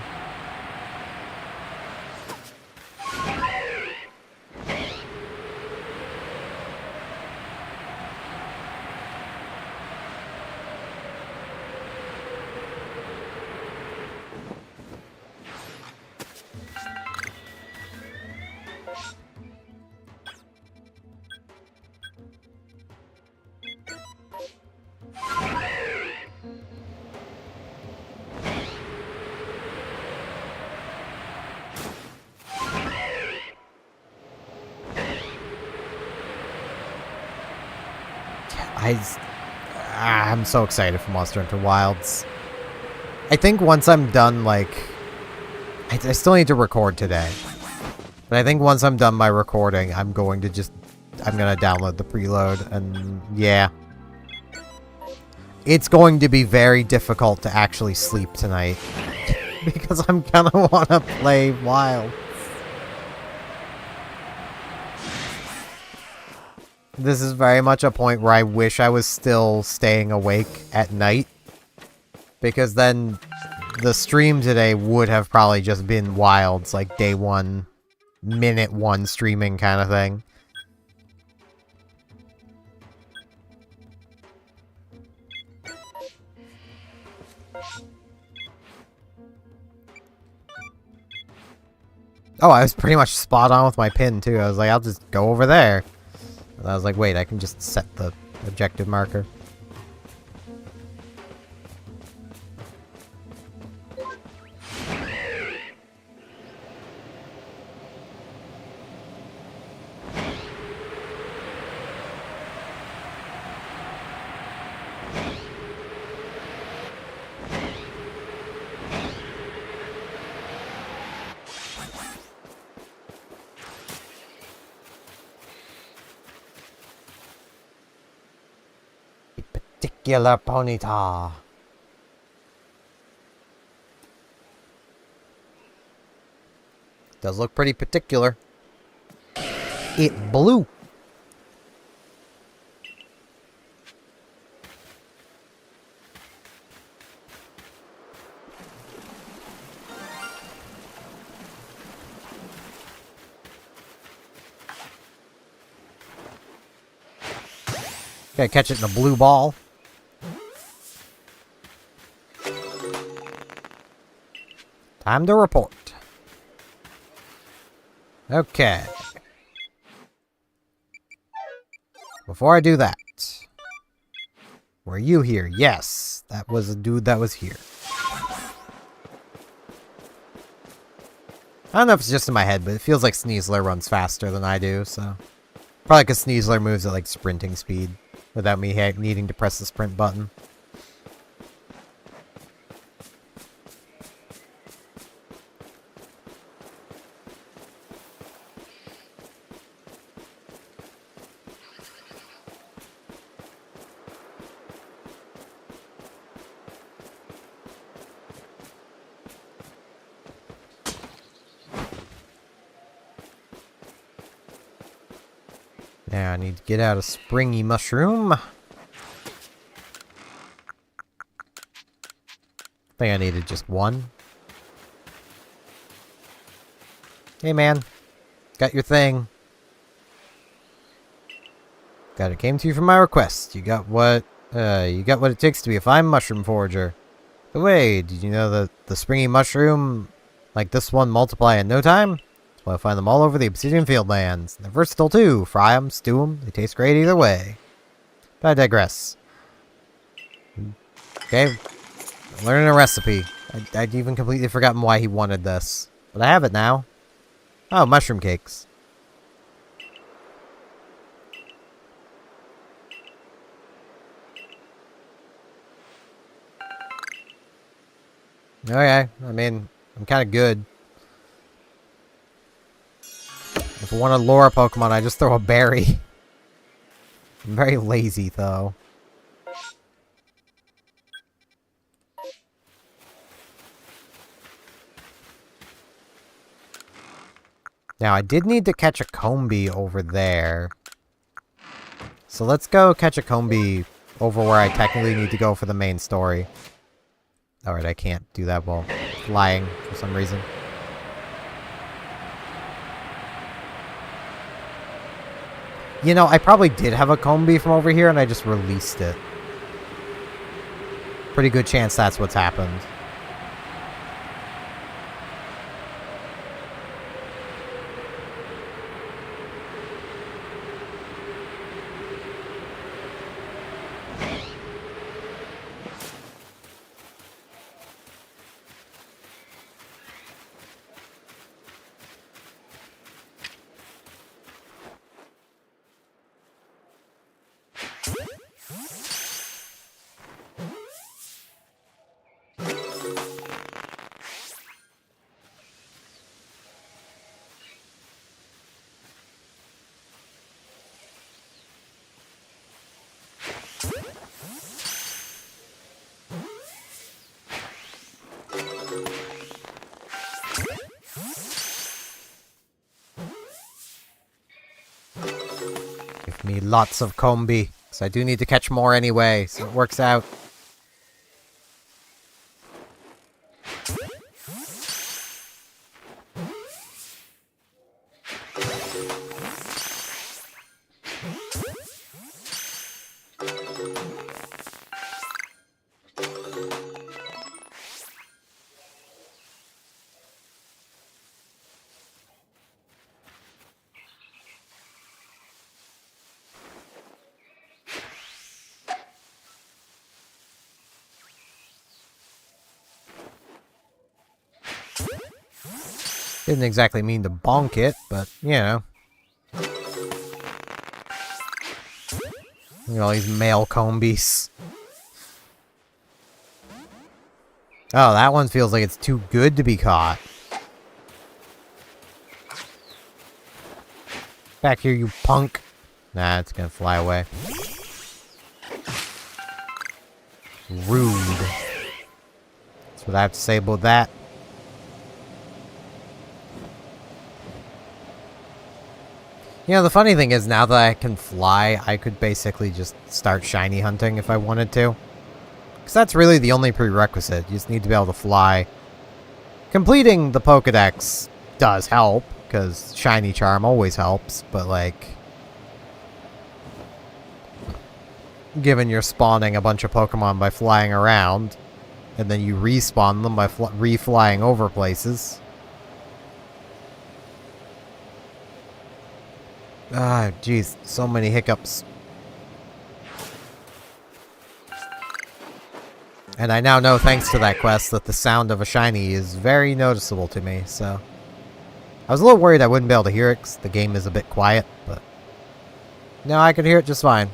I'm so excited for Monster Hunter Wilds. I think once I'm done, like... I still need to record today. But I think once I'm done my recording, I'm going to download the preload, and yeah. It's going to be very difficult to actually sleep tonight. Because I'm gonna want to play Wilds. This is very much a point where I wish I was still staying awake at night. Because then the stream today would have probably just been Wilds, like day 1, minute 1 streaming kind of thing. Oh, I was pretty much spot on with my pin too. I was like, I'll just go over there. And I was like, wait, I can just set the objective marker. Particular Ponyta. Does look pretty particular. It blew. Gotta catch it in a blue ball. Time to report. Okay. before I do that, were you here? Yes, that was a dude that was here. I don't know if it's just in my head, but it feels like Sneasler runs faster than I do, so... Probably because Sneasler moves at, like, sprinting speed, without me needing to press the sprint button. Now I need to get out a springy mushroom. I think I needed just one. Hey man, got your thing. Got it. Came to you for my request. You got what it takes to be a fine mushroom forager. But wait, did you know that the springy mushroom like this one multiply in no time? Well, I find them all over the Obsidian Fieldlands. They're versatile too. Fry them, stew them. They taste great either way. But I digress. Okay. I'm learning a recipe. I'd even completely forgotten why he wanted this. But I have it now. Oh, mushroom cakes. Okay. I mean, I'm kind of good. If I want to lure a Pokemon, I just throw a berry. I'm very lazy, though. Now, I did need to catch a Combi over there. So let's go catch a Combi over where I technically need to go for the main story. Alright, I can't do that while flying for some reason. You know, I probably did have a Combi from over here and I just released it. Pretty good chance that's what's happened. Give me lots of Combi, because I do need to catch more anyway, so it works out. Didn't exactly mean to bonk it, but, you know. Look at all these male Combis. Oh, that one feels like it's too good to be caught. Back here, you punk. Nah, it's gonna fly away. Rude. That's what I have to say about that. You know, the funny thing is, now that I can fly, I could basically just start shiny hunting if I wanted to. Because that's really the only prerequisite. You just need to be able to fly. Completing the Pokedex does help, because Shiny Charm always helps, but like... given you're spawning a bunch of Pokemon by flying around, and then you respawn them by re-flying over places... Ah, jeez, so many hiccups. And I now know, thanks to that quest, that the sound of a shiny is very noticeable to me, so... I was a little worried I wouldn't be able to hear it, because the game is a bit quiet, but... No, I could hear it just fine.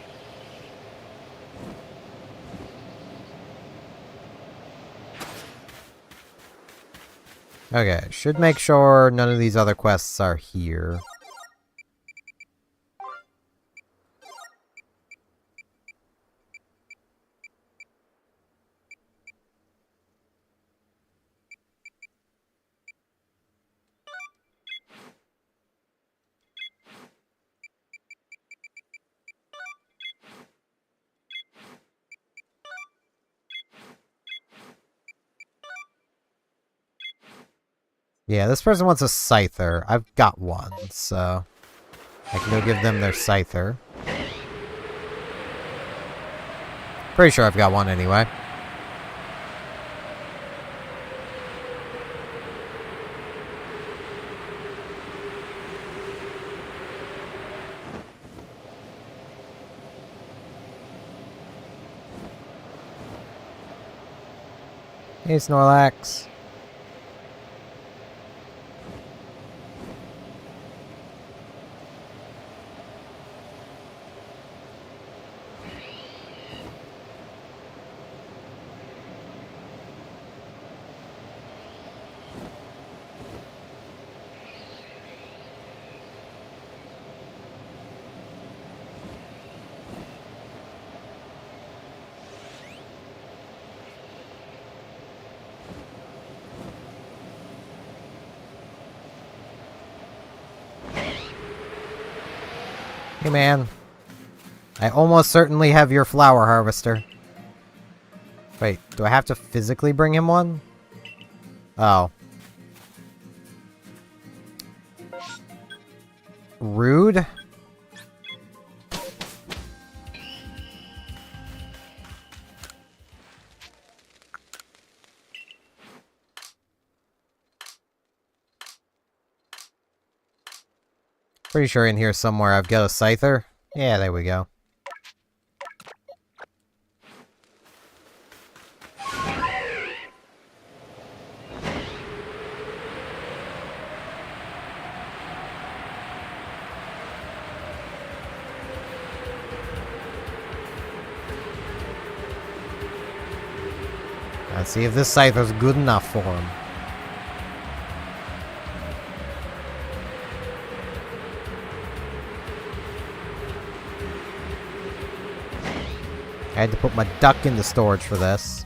Okay, should make sure none of these other quests are here. Yeah, this person wants a Scyther. I've got one, so... I can go give them their Scyther. Pretty sure I've got one anyway. Hey, Snorlax. Hey, man. I almost certainly have your flower harvester. Wait, do I have to physically bring him one? Oh. Rude? Pretty sure in here somewhere I've got a Scyther. Yeah, there we go. Let's see if this Scyther's good enough for him. I had to put my duck into storage for this.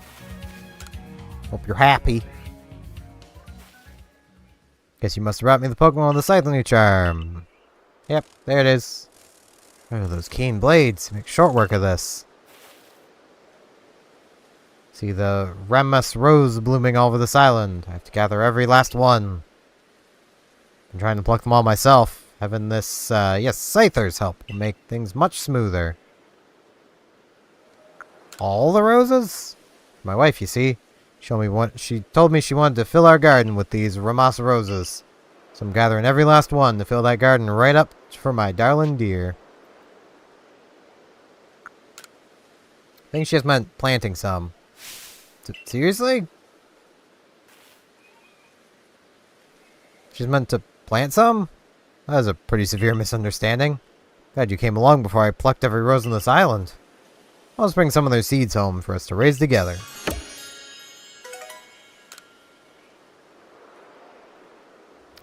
Hope you're happy. Guess you must have brought me the Pokemon with the Scything Charm. Yep, there it is. Oh, those keen blades. Make short work of this. See the Remus Rose blooming all over this island. I have to gather every last one. I'm trying to pluck them all myself. Having this, yes, Scyther's help will make things much smoother. All the roses? My wife, you see. She told me she wanted to fill our garden with these Remus roses. So I'm gathering every last one to fill that garden right up for my darling dear. I think she just meant planting some. Seriously? She's meant to plant some? That was a pretty severe misunderstanding. Glad you came along before I plucked every rose on this island. I'll just bring some of their seeds home for us to raise together.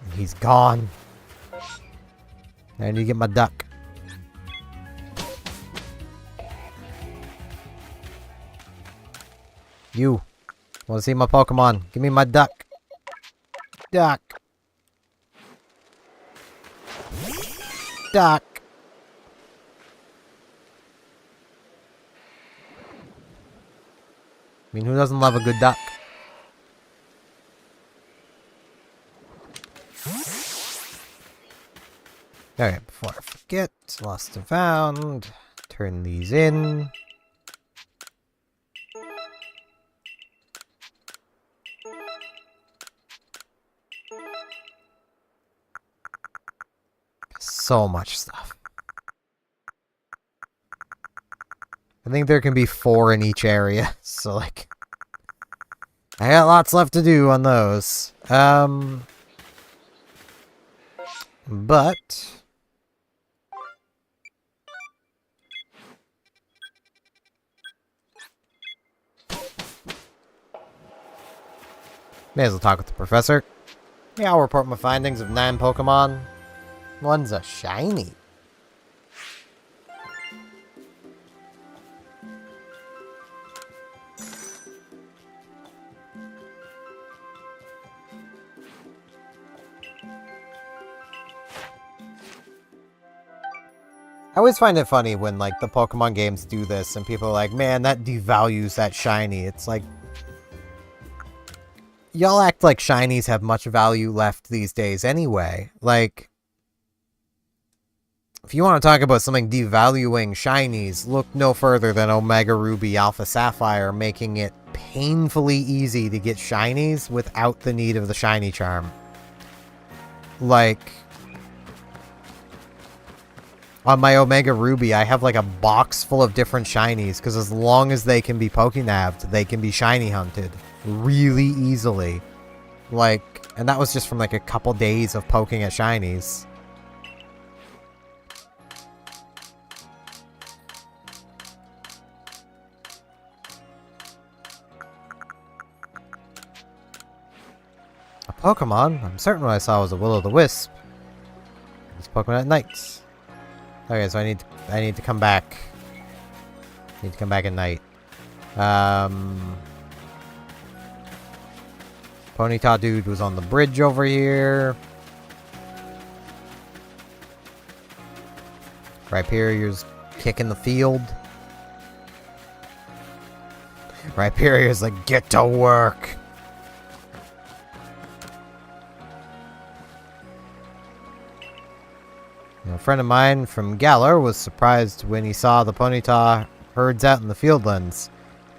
And he's gone. I need to get my duck. You. Want to see my Pokemon? Give me my duck. Duck. Duck. I mean, who doesn't love a good duck? Alright, before I forget, lost and found. Turn these in. So much stuff. I think there can be 4 in each area, so like... I got lots left to do on those. But may as well talk with the professor. Yeah, I'll report my findings of 9 Pokemon. One's a shiny. I always find it funny when, like, the Pokemon games do this and people are like, man, that devalues that shiny. It's like, y'all act like shinies have much value left these days anyway. Like, if you want to talk about something devaluing shinies, look no further than Omega Ruby Alpha Sapphire making it painfully easy to get shinies without the need of the shiny charm. Like, on my Omega Ruby, I have like a box full of different shinies, because as long as they can be Pokenabbed, they can be shiny hunted really easily. Like, and that was just from like a couple days of poking at shinies. A Pokemon? I'm certain what I saw was a Will-O-the-Wisp. This Pokemon at night. Okay, so I need to come back. Need to come back at night. Ponyta dude was on the bridge over here. Rhyperior's kicking the field. Rhyperior's like, get to work. A friend of mine from Galar was surprised when he saw the Ponyta herds out in the fieldlands.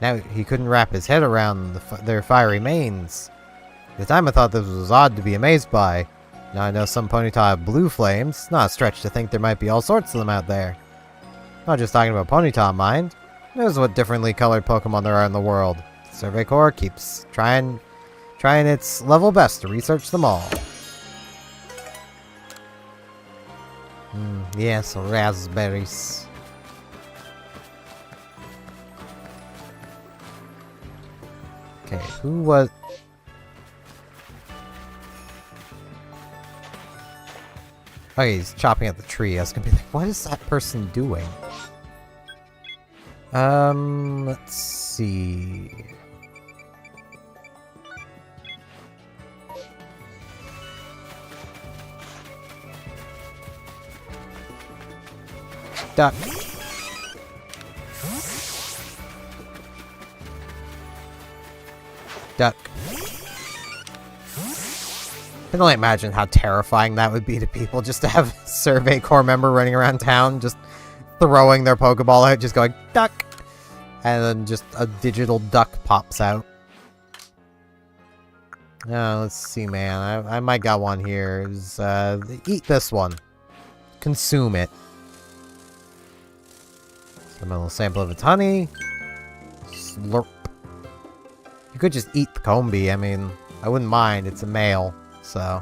Now he couldn't wrap his head around their fiery manes. At the time I thought this was odd to be amazed by. Now I know some Ponyta have blue flames. It's not a stretch to think there might be all sorts of them out there. Not just talking about Ponyta, mind. Knows what differently colored Pokemon there are in the world. Survey Corps keeps trying its level best to research them all. Yes, raspberries. Okay, who was... Oh, he's chopping at the tree. I was gonna be like, what is that person doing? Let's see... Duck. Duck. I can only imagine how terrifying that would be to people, just to have a Survey Corps member running around town, just throwing their Pokeball out, just going, duck! And then just a digital duck pops out. Let's see, man. I might got one here. Eat this one. Consume it. Some little sample of its honey. Slurp. You could just eat the Combi. I mean, I wouldn't mind. It's a male, so.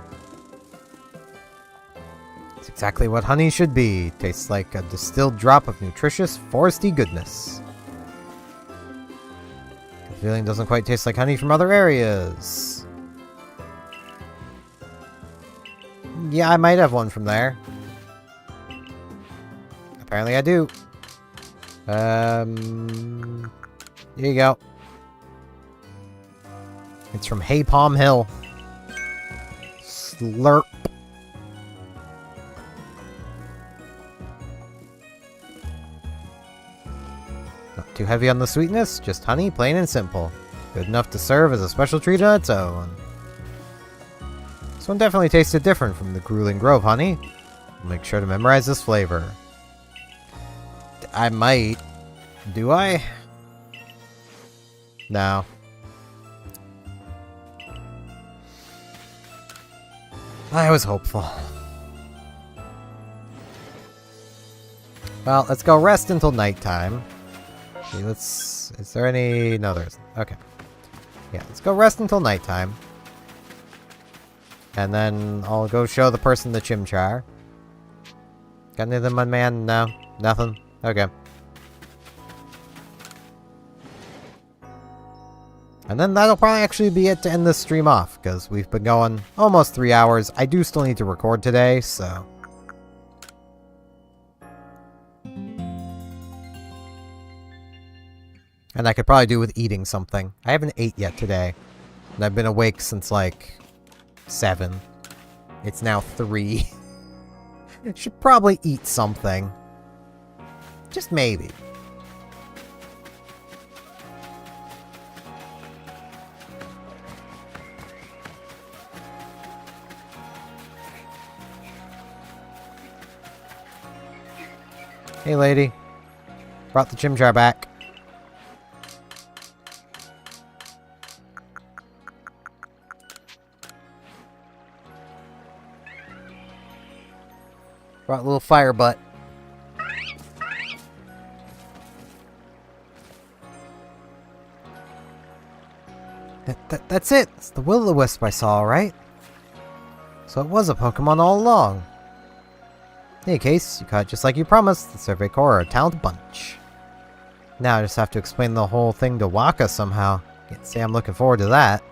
It's exactly what honey should be. Tastes like a distilled drop of nutritious, foresty goodness. The feeling doesn't quite taste like honey from other areas. Yeah, I might have one from there. Apparently I do. Here you go. It's from Hay Palm Hill. Slurp. Not too heavy on the sweetness, just honey, plain and simple. Good enough to serve as a special treat on its own. This one definitely tasted different from the Grueling Grove honey. I'll make sure to memorize this flavor. I might. Do I? No. I was hopeful. Well, let's go rest until nighttime. Okay, is there any... No, there isn't. Okay. Yeah, let's go rest until nighttime. And then I'll go show the person the chimchar. Got anything, my man? No? Nothing? Okay. And then that'll probably actually be it to end this stream off, because we've been going almost 3 hours. I do still need to record today, so... And I could probably do with eating something. I haven't ate yet today. And I've been awake since, like, 7. It's now 3. Should probably eat something. Just maybe. Hey, lady. Brought the chimchar back. Brought a little fire butt. That's it! It's the will-o-wisp I saw, right? So it was a Pokemon all along. In any case, you caught it just like you promised. The Survey Corps are a talented bunch. Now I just have to explain the whole thing to Waka somehow. Can't say I'm looking forward to that.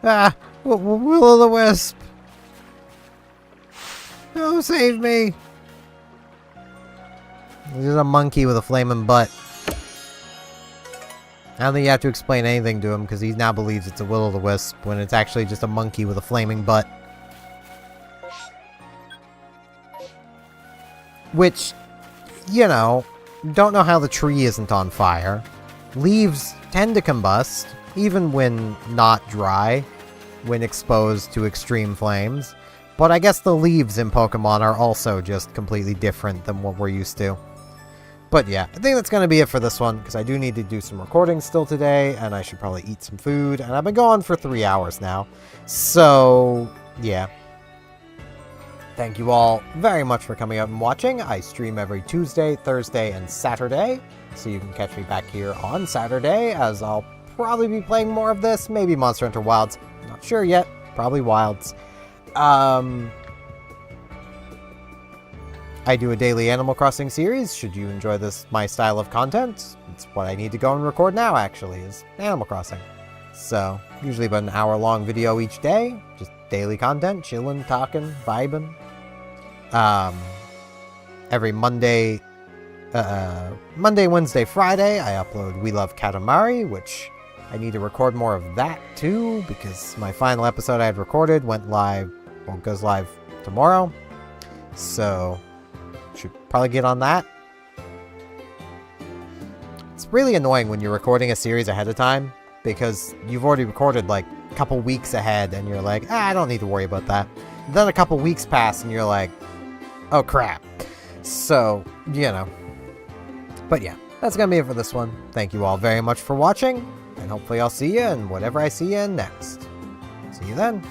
Ah! Will-o-wisp! Oh, save me! There's a monkey with a flaming butt. I don't think you have to explain anything to him, because he now believes it's a will-o-the-wisp, when it's actually just a monkey with a flaming butt. Which, you know, don't know how the tree isn't on fire. Leaves tend to combust, even when not dry, when exposed to extreme flames. But I guess the leaves in Pokemon are also just completely different than what we're used to. But yeah, I think that's going to be it for this one, because I do need to do some recording still today, and I should probably eat some food, and I've been going for 3 hours now. So, yeah. Thank you all very much for coming out and watching. I stream every Tuesday, Thursday, and Saturday, so you can catch me back here on Saturday, as I'll probably be playing more of this, maybe Monster Hunter Wilds. Not sure yet, probably Wilds. I do a daily Animal Crossing series. Should you enjoy my style of content, it's what I need to go and record now, actually, is Animal Crossing. So, usually about an hour-long video each day, just daily content, chilling, talking, vibing. Every Monday, Wednesday, Friday, I upload We Love Katamari, which I need to record more of that, too, because my final episode I had recorded went live, well, goes live tomorrow. So, should probably get on that. It's really annoying when you're recording a series ahead of time, because you've already recorded like a couple weeks ahead, and you're like, I don't need to worry about that. Then a couple weeks pass, and you're like, oh crap. So, you know. But yeah, that's gonna be it for this one. Thank you all very much for watching, and hopefully I'll see you in whatever I see you in next. See you then.